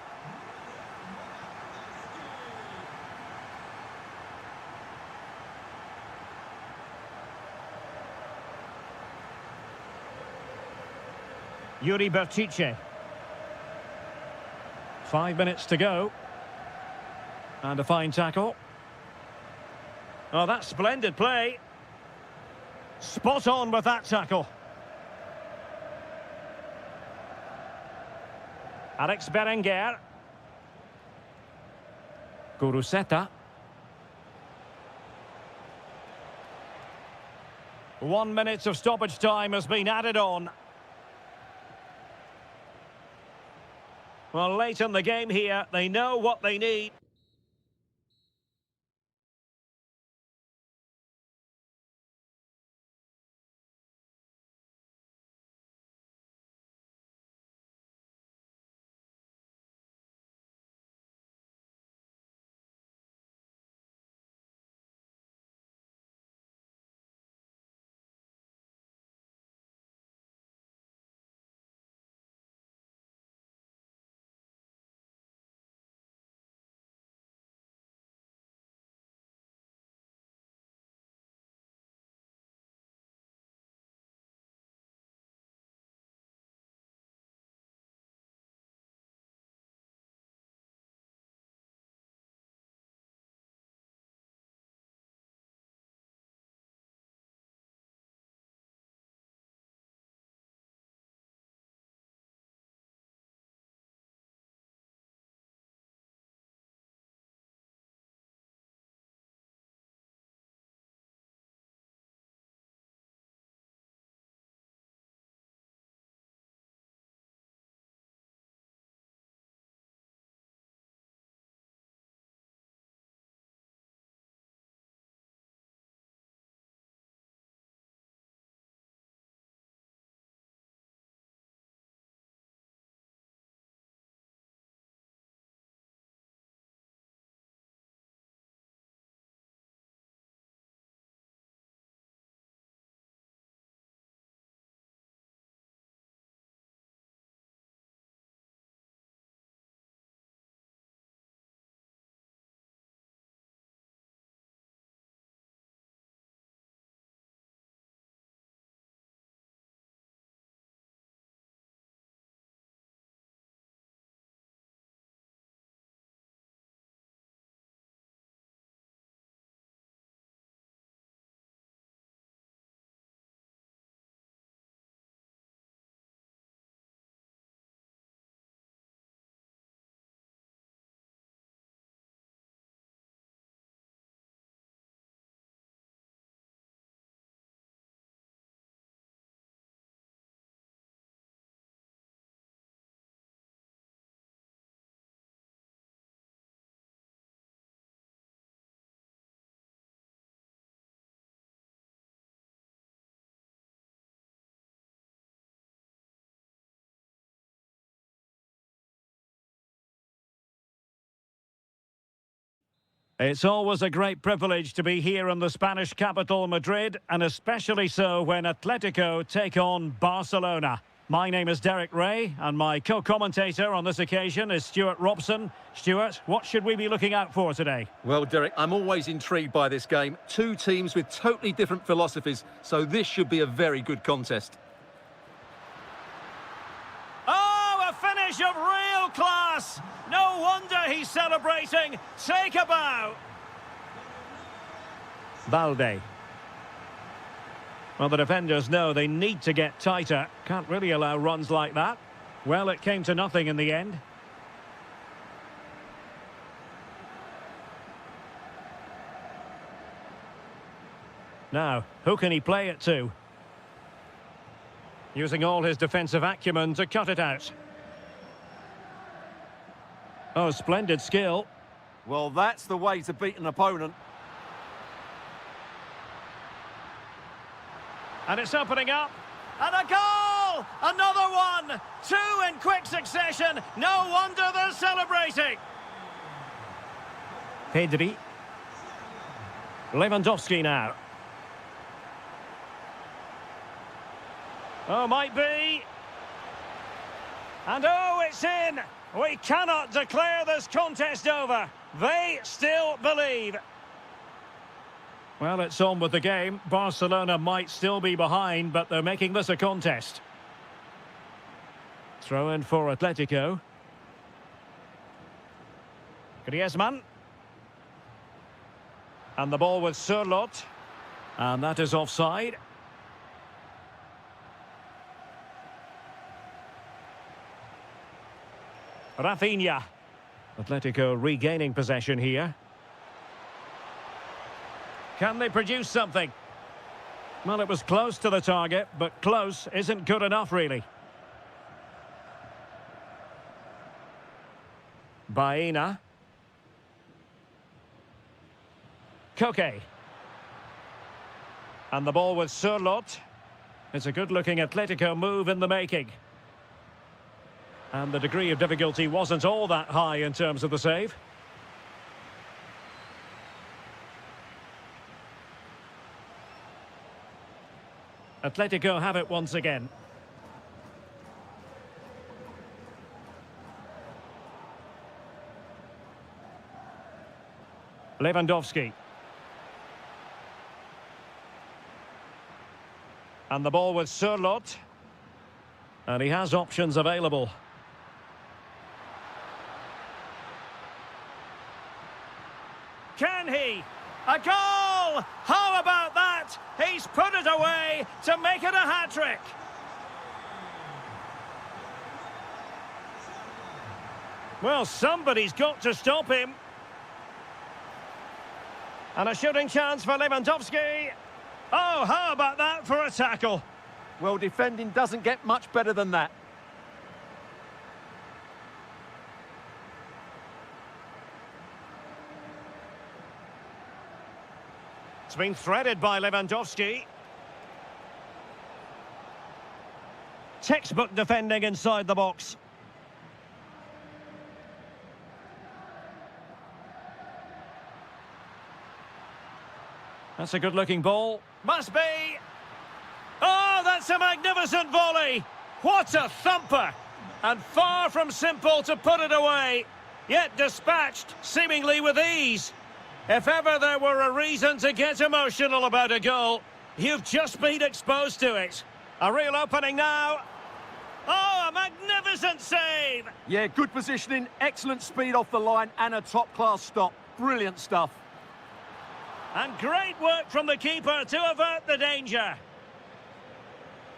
Yuri Bertice. 5 minutes to go. And a fine tackle. Oh, that's splendid play. Spot on with that tackle. Alex Berenguer. Guruseta. 1 minute of stoppage time has been added on. Well, late in the game here, they know what they need. It's always a great privilege to be here in the Spanish capital, Madrid, and especially so when Atletico take on Barcelona. My name is Derek Ray, and my co-commentator on this occasion is Stuart Robson. Stuart, what should we be looking out for today? Well, Derek, I'm always intrigued by this game. Two teams with totally different philosophies, so this should be a very good contest. Oh, a finish of real class! No wonder he's celebrating. Take a bow. Balde. Well, the defenders know they need to get tighter. Can't really allow runs like that. Well, it came to nothing in the end. Now, who can he play it to? Using all his defensive acumen to cut it out. Oh, splendid skill. Well, that's the way to beat an opponent. And it's opening up. And a goal! Another one! Two in quick succession. No wonder they're celebrating. Pedri. Lewandowski now. Oh, might be. And oh, it's in. We cannot declare this contest over. They still believe. Well, it's on with the game. Barcelona might still be behind, but they're making this a contest. Throw in for Atletico. Griezmann. And the ball with Sørloth. And that is offside. Rafinha. Atletico regaining possession here. Can they produce something? Well, it was close to the target, but close isn't good enough, really. Baena. Koke. And the ball with Sørloth. It's a good-looking Atletico move in the making. And the degree of difficulty wasn't all that high in terms of the save. Atletico have it once again. Lewandowski. And the ball with Sørloth. And he has options available. Can he? A goal! How about that? He's put it away to make it a hat-trick. Well, somebody's got to stop him. And a shooting chance for Lewandowski. Oh, how about that for a tackle? Well, defending doesn't get much better than that. It's been threaded by Lewandowski. Textbook defending inside the box. That's a good-looking ball. Must be. Oh, that's a magnificent volley. What a thumper. And far from simple to put it away. Yet dispatched, seemingly with ease. If ever there were a reason to get emotional about a goal, you've just been exposed to it. A real opening now. Oh, a magnificent save! Yeah, good positioning, excellent speed off the line, and a top-class stop. Brilliant stuff. And great work from the keeper to avert the danger.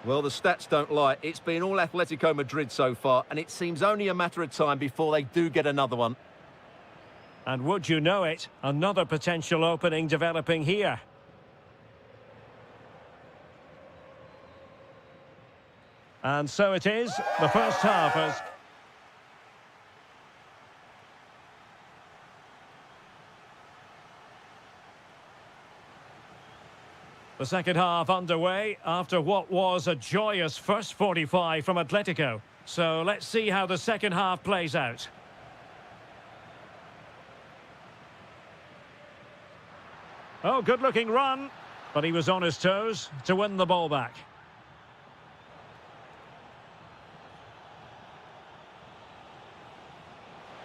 Well, the stats don't lie. It's been all Atletico Madrid so far, and it seems only a matter of time before they do get another one. And would you know it, another potential opening developing here. And so it is, the first half has... The second half underway after what was a joyous first 45 from Atletico. So let's see how the second half plays out. Oh, good-looking run. But he was on his toes to win the ball back.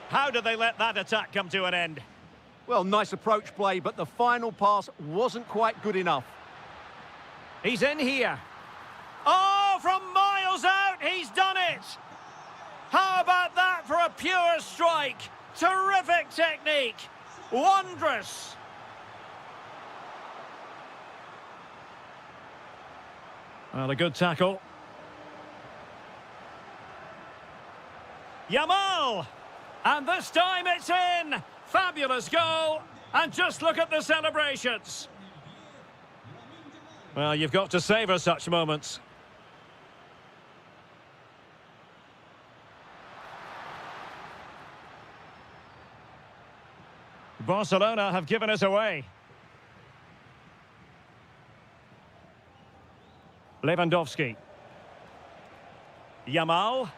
How did they let that attack come to an end? Well, nice approach play, but the final pass wasn't quite good enough. He's in here. Oh, from miles out, he's done it! How about that for a pure strike? Terrific technique. Wondrous. Well, a good tackle. Yamal! And this time it's in! Fabulous goal! And just look at the celebrations. Well, you've got to savour such moments. Barcelona have given us away. Lewandowski. Yamal.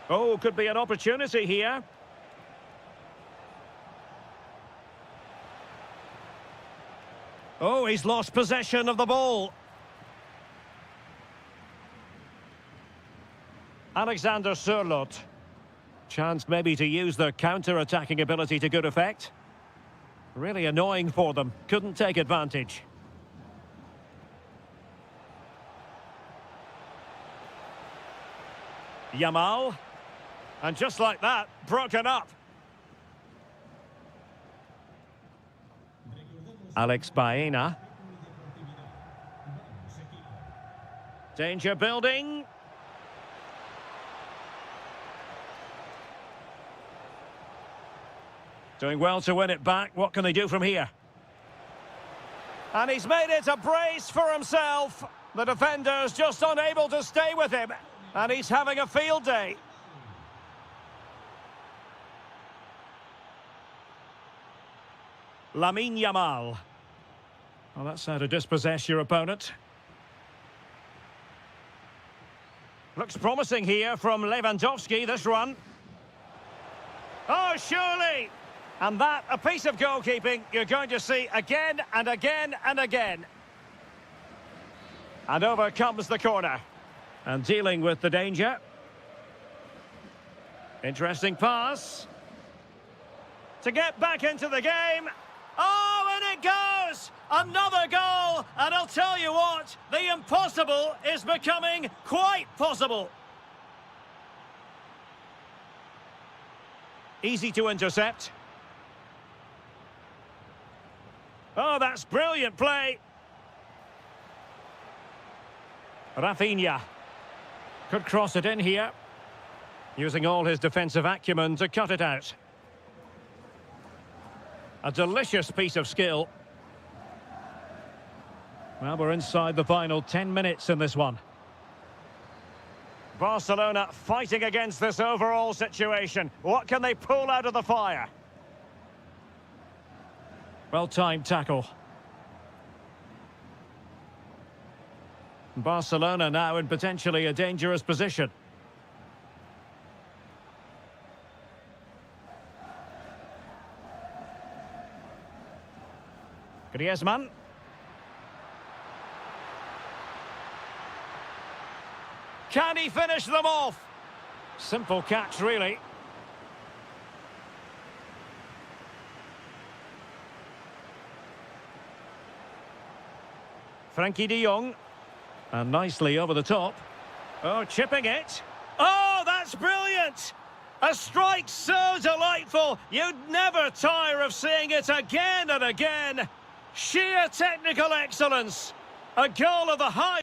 Oh, could be an opportunity here. Oh, he's lost possession of the ball. Alexander Sørloth. Chance maybe to use their counter-attacking ability to good effect. Really annoying for them. Couldn't take advantage. Yamal. And just like that, broken up. Alex Baena. Danger building. Doing well to win it back. What can they do from here? And he's made it a brace for himself. The defender's just unable to stay with him. And he's having a field day. Lamine Yamal. Well, that's how to dispossess your opponent. Looks promising here from Lewandowski, this run. Oh, surely! And that, a piece of goalkeeping you're going to see again and again and again. And over comes the corner. And dealing with the danger. Interesting pass. To get back into the game. Oh, and it goes! Another goal! And I'll tell you what, the impossible is becoming quite possible. Easy to intercept. Oh, that's brilliant play. Rafinha. Could cross it in here. Using all his defensive acumen to cut it out. A delicious piece of skill. Well, we're inside the final 10 minutes in this one. Barcelona fighting against this overall situation. What can they pull out of the fire? Well-timed tackle. Barcelona now in potentially a dangerous position. Griezmann. Can he finish them off? Simple catch, really. Frankie de Jong. And nicely over the top. Oh, chipping it. Oh, that's brilliant! A strike so delightful, you'd never tire of seeing it again and again. Sheer technical excellence. A goal of the high...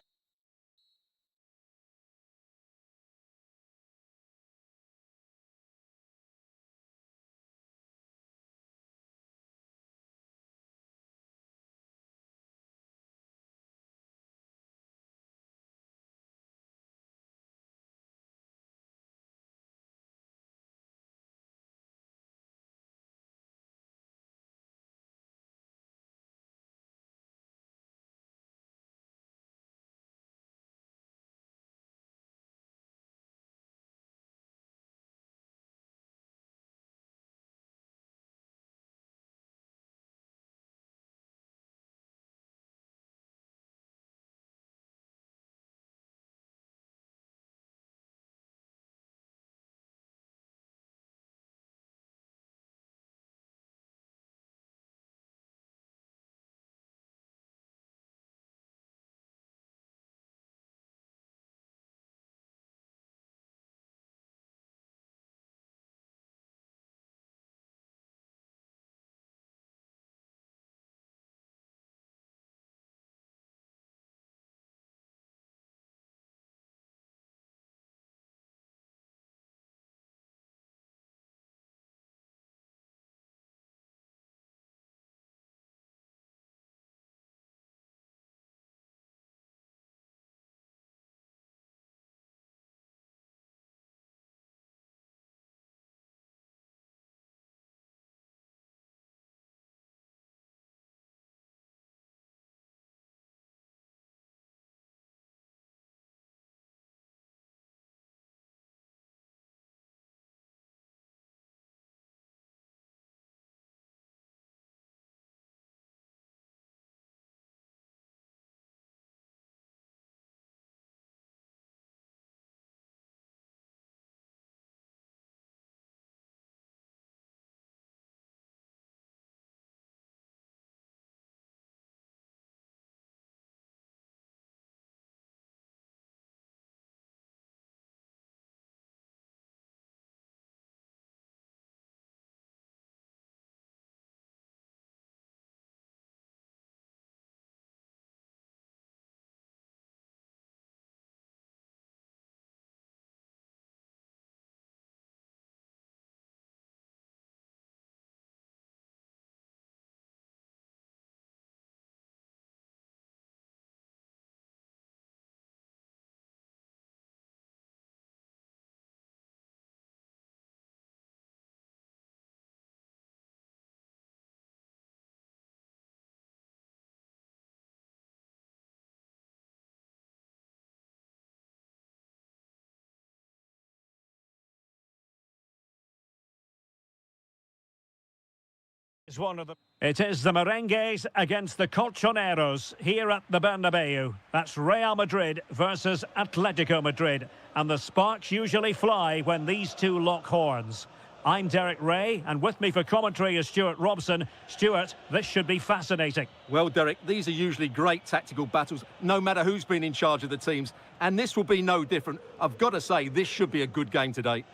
It's one of the... It is the Merengues against the Colchoneros here at the Bernabeu. That's Real Madrid versus Atletico Madrid. And the sparks usually fly when these two lock horns. I'm Derek Ray, and with me for commentary is Stuart Robson. Stuart, this should be fascinating. Well, Derek, these are usually great tactical battles, no matter who's been in charge of the teams. And this will be no different. I've got to say, this should be a good game today.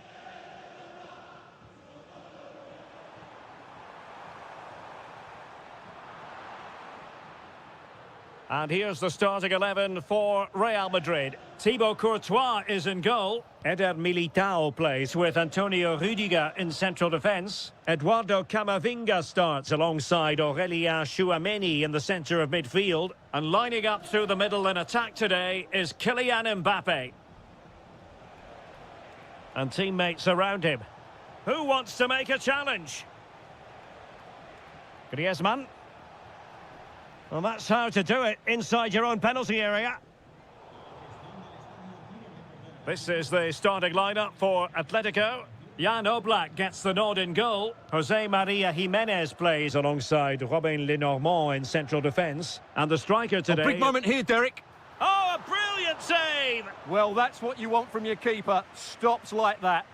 And here's the starting 11 for Real Madrid. Thibaut Courtois is in goal. Eder Militao plays with Antonio Rüdiger in central defence. Eduardo Camavinga starts alongside Aurélien Tchouameni in the centre of midfield. And lining up through the middle in attack today is Kylian Mbappe. And teammates around him. Who wants to make a challenge? Griezmann. Well, that's how to do it, inside your own penalty area. This is the starting lineup for Atletico. Jan Oblak gets the nod in goal. Jose Maria Jimenez plays alongside Robin Lenormand in central defence. And the striker today... A big moment here, Derek. Oh, a brilliant save! Well, that's what you want from your keeper. Stops like that.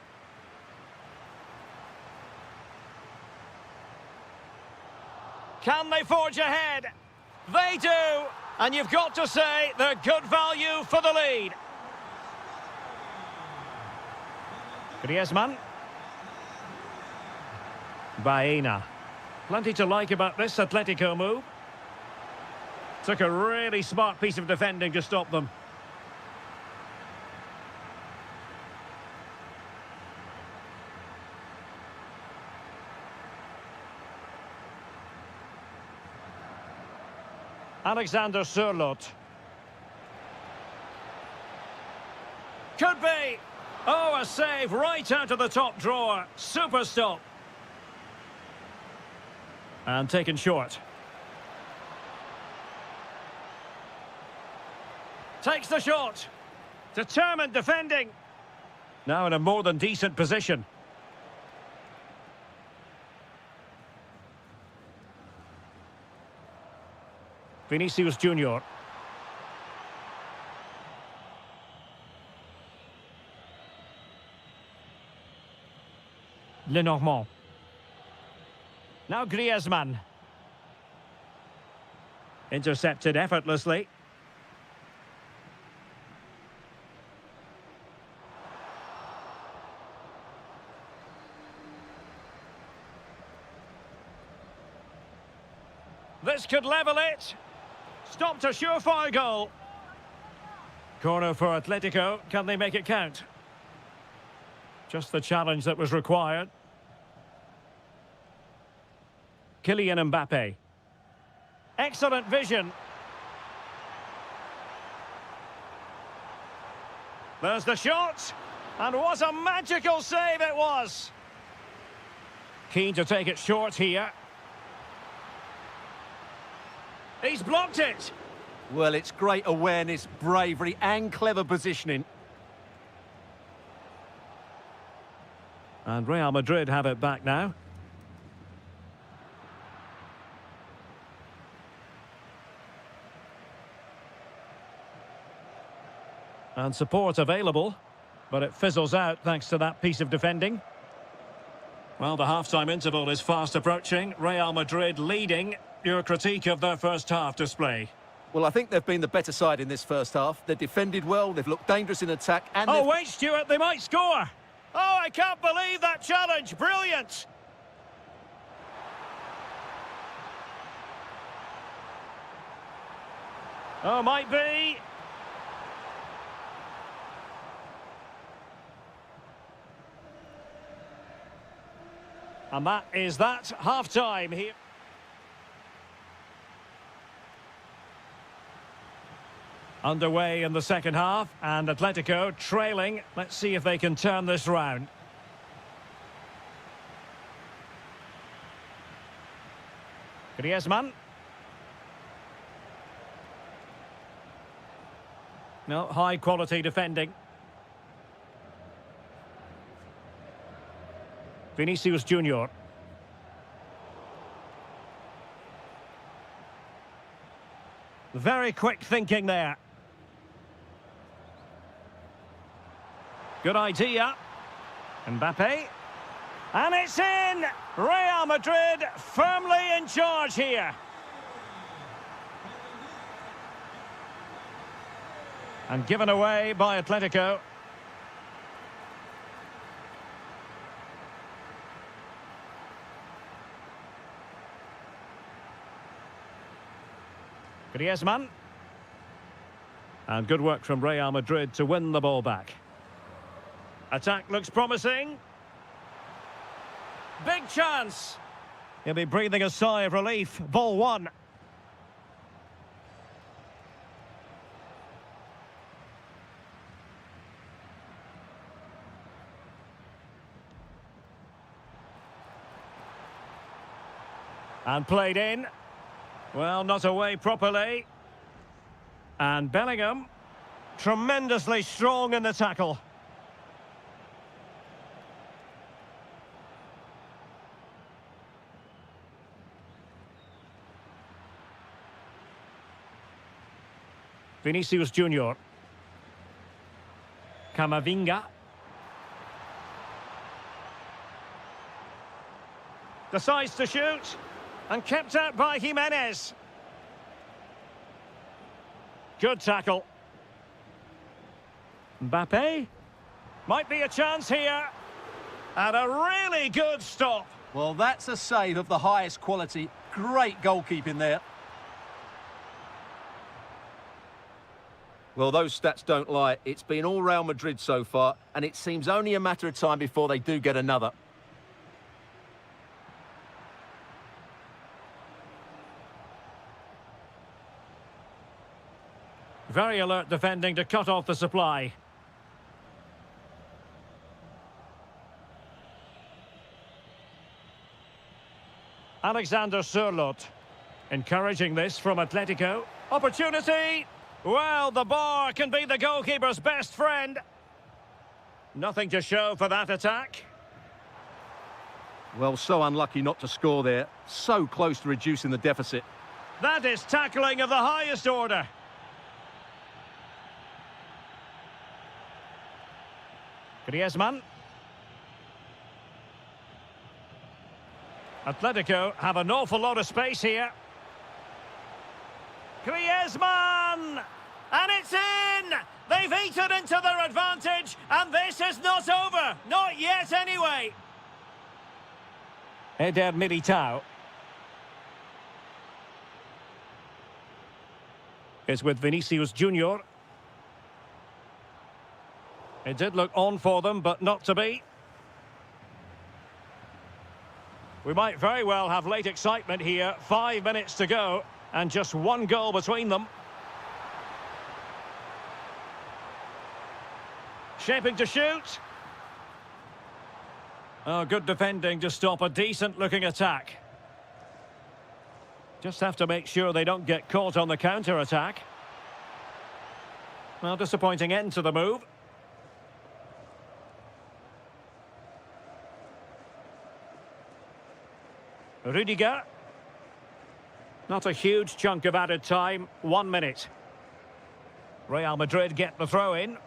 Can they forge ahead? They do, and you've got to say they're good value for the lead. Griezmann. Baena. Plenty to like about this Atletico move. Took a really smart piece of defending to stop them. Alexander Sørloth. Could be. Oh, a save right out of the top drawer. Super stop. And taken short. Takes the shot. Determined defending. Now in a more than decent position. Vinicius Junior. Lenormand. Now Griezmann. Intercepted effortlessly. This could level it. Stopped a surefire goal. Corner for Atletico. Can they make it count? Just the challenge that was required. Kylian Mbappe. Excellent vision. There's the shot. And what a magical save it was. Keen to take it short here. He's blocked it. Well, it's great awareness, bravery and clever positioning. And Real Madrid have it back now. And support available, but it fizzles out thanks to that piece of defending. Well, the half-time interval is fast approaching. Real Madrid leading. Your critique of their first half display? Well, I think they've been the better side in this first half. They've defended well, they've looked dangerous in attack, and oh, wait, Stuart, they might score! Oh, I can't believe that challenge! Brilliant! Oh, might be. And that is that. Half-time here. Underway in the second half, and Atletico trailing. Let's see if they can turn this round. Griezmann. No, high-quality defending. Vinicius Junior. Very quick thinking there. Good idea. Mbappe. And it's in! Real Madrid firmly in charge here. And given away by Atletico. Griezmann. And good work from Real Madrid to win the ball back. Attack looks promising. Big chance. He'll be breathing a sigh of relief. Ball one. And played in. Well, not away properly. And Bellingham, tremendously strong in the tackle. Vinicius Junior. Camavinga. Decides to shoot. And kept out by Jimenez. Good tackle. Mbappe. Might be a chance here. And a really good stop. Well, that's a save of the highest quality. Great goalkeeping there. Well, those stats don't lie. It's been all Real Madrid so far, and it seems only a matter of time before they do get another. Very alert defending to cut off the supply. Alexander Sørloth. Encouraging this from Atletico. Opportunity! Well, the bar can be the goalkeeper's best friend. Nothing to show for that attack. Well, so unlucky not to score there. So close to reducing the deficit. That is tackling of the highest order. Griezmann. Atletico have an awful lot of space here. Griezmann! And it's in! They've eaten into their advantage, and this is not over. Not yet, anyway. Eder Militao is with Vinicius Junior. It did look on for them, but not to be. We might very well have late excitement here. 5 minutes to go, and just one goal between them. Shaping to shoot. Oh, good defending to stop a decent-looking attack. Just have to make sure they don't get caught on the counter-attack. Well, disappointing end to the move. Rudiger. Not a huge chunk of added time. 1 minute. Real Madrid get the throw in.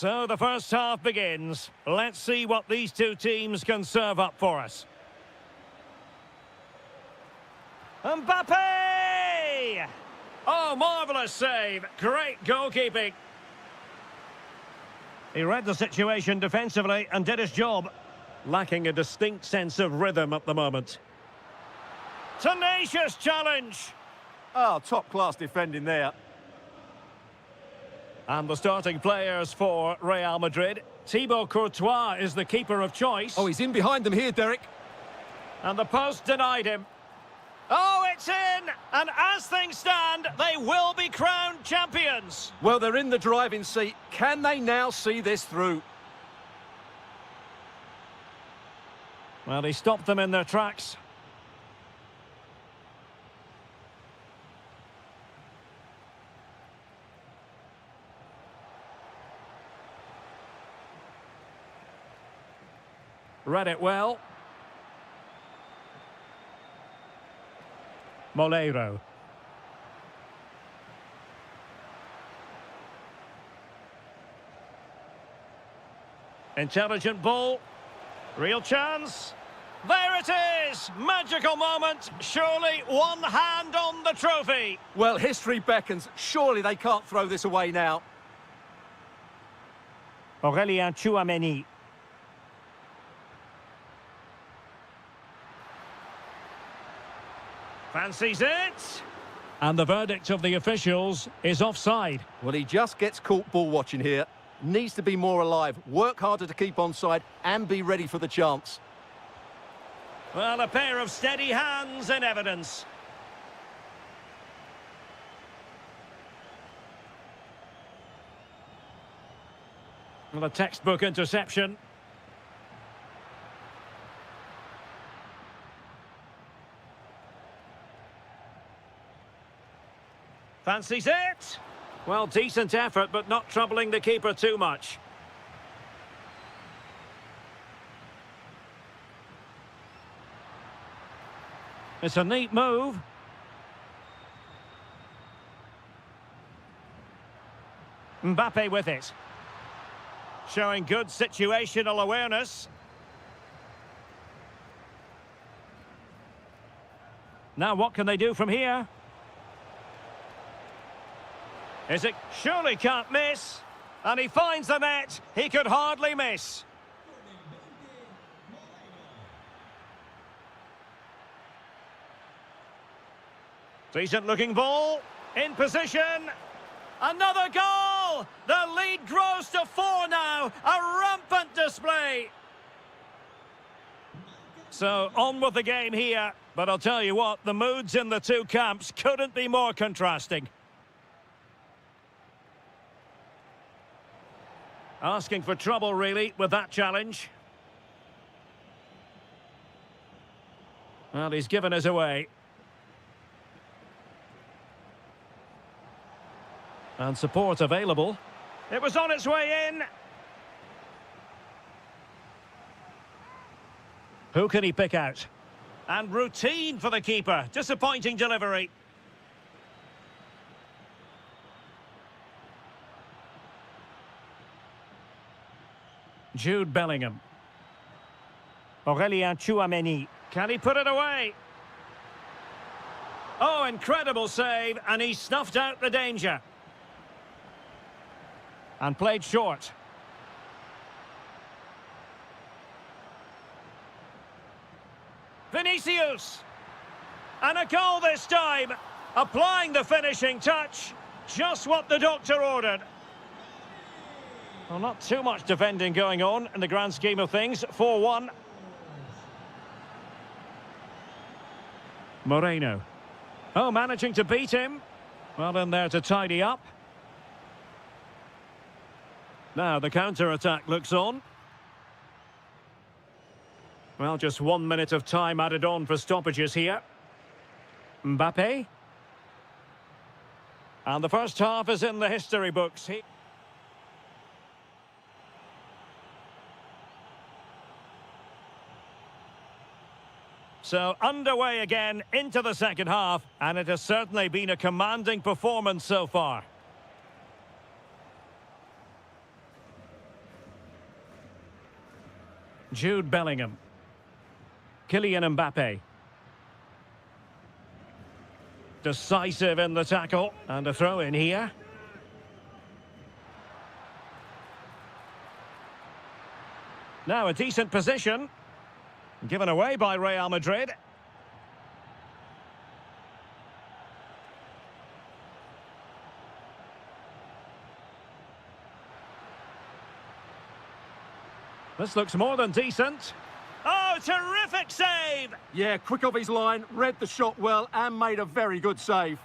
So the first half begins. Let's see what these two teams can serve up for us. Mbappe! Oh, marvellous save. Great goalkeeping. He read the situation defensively and did his job. Lacking a distinct sense of rhythm at the moment. Tenacious challenge. Oh, top-class defending there. And the starting players for Real Madrid. Thibaut Courtois is the keeper of choice. Oh, he's in behind them here, Derek. And the post denied him. Oh, it's in! And as things stand, they will be crowned champions. Well, they're in the driving seat. Can they now see this through? Well, he stopped them in their tracks. Read it well. Moleiro. Intelligent ball. Real chance. There it is! Magical moment. Surely one hand on the trophy. Well, history beckons. Surely they can't throw this away now. Aurélien Tchouameni. Fancies it. And the verdict of the officials is offside. Well, he just gets caught ball watching here. Needs to be more alive, work harder to keep onside and be ready for the chance. Well, a pair of steady hands in evidence. Well, a textbook interception. Fancies it? Well, decent effort, but not troubling the keeper too much. It's a neat move. Mbappe with it. Showing good situational awareness. Now what can they do from here? Is it? Surely can't miss. And he finds the net. He could hardly miss. Decent looking ball. In position. Another goal! The lead grows to 4 now. A rampant display. So on with the game here. But I'll tell you what, the moods in the two camps couldn't be more contrasting. Asking for trouble, really, with that challenge. Well, he's given us away. And support available. It was on its way in. Who can he pick out? And routine for the keeper. Disappointing delivery. Jude Bellingham. Aurélien Tchouameni. Can he put it away? Oh, incredible save, and he snuffed out the danger. And played short. Vinicius. And a goal this time. Applying the finishing touch. Just what the doctor ordered. Well, not too much defending going on in the grand scheme of things. 4-1. Moreno. Oh, managing to beat him. Well, in there to tidy up. Now the counter-attack looks on. Well, just 1 minute of time added on for stoppages here. Mbappe. And the first half is in the history books. So underway again into the second half, and it has certainly been a commanding performance so far. Jude Bellingham. Kylian Mbappe. Decisive in the tackle. And a throw in here. Now a decent position. Given away by Real Madrid. This looks more than decent. Oh, terrific save! Yeah, quick off his line, read the shot well and made a very good save.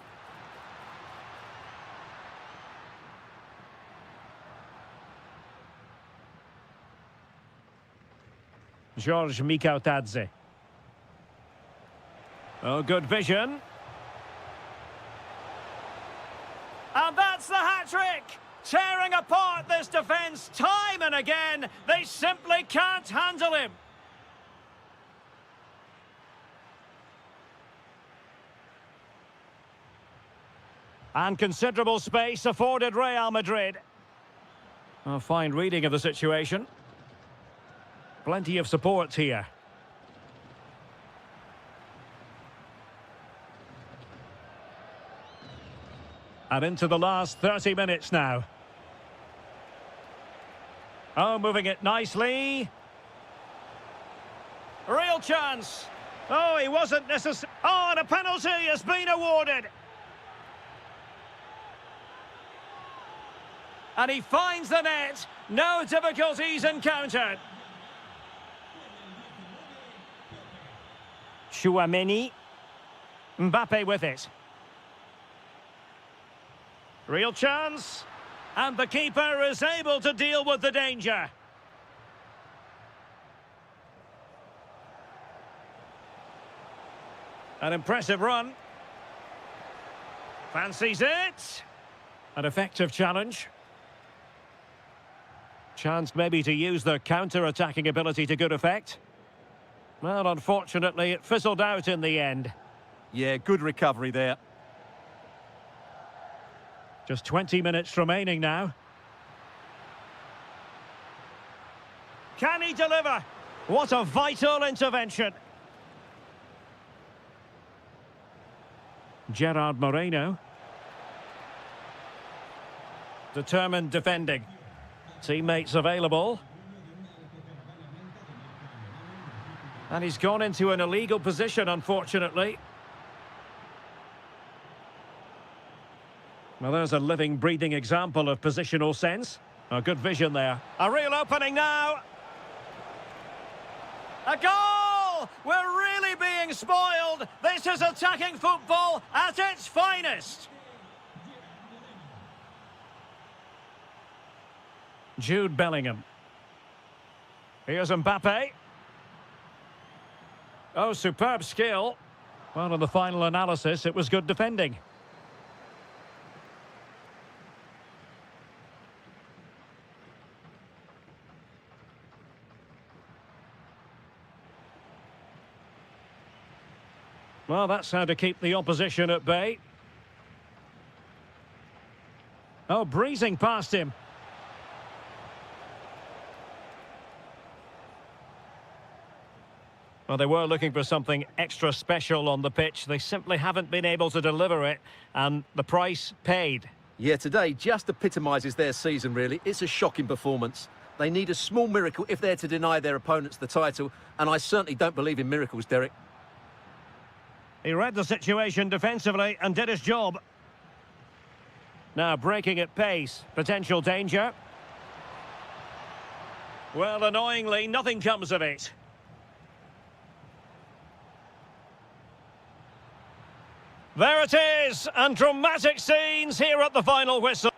George Mikautadze. Oh, good vision. And that's the hat-trick! Tearing apart this defence time and again. They simply can't handle him. And considerable space afforded Real Madrid. A fine reading of the situation. Plenty of support here. And into the last 30 minutes now. Oh, moving it nicely. Real chance. Oh, he wasn't necessary. Oh, and a penalty has been awarded. And he finds the net. No difficulties encountered. Chouameni. Mbappe with it. Real chance. And the keeper is able to deal with the danger. An impressive run. Fancies it. An effective challenge. Chance maybe to use their counter-attacking ability to good effect. Well, unfortunately, it fizzled out in the end. Yeah, good recovery there. Just 20 minutes remaining now. Can he deliver? What a vital intervention. Gerard Moreno. Determined defending. Teammates available. And he's gone into an illegal position, unfortunately. Well, there's a living, breathing example of positional sense. A good vision there. A real opening now. A goal! We're really being spoiled. This is attacking football at its finest. Jude Bellingham. Here's Mbappe. Oh, superb skill. Well, in the final analysis, it was good defending. Well, that's how to keep the opposition at bay. Oh, breezing past him. Well, they were looking for something extra special on the pitch. They simply haven't been able to deliver it, and the price paid. Yeah, today just epitomises their season, really. It's a shocking performance. They need a small miracle if they're to deny their opponents the title, and I certainly don't believe in miracles, Derek. He read the situation defensively and did his job. Now breaking at pace, potential danger. Well, annoyingly, nothing comes of it. There it is, and dramatic scenes here at the final whistle.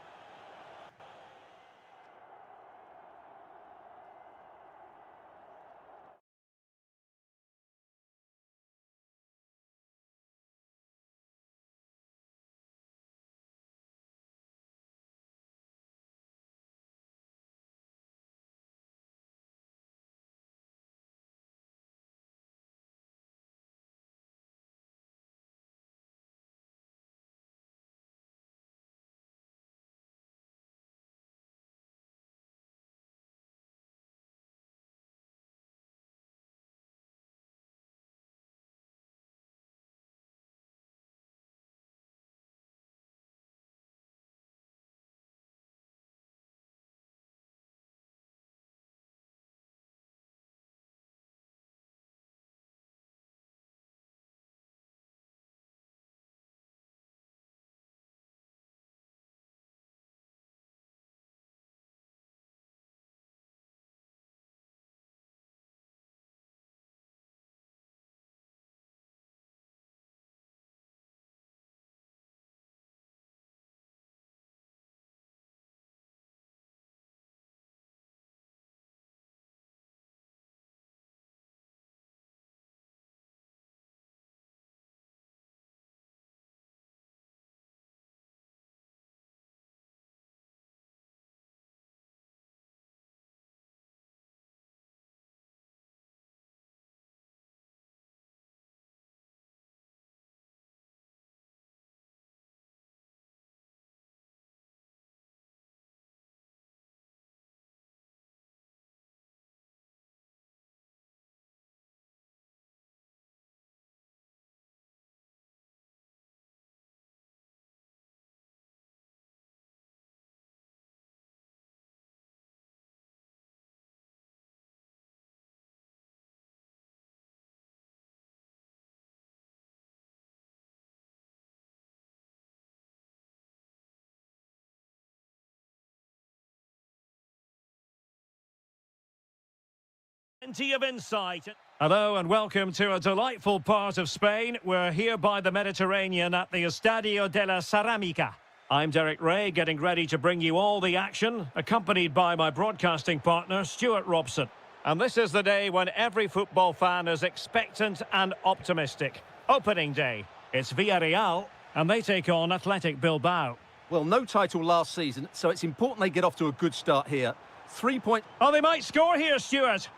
Plenty of insight. Hello and welcome to a delightful part of Spain. We're here by the Mediterranean at the Estadio de la Ceramica. I'm Derek Ray, getting ready to bring you all the action, accompanied by my broadcasting partner, Stuart Robson. And this is the day when every football fan is expectant and optimistic. Opening day. It's Villarreal, and they take on Athletic Bilbao. Well, no title last season, so it's important they get off to a good start here. 3 points. Oh, they might score here, Stuart.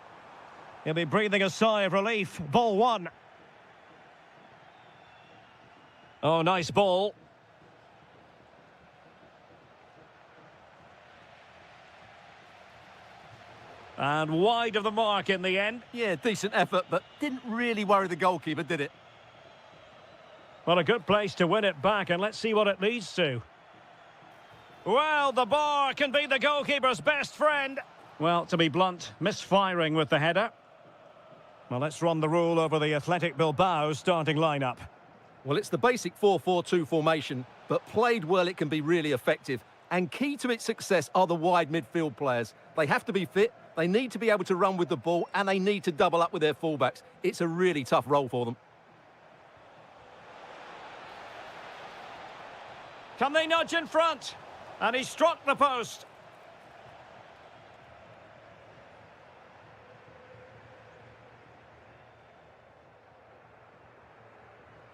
He'll be breathing a sigh of relief. Ball one. Oh, nice ball. And wide of the mark in the end. Yeah, decent effort, but didn't really worry the goalkeeper, did it? Well, a good place to win it back, and let's see what it leads to. Well, the bar can be the goalkeeper's best friend. Well, to be blunt, misfiring with the header. Well, let's run the rule over the Athletic Bilbao starting lineup. Well, it's the basic 4-4-2 formation, but played well it can be really effective. And key to its success are the wide midfield players. They have to be fit, they need to be able to run with the ball, and they need to double up with their fullbacks. It's a really tough role for them. Can they nudge in front? And he struck the post.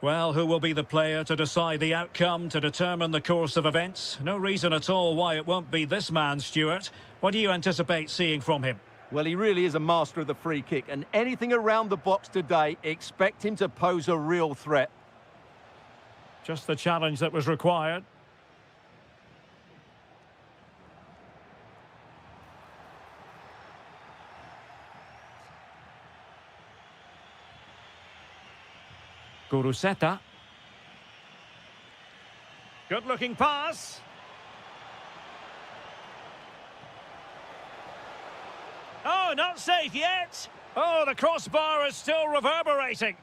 Well, who will be the player to decide the outcome, to determine the course of events? No reason at all why it won't be this man, Stuart. What do you anticipate seeing from him? Well, he really is a master of the free kick, and anything around the box today, expect him to pose a real threat. Just the challenge that was required. Guruseta. Good-looking pass. Oh, not safe yet. Oh, the crossbar is still reverberating.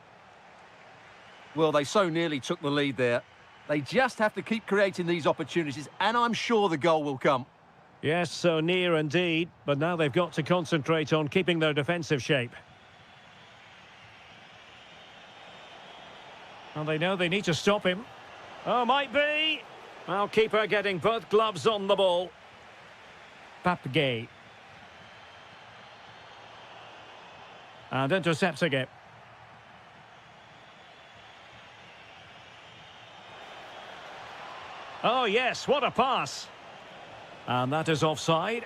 Well, they so nearly took the lead there. They just have to keep creating these opportunities, and I'm sure the goal will come. Yes, so near indeed, but now they've got to concentrate on keeping their defensive shape. Well, they know they need to stop him. Oh, might be. Well, keeper getting both gloves on the ball. Papgay. And intercepting it. Oh, yes, what a pass. And that is offside.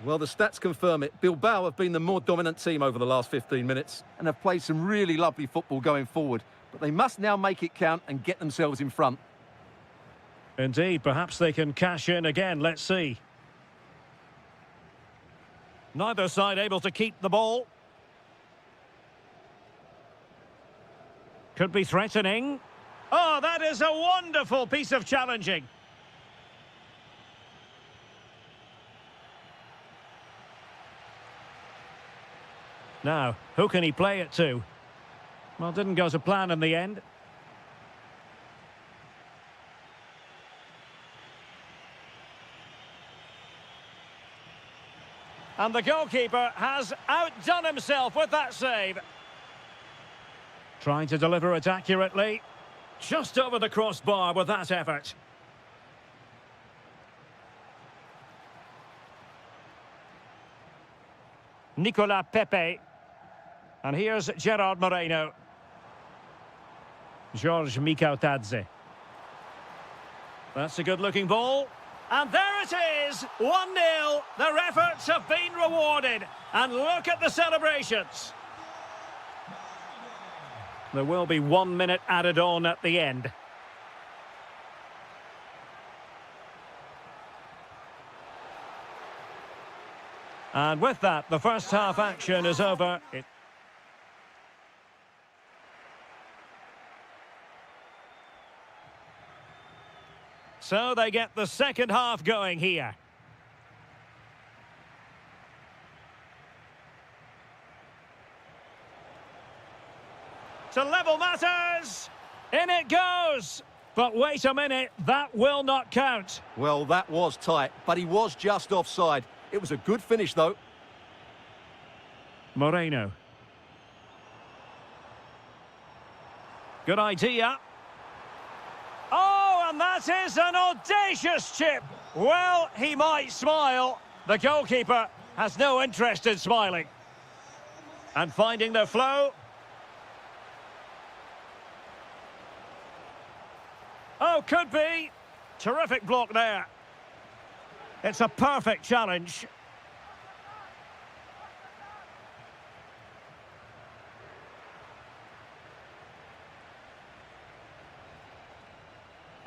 Well, the stats confirm it. Bilbao have been the more dominant team over the last 15 minutes and have played some really lovely football going forward. But they must now make it count and get themselves in front. Indeed, perhaps they can cash in again. Let's see. Neither side able to keep the ball. Could be threatening. Oh, that is a wonderful piece of challenging. Now, who can he play it to? Well, didn't go to plan in the end. And the goalkeeper has outdone himself with that save. Trying to deliver it accurately. Just over the crossbar with that effort. Nicola Pepe. And here's Gerard Moreno. George Mikautadze. That's a good-looking ball. And there it is, 1-0. Their efforts have been rewarded. And look at the celebrations. There will be 1 minute added on at the end. And with that, the first half action is over. So they get the second half going here. To level matters. In it goes. But wait a minute, that will not count. Well, that was tight, but he was just offside. It was a good finish, though. Moreno. Good idea. Oh, and that is an audacious chip. Well, he might smile. The goalkeeper has no interest in smiling. And finding the flow. Oh, could be. Terrific block there. It's a perfect challenge.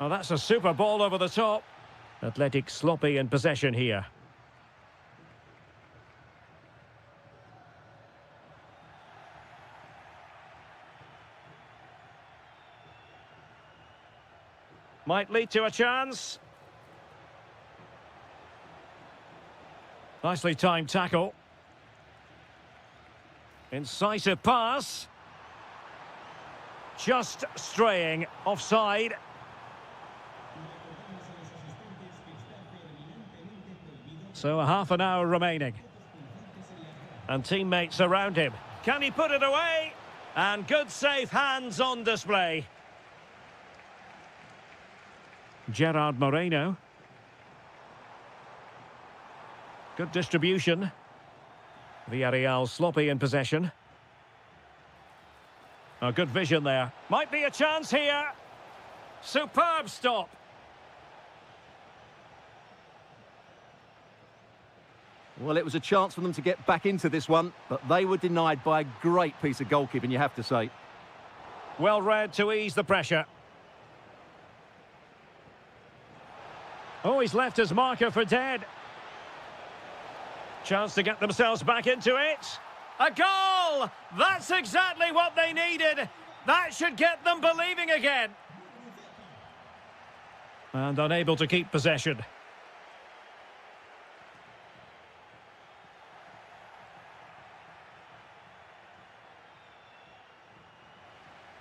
Oh, that's a super ball over the top. Athletic sloppy in possession here. Might lead to a chance. Nicely timed tackle. Incisive pass. Just straying offside. So a half an hour remaining. And teammates around him. Can he put it away? And good safe hands on display. Gerard Moreno. Good distribution. Villarreal sloppy in possession. A good vision there. Might be a chance here. Superb stop. Well, it was a chance for them to get back into this one, but they were denied by a great piece of goalkeeping, you have to say. Well read to ease the pressure. Oh, he's left his marker for dead. Chance to get themselves back into it. A goal! That's exactly what they needed. That should get them believing again. And unable to keep possession.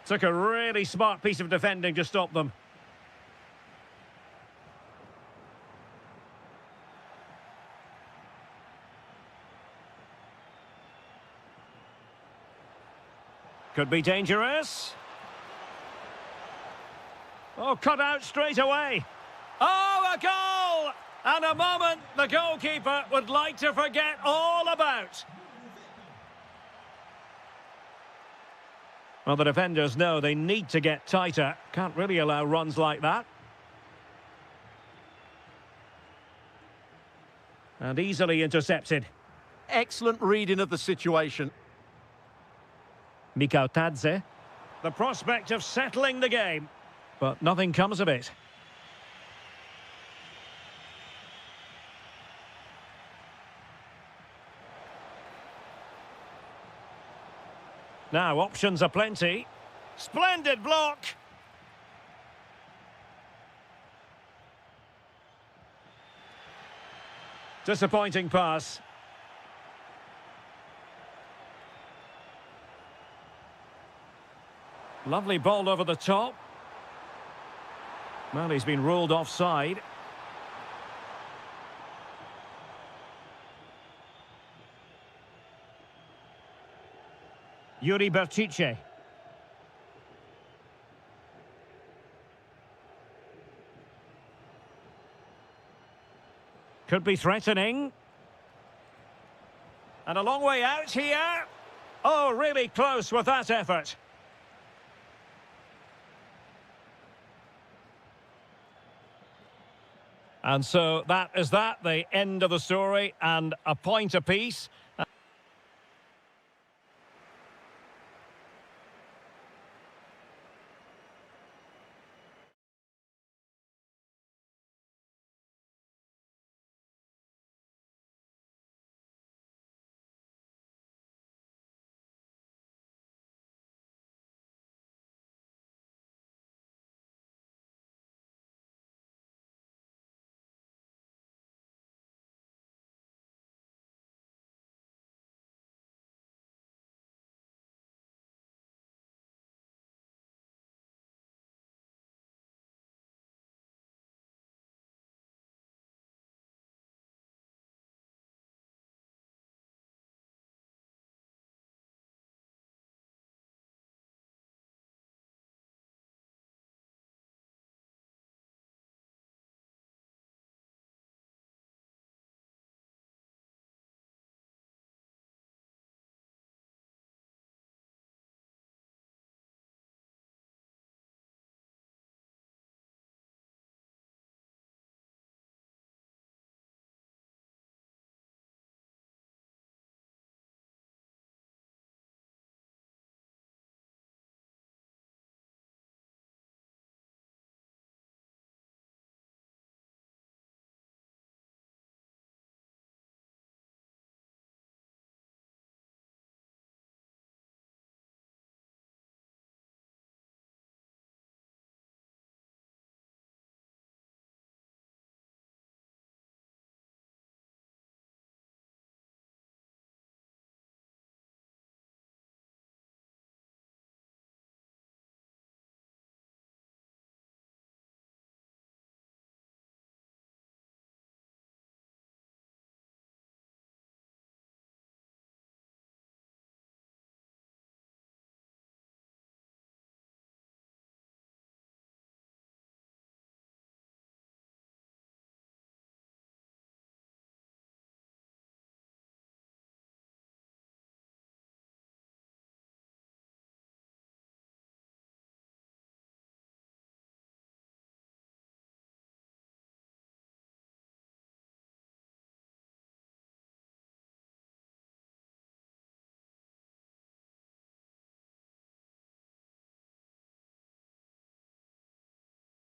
Took a really smart piece of defending to stop them. Could be dangerous. Oh, cut out straight away. Oh, a goal! And a moment the goalkeeper would like to forget all about. Well, the defenders know they need to get tighter. Can't really allow runs like that. And easily intercepted. Excellent reading of the situation. Mikau Tadze. The prospect of settling the game. But nothing comes of it. Now, options are plenty. Splendid block. Disappointing pass. Lovely ball over the top. Well, he's been ruled offside. Yuri Berchiche. Could be threatening. And a long way out here. Oh, really close with that effort. And so that is that, the end of the story, and a point apiece.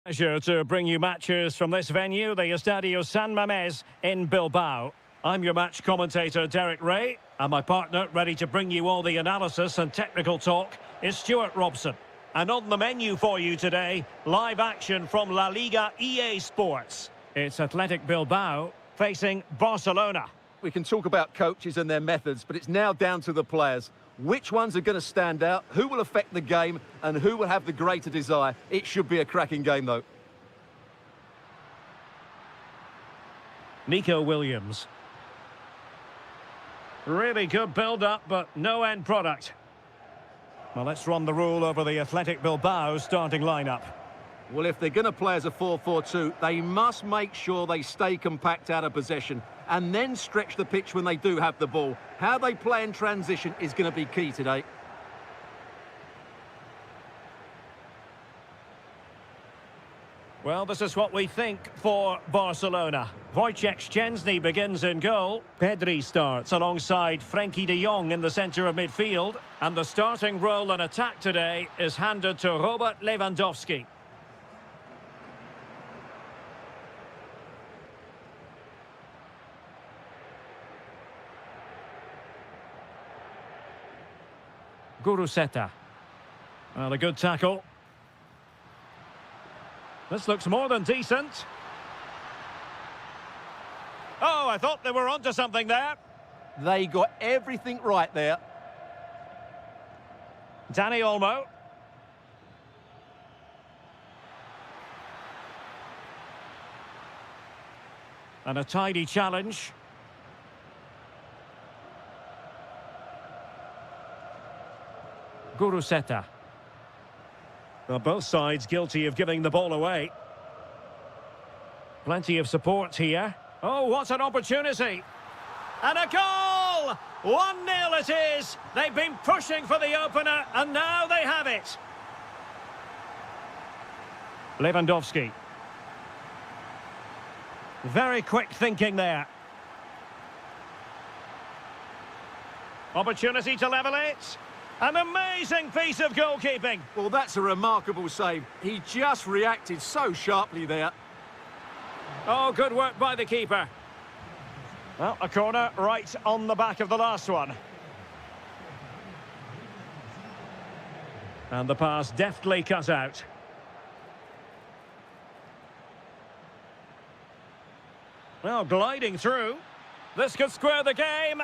Pleasure to bring you matches from this venue, the Estadio San Mamés in Bilbao. I'm your match commentator, Derek Ray, and my partner, ready to bring you all the analysis and technical talk, is Stuart Robson. And on the menu for you today, live action from La Liga EA Sports. It's Athletic Bilbao facing Barcelona. We can talk about coaches and their methods, but it's now down to the players. Which ones are going to stand out, who will affect the game, and who will have the greater desire? It should be a cracking game, though. Nico Williams. Really good build-up, but no end product. Well, let's run the rule over the Athletic Bilbao starting lineup. Well, if they're going to play as a 4-4-2, they must make sure they stay compact out of possession and then stretch the pitch when they do have the ball. How they play in transition is going to be key today. Well, this is what we think for Barcelona. Wojciech Szczęsny begins in goal. Pedri starts alongside Frenkie de Jong in the centre of midfield. And the starting role in attack today is handed to Robert Lewandowski. Guruseta. Well, a good tackle. This looks more than decent. Oh, I thought they were onto something there. They got everything right there. Dani Olmo. And a tidy challenge. Guruseta. Well, both sides guilty of giving the ball away. Plenty of support here. Oh, what an opportunity. And a goal! 1-0 it is. They've been pushing for the opener, and now they have it. Lewandowski. Very quick thinking there. Opportunity to level it. An amazing piece of goalkeeping. Well, that's a remarkable save. He just reacted so sharply there. Oh, good work by the keeper. Well, a corner right on the back of the last one. And the pass deftly cut out. Well, gliding through. This could square the game.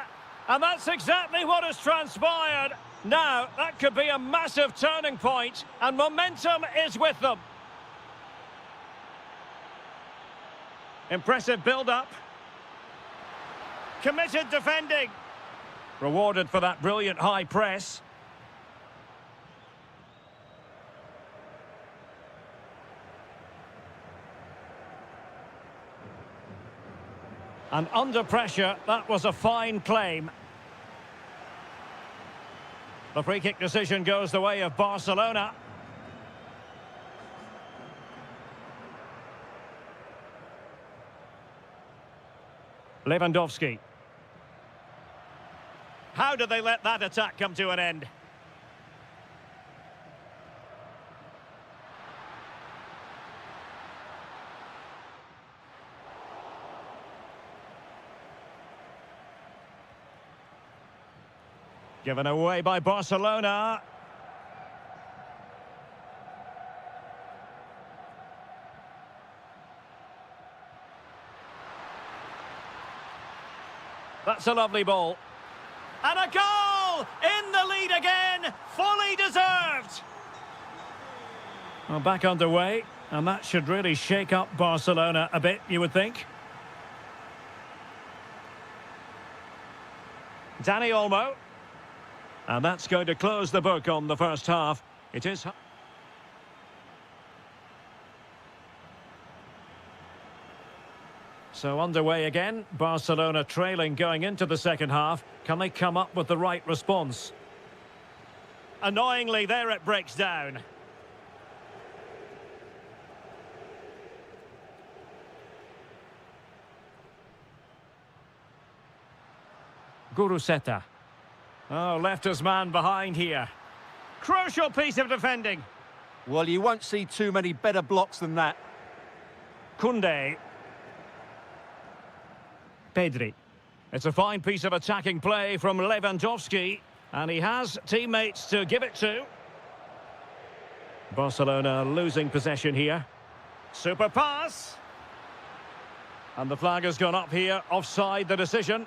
And that's exactly what has transpired. Now, that could be a massive turning point, and momentum is with them. Impressive build-up. Committed defending. Rewarded for that brilliant high press. And under pressure, that was a fine claim. The free kick decision goes the way of Barcelona. Lewandowski. How did they let that attack come to an end? Given away by Barcelona. That's a lovely ball. And a goal! In the lead again! Fully deserved! Well, back underway, and that should really shake up Barcelona a bit, you would think. Dani Olmo. And that's going to close the book on the first half. It is... So underway again, Barcelona trailing going into the second half. Can they come up with the right response? Annoyingly, there it breaks down. Guruseta. Oh, left his man behind here. Crucial piece of defending. Well, you won't see too many better blocks than that. Kunde. Pedri. It's a fine piece of attacking play from Lewandowski, and he has teammates to give it to. Barcelona losing possession here. Super pass. And the flag has gone up here, offside the decision.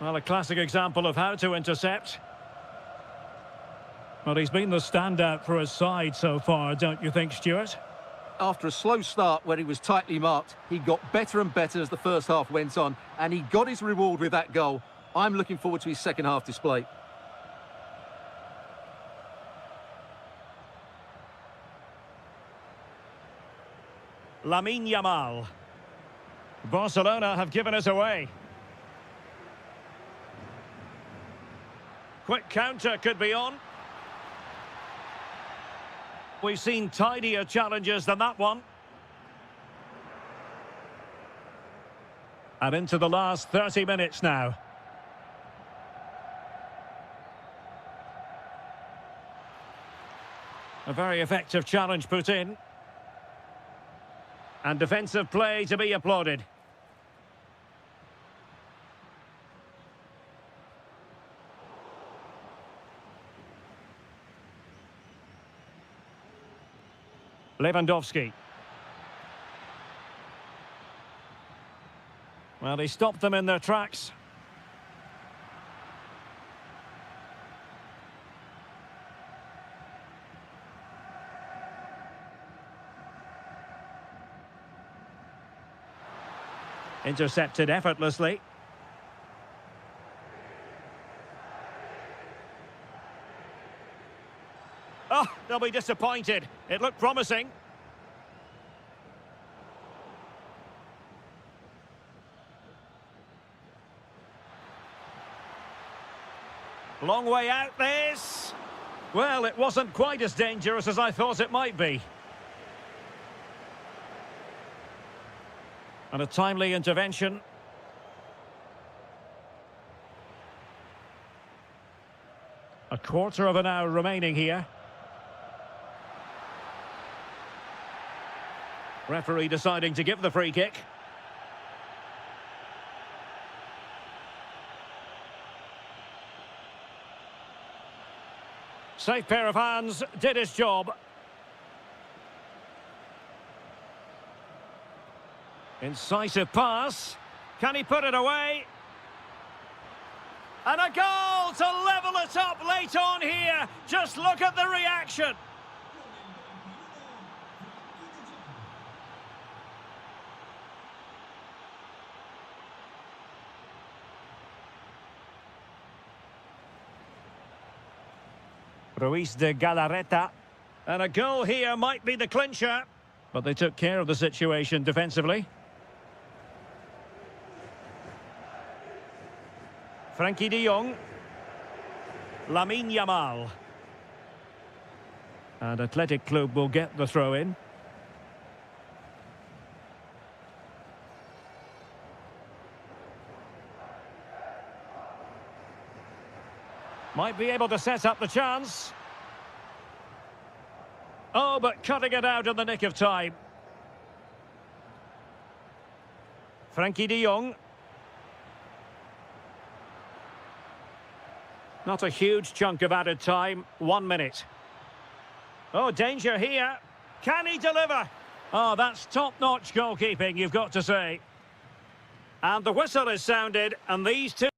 Well, a classic example of how to intercept. Well, he's been the standout for his side so far, don't you think, Stuart? After a slow start where he was tightly marked, he got better and better as the first half went on, and he got his reward with that goal. I'm looking forward to his second half display. Lamine Yamal. Barcelona have given us away. Quick counter could be on. We've seen tidier challenges than that one. And into the last 30 minutes now. A very effective challenge put in. And defensive play to be applauded. Lewandowski. Well, he stopped them in their tracks. Intercepted effortlessly. Oh, they'll be disappointed. It looked promising. Long way out this. Well, it wasn't quite as dangerous as I thought it might be. And a timely intervention. A quarter of an hour remaining here. Referee deciding to give the free kick. Safe pair of hands, did his job. Incisive pass. Can he put it away? And a goal to level it up late on here. Just look at the reaction. Ruiz de Galarreta. And a goal here might be the clincher. But they took care of the situation defensively. Frankie de Jong. Lamine Yamal. And Athletic Club will get the throw in. Might be able to set up the chance. Oh, but cutting it out in the nick of time. Frankie de Jong. Not a huge chunk of added time. 1 minute. Oh, danger here. Can he deliver? Oh, that's top-notch goalkeeping, you've got to say. And the whistle is sounded, and these two...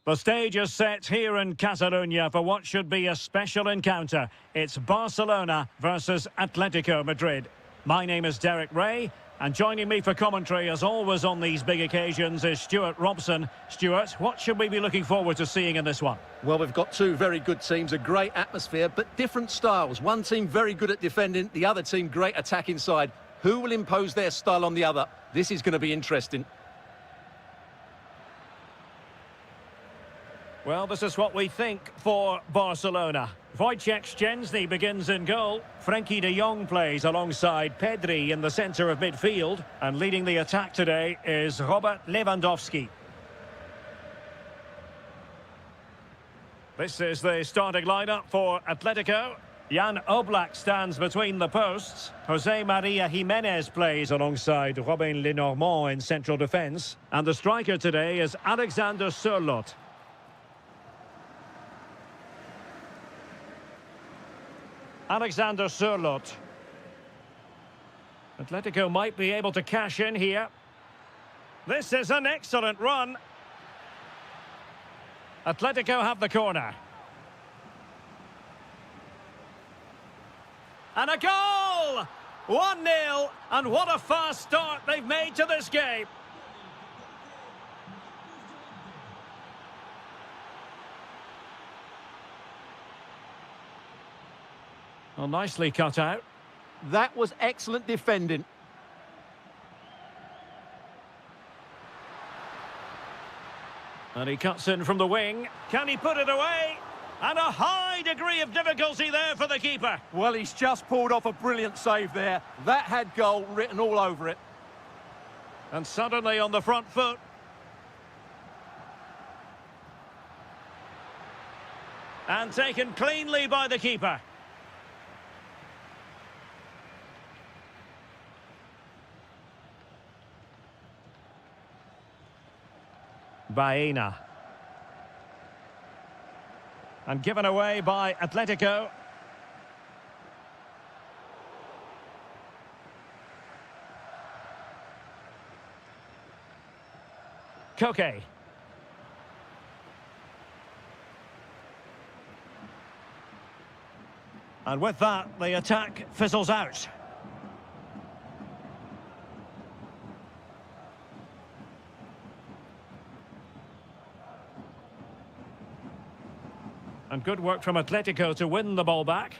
The stage is set here in Catalonia for what should be a special encounter. It's Barcelona versus Atletico Madrid. My name is Derek Ray, and joining me for commentary, as always on these big occasions, is Stuart Robson. Stuart, what should we be looking forward to seeing in this one? Well, we've got two very good teams, a great atmosphere, but different styles. One team very good at defending, the other team great attack inside. Who will impose their style on the other? This is going to be interesting. Well, this is what we think for Barcelona. Wojciech Szczęsny begins in goal. Frenkie de Jong plays alongside Pedri in the centre of midfield. And leading the attack today is Robert Lewandowski. This is the starting lineup for Atletico. Jan Oblak stands between the posts. Jose Maria Jimenez plays alongside Robin Lenormand in central defence. And the striker today is Alexander Sørloth. Alexander Sørloth. Atletico might be able to cash in here. This is an excellent run. Atletico have the corner. And a goal! 1-0, and what a fast start they've made to this game. Well, nicely cut out. That was excellent defending. And he cuts in from the wing. Can he put it away? And a high degree of difficulty there for the keeper. Well, he's just pulled off a brilliant save there. That had goal written all over it. And suddenly on the front foot. And taken cleanly by the keeper. Baena. And given away by Atletico. Koke. And with that, the attack fizzles out. And good work from Atletico to win the ball back.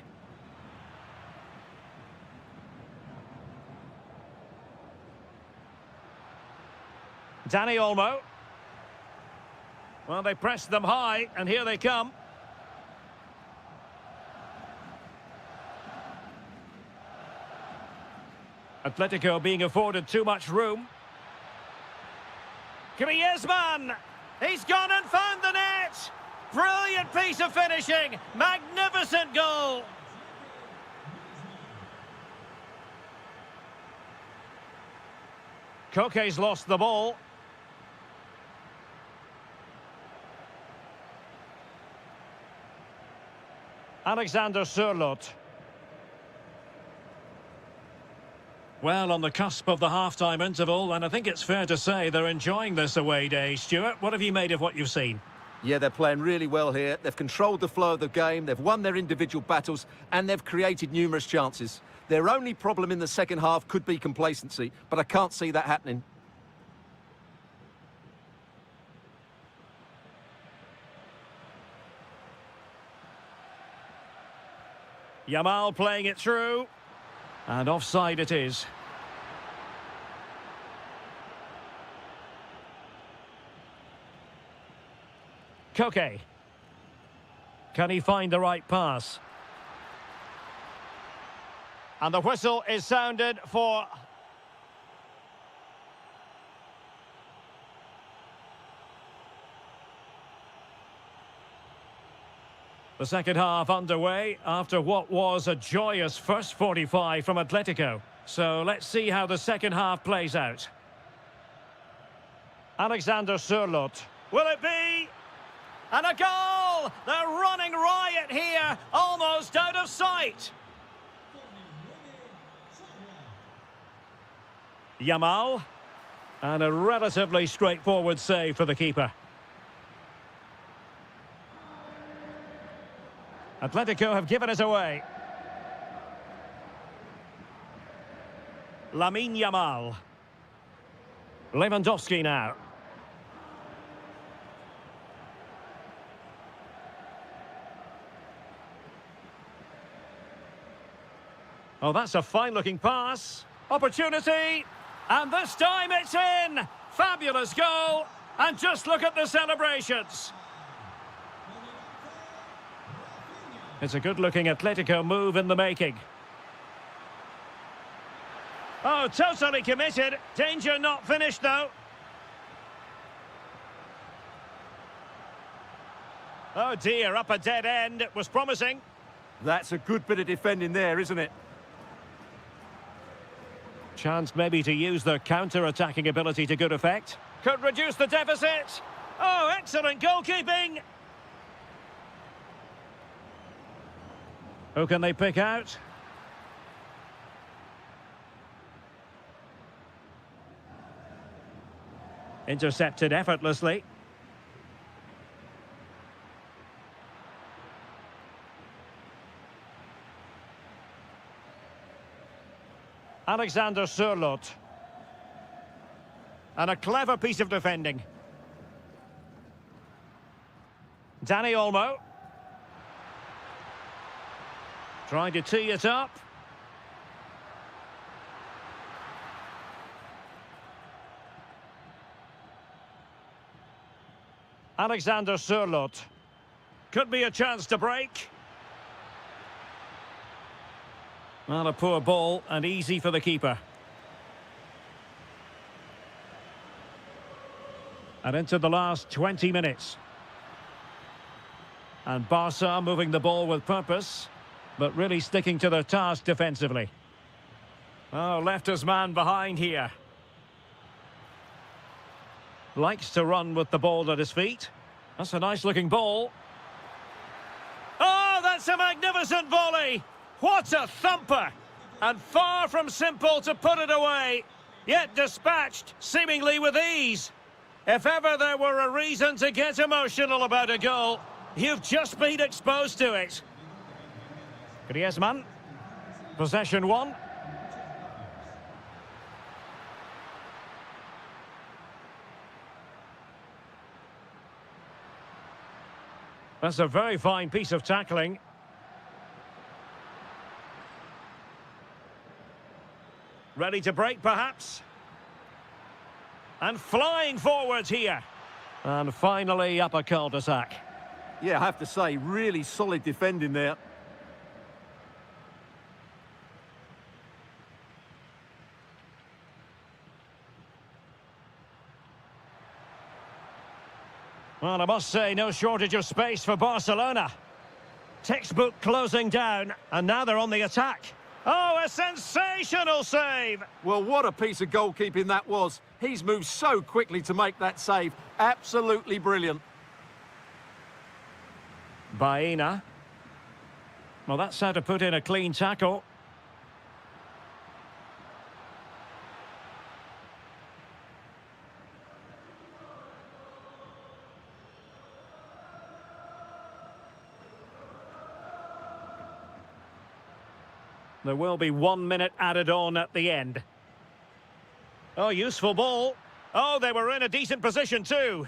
Dani Olmo. Well, they pressed them high, and here they come. Atletico being afforded too much room. Griezmann! He's gone and found the net! Brilliant piece of finishing! Magnificent goal! Koke's lost the ball. Alexander Sørloth. Well, on the cusp of the half-time interval, and I think it's fair to say they're enjoying this away day. Stuart, what have you made of what you've seen? Yeah, they're playing really well here. They've controlled the flow of the game, they've won their individual battles, and they've created numerous chances. Their only problem in the second half could be complacency, but I can't see that happening. Yamal playing it through. And offside it is. Koke. Can he find the right pass? And the whistle is sounded for... The second half underway after what was a joyous first 45 from Atletico. So let's see how the second half plays out. Alexander Sørloth. Will it be? And a goal! They're running riot here, almost out of sight. Yamal. And a relatively straightforward save for the keeper. Atletico have given it away. Lamine Yamal. Lewandowski now. Oh, that's a fine-looking pass. Opportunity. And this time it's in. Fabulous goal. And just look at the celebrations. It's a good-looking Atletico move in the making. Oh, totally committed. Danger not finished, though. Oh, dear, up a dead end. It was promising. That's a good bit of defending there, isn't it? Chance maybe to use their counter-attacking ability to good effect. Could reduce the deficit. Oh, excellent goalkeeping. Who can they pick out? Intercepted effortlessly. Alexander Sørloth. And a clever piece of defending. Danny Olmo. Trying to tee it up. Alexander Sørloth. Could be a chance to break. Well, a poor ball and easy for the keeper. And into the last 20 minutes. And Barca moving the ball with purpose, but really sticking to their task defensively. Oh, left his man behind here. Likes to run with the ball at his feet. That's a nice-looking ball. Oh, that's a magnificent volley! What a thumper! And far from simple to put it away, yet dispatched seemingly with ease. If ever there were a reason to get emotional about a goal, you've just been exposed to it. Griezmann. Possession one. That's a very fine piece of tackling. Ready to break, perhaps? And flying forwards here. And finally up a cul-de-sac. Yeah, I have to say, really solid defending there. Well, I must say, no shortage of space for Barcelona. Textbook closing down, and now they're on the attack. Oh, a sensational save! Well, what a piece of goalkeeping that was. He's moved so quickly to make that save. Absolutely brilliant. Baena. Well, that's how to put in a clean tackle. There will be 1 minute added on at the end. Oh, useful ball. Oh, they were in a decent position too.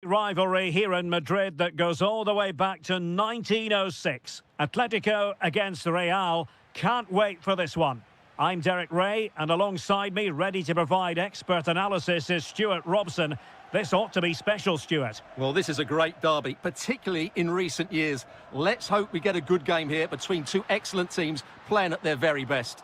Rivalry here in Madrid that goes all the way back to 1906. Atletico against Real. Can't wait for this one. I'm Derek Ray, and alongside me, ready to provide expert analysis, is Stuart Robson. This ought to be special, Stuart. Well, this is a great derby, particularly in recent years. Let's hope we get a good game here between two excellent teams playing at their very best.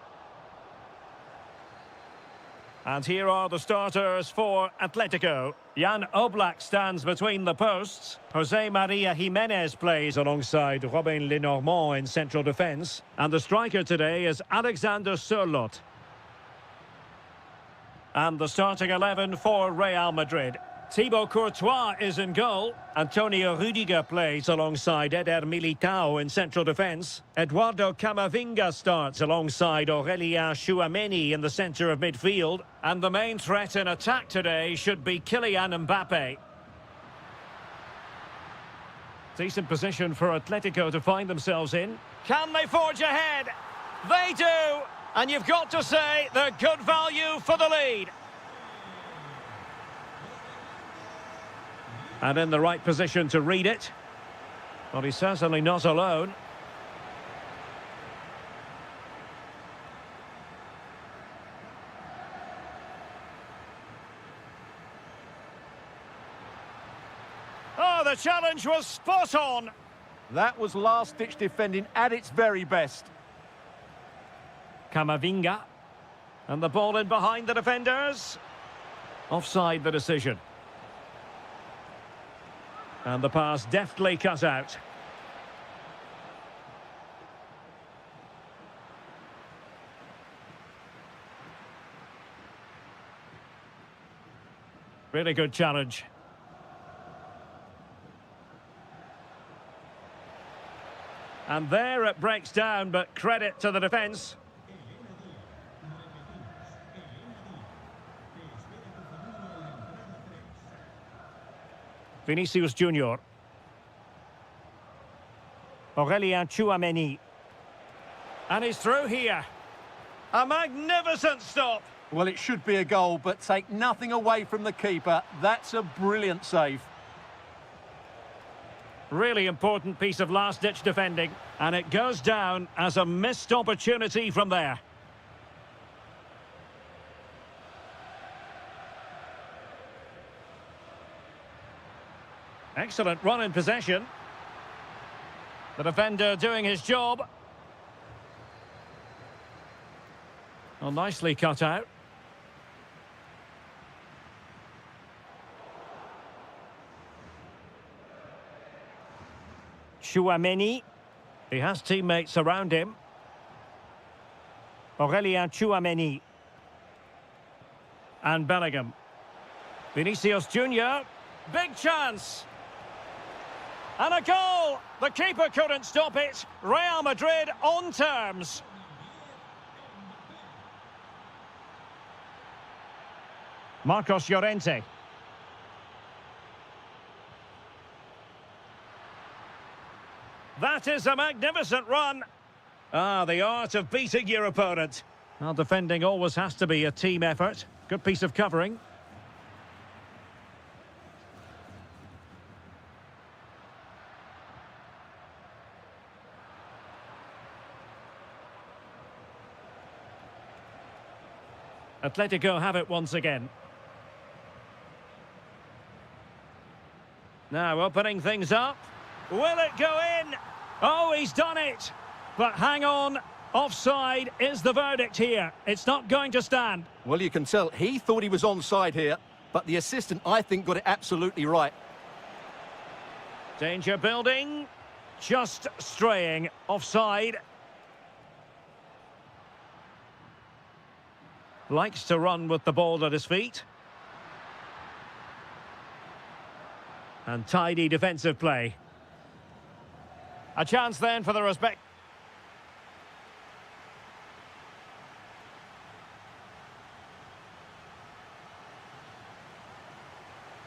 And here are the starters for Atletico. Jan Oblak stands between the posts. Jose Maria Jimenez plays alongside Robin Lenormand in central defence. And the striker today is Alexander Sørloth. And the starting 11 for Real Madrid. Thibaut Courtois is in goal. Antonio Rudiger plays alongside Eder Militao in central defence. Eduardo Camavinga starts alongside Aurélien Tchouameni in the centre of midfield. And the main threat in attack today should be Kylian Mbappe. Decent position for Atletico to find themselves in. Can they forge ahead? They do! And you've got to say they're good value for the lead. And in the right position to read it. Well, he's certainly not alone. Oh, the challenge was spot on. That was last-ditch defending at its very best. Camavinga. And the ball in behind the defenders. Offside the decision. And the pass deftly cut out. Really good challenge. And there it breaks down, but credit to the defence. Vinicius Junior. Aurélien Tchouameni. And he's through here. A magnificent stop. Well, it should be a goal, but take nothing away from the keeper. That's a brilliant save. Really important piece of last-ditch defending. And it goes down as a missed opportunity from there. Excellent run in possession. The defender doing his job. Well, nicely cut out. Tchouameni. He has teammates around him. Aurélien Tchouameni. And Bellingham. Vinicius Junior. Big chance. And a goal! The keeper couldn't stop it. Real Madrid on terms. Marcos Llorente. That is a magnificent run. Ah, the art of beating your opponent. Well, defending always has to be a team effort. Good piece of covering. Atletico have it once again. Now opening things up. Will it go in? Oh, he's done it. But hang on. Offside is the verdict here. It's not going to stand. Well, you can tell he thought he was onside here, but the assistant, I think, got it absolutely right. Danger building. Just straying. Offside. Likes to run with the ball at his feet. And tidy defensive play. A chance then for the respect.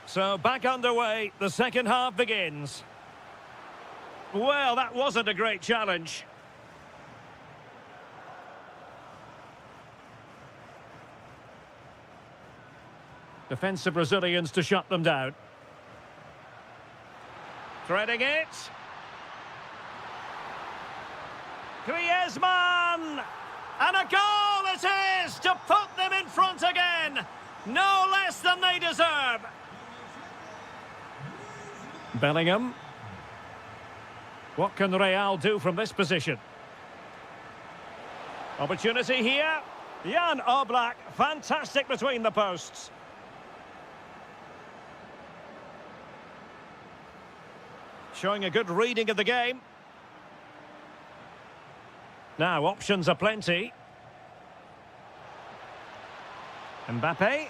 So back underway, the second half begins. Well, that wasn't a great challenge. Defensive Brazilians to shut them down. Threading it. Griezmann! And a goal it is to put them in front again. No less than they deserve. Bellingham. What can Real do from this position? Opportunity here. Jan Oblak, fantastic between the posts. Showing a good reading of the game. Now, options are plenty. Mbappe.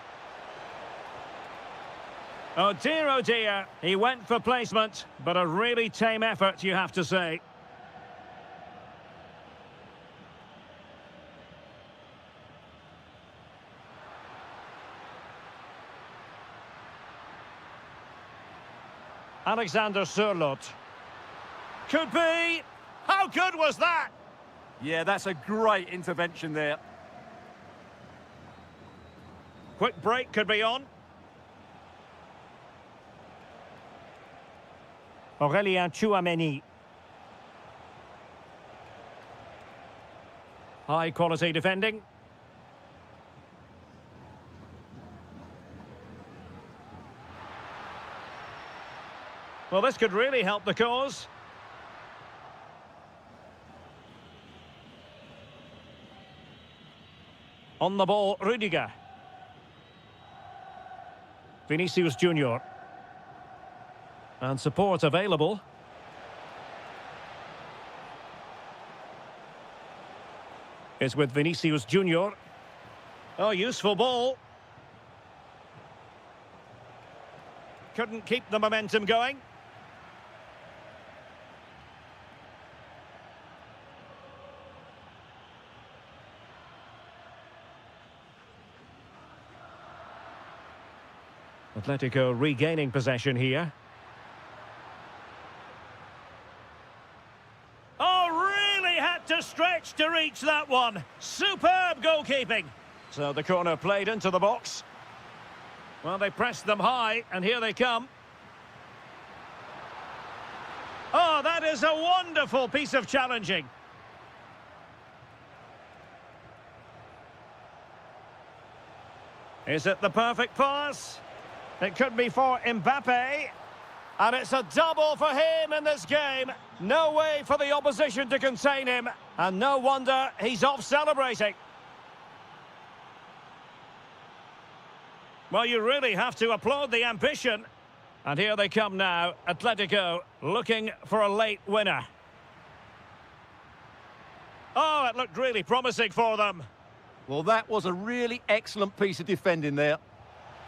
Oh dear, he went for placement, but a really tame effort, you have to say. Alexander Sørloth. Could be. How good was that? Yeah, that's a great intervention there. Quick break could be on. Aurélien Tchouameni. High quality defending. Well, this could really help the cause. On the ball, Rüdiger. Vinicius Junior. And support available. It's with Vinicius Junior. Oh, useful ball. Couldn't keep the momentum going. Atletico regaining possession here. Oh, really had to stretch to reach that one. Superb goalkeeping. So the corner played into the box. Well, they pressed them high, and here they come. Oh, that is a wonderful piece of challenging. Is it the perfect pass? It could be for Mbappe. And it's a double for him in this game. No way for the opposition to contain him. And no wonder he's off celebrating. Well, you really have to applaud the ambition. And here they come now. Atletico looking for a late winner. Oh, it looked really promising for them. Well, that was a really excellent piece of defending there.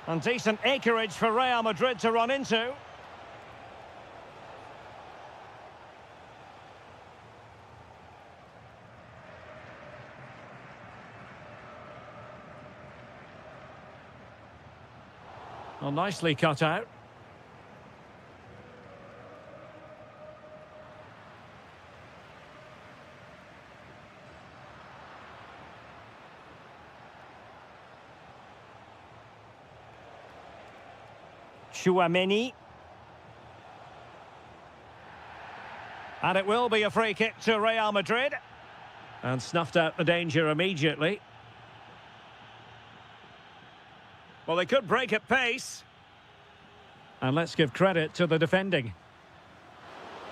And decent acreage for Real Madrid to run into. Well, nicely cut out. Tchouameni. And it will be a free kick to Real Madrid. And snuffed out the danger immediately. Well, they could break at pace. And let's give credit to the defending.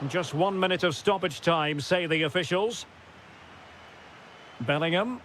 Just 1 minute of stoppage time, say the officials. Bellingham.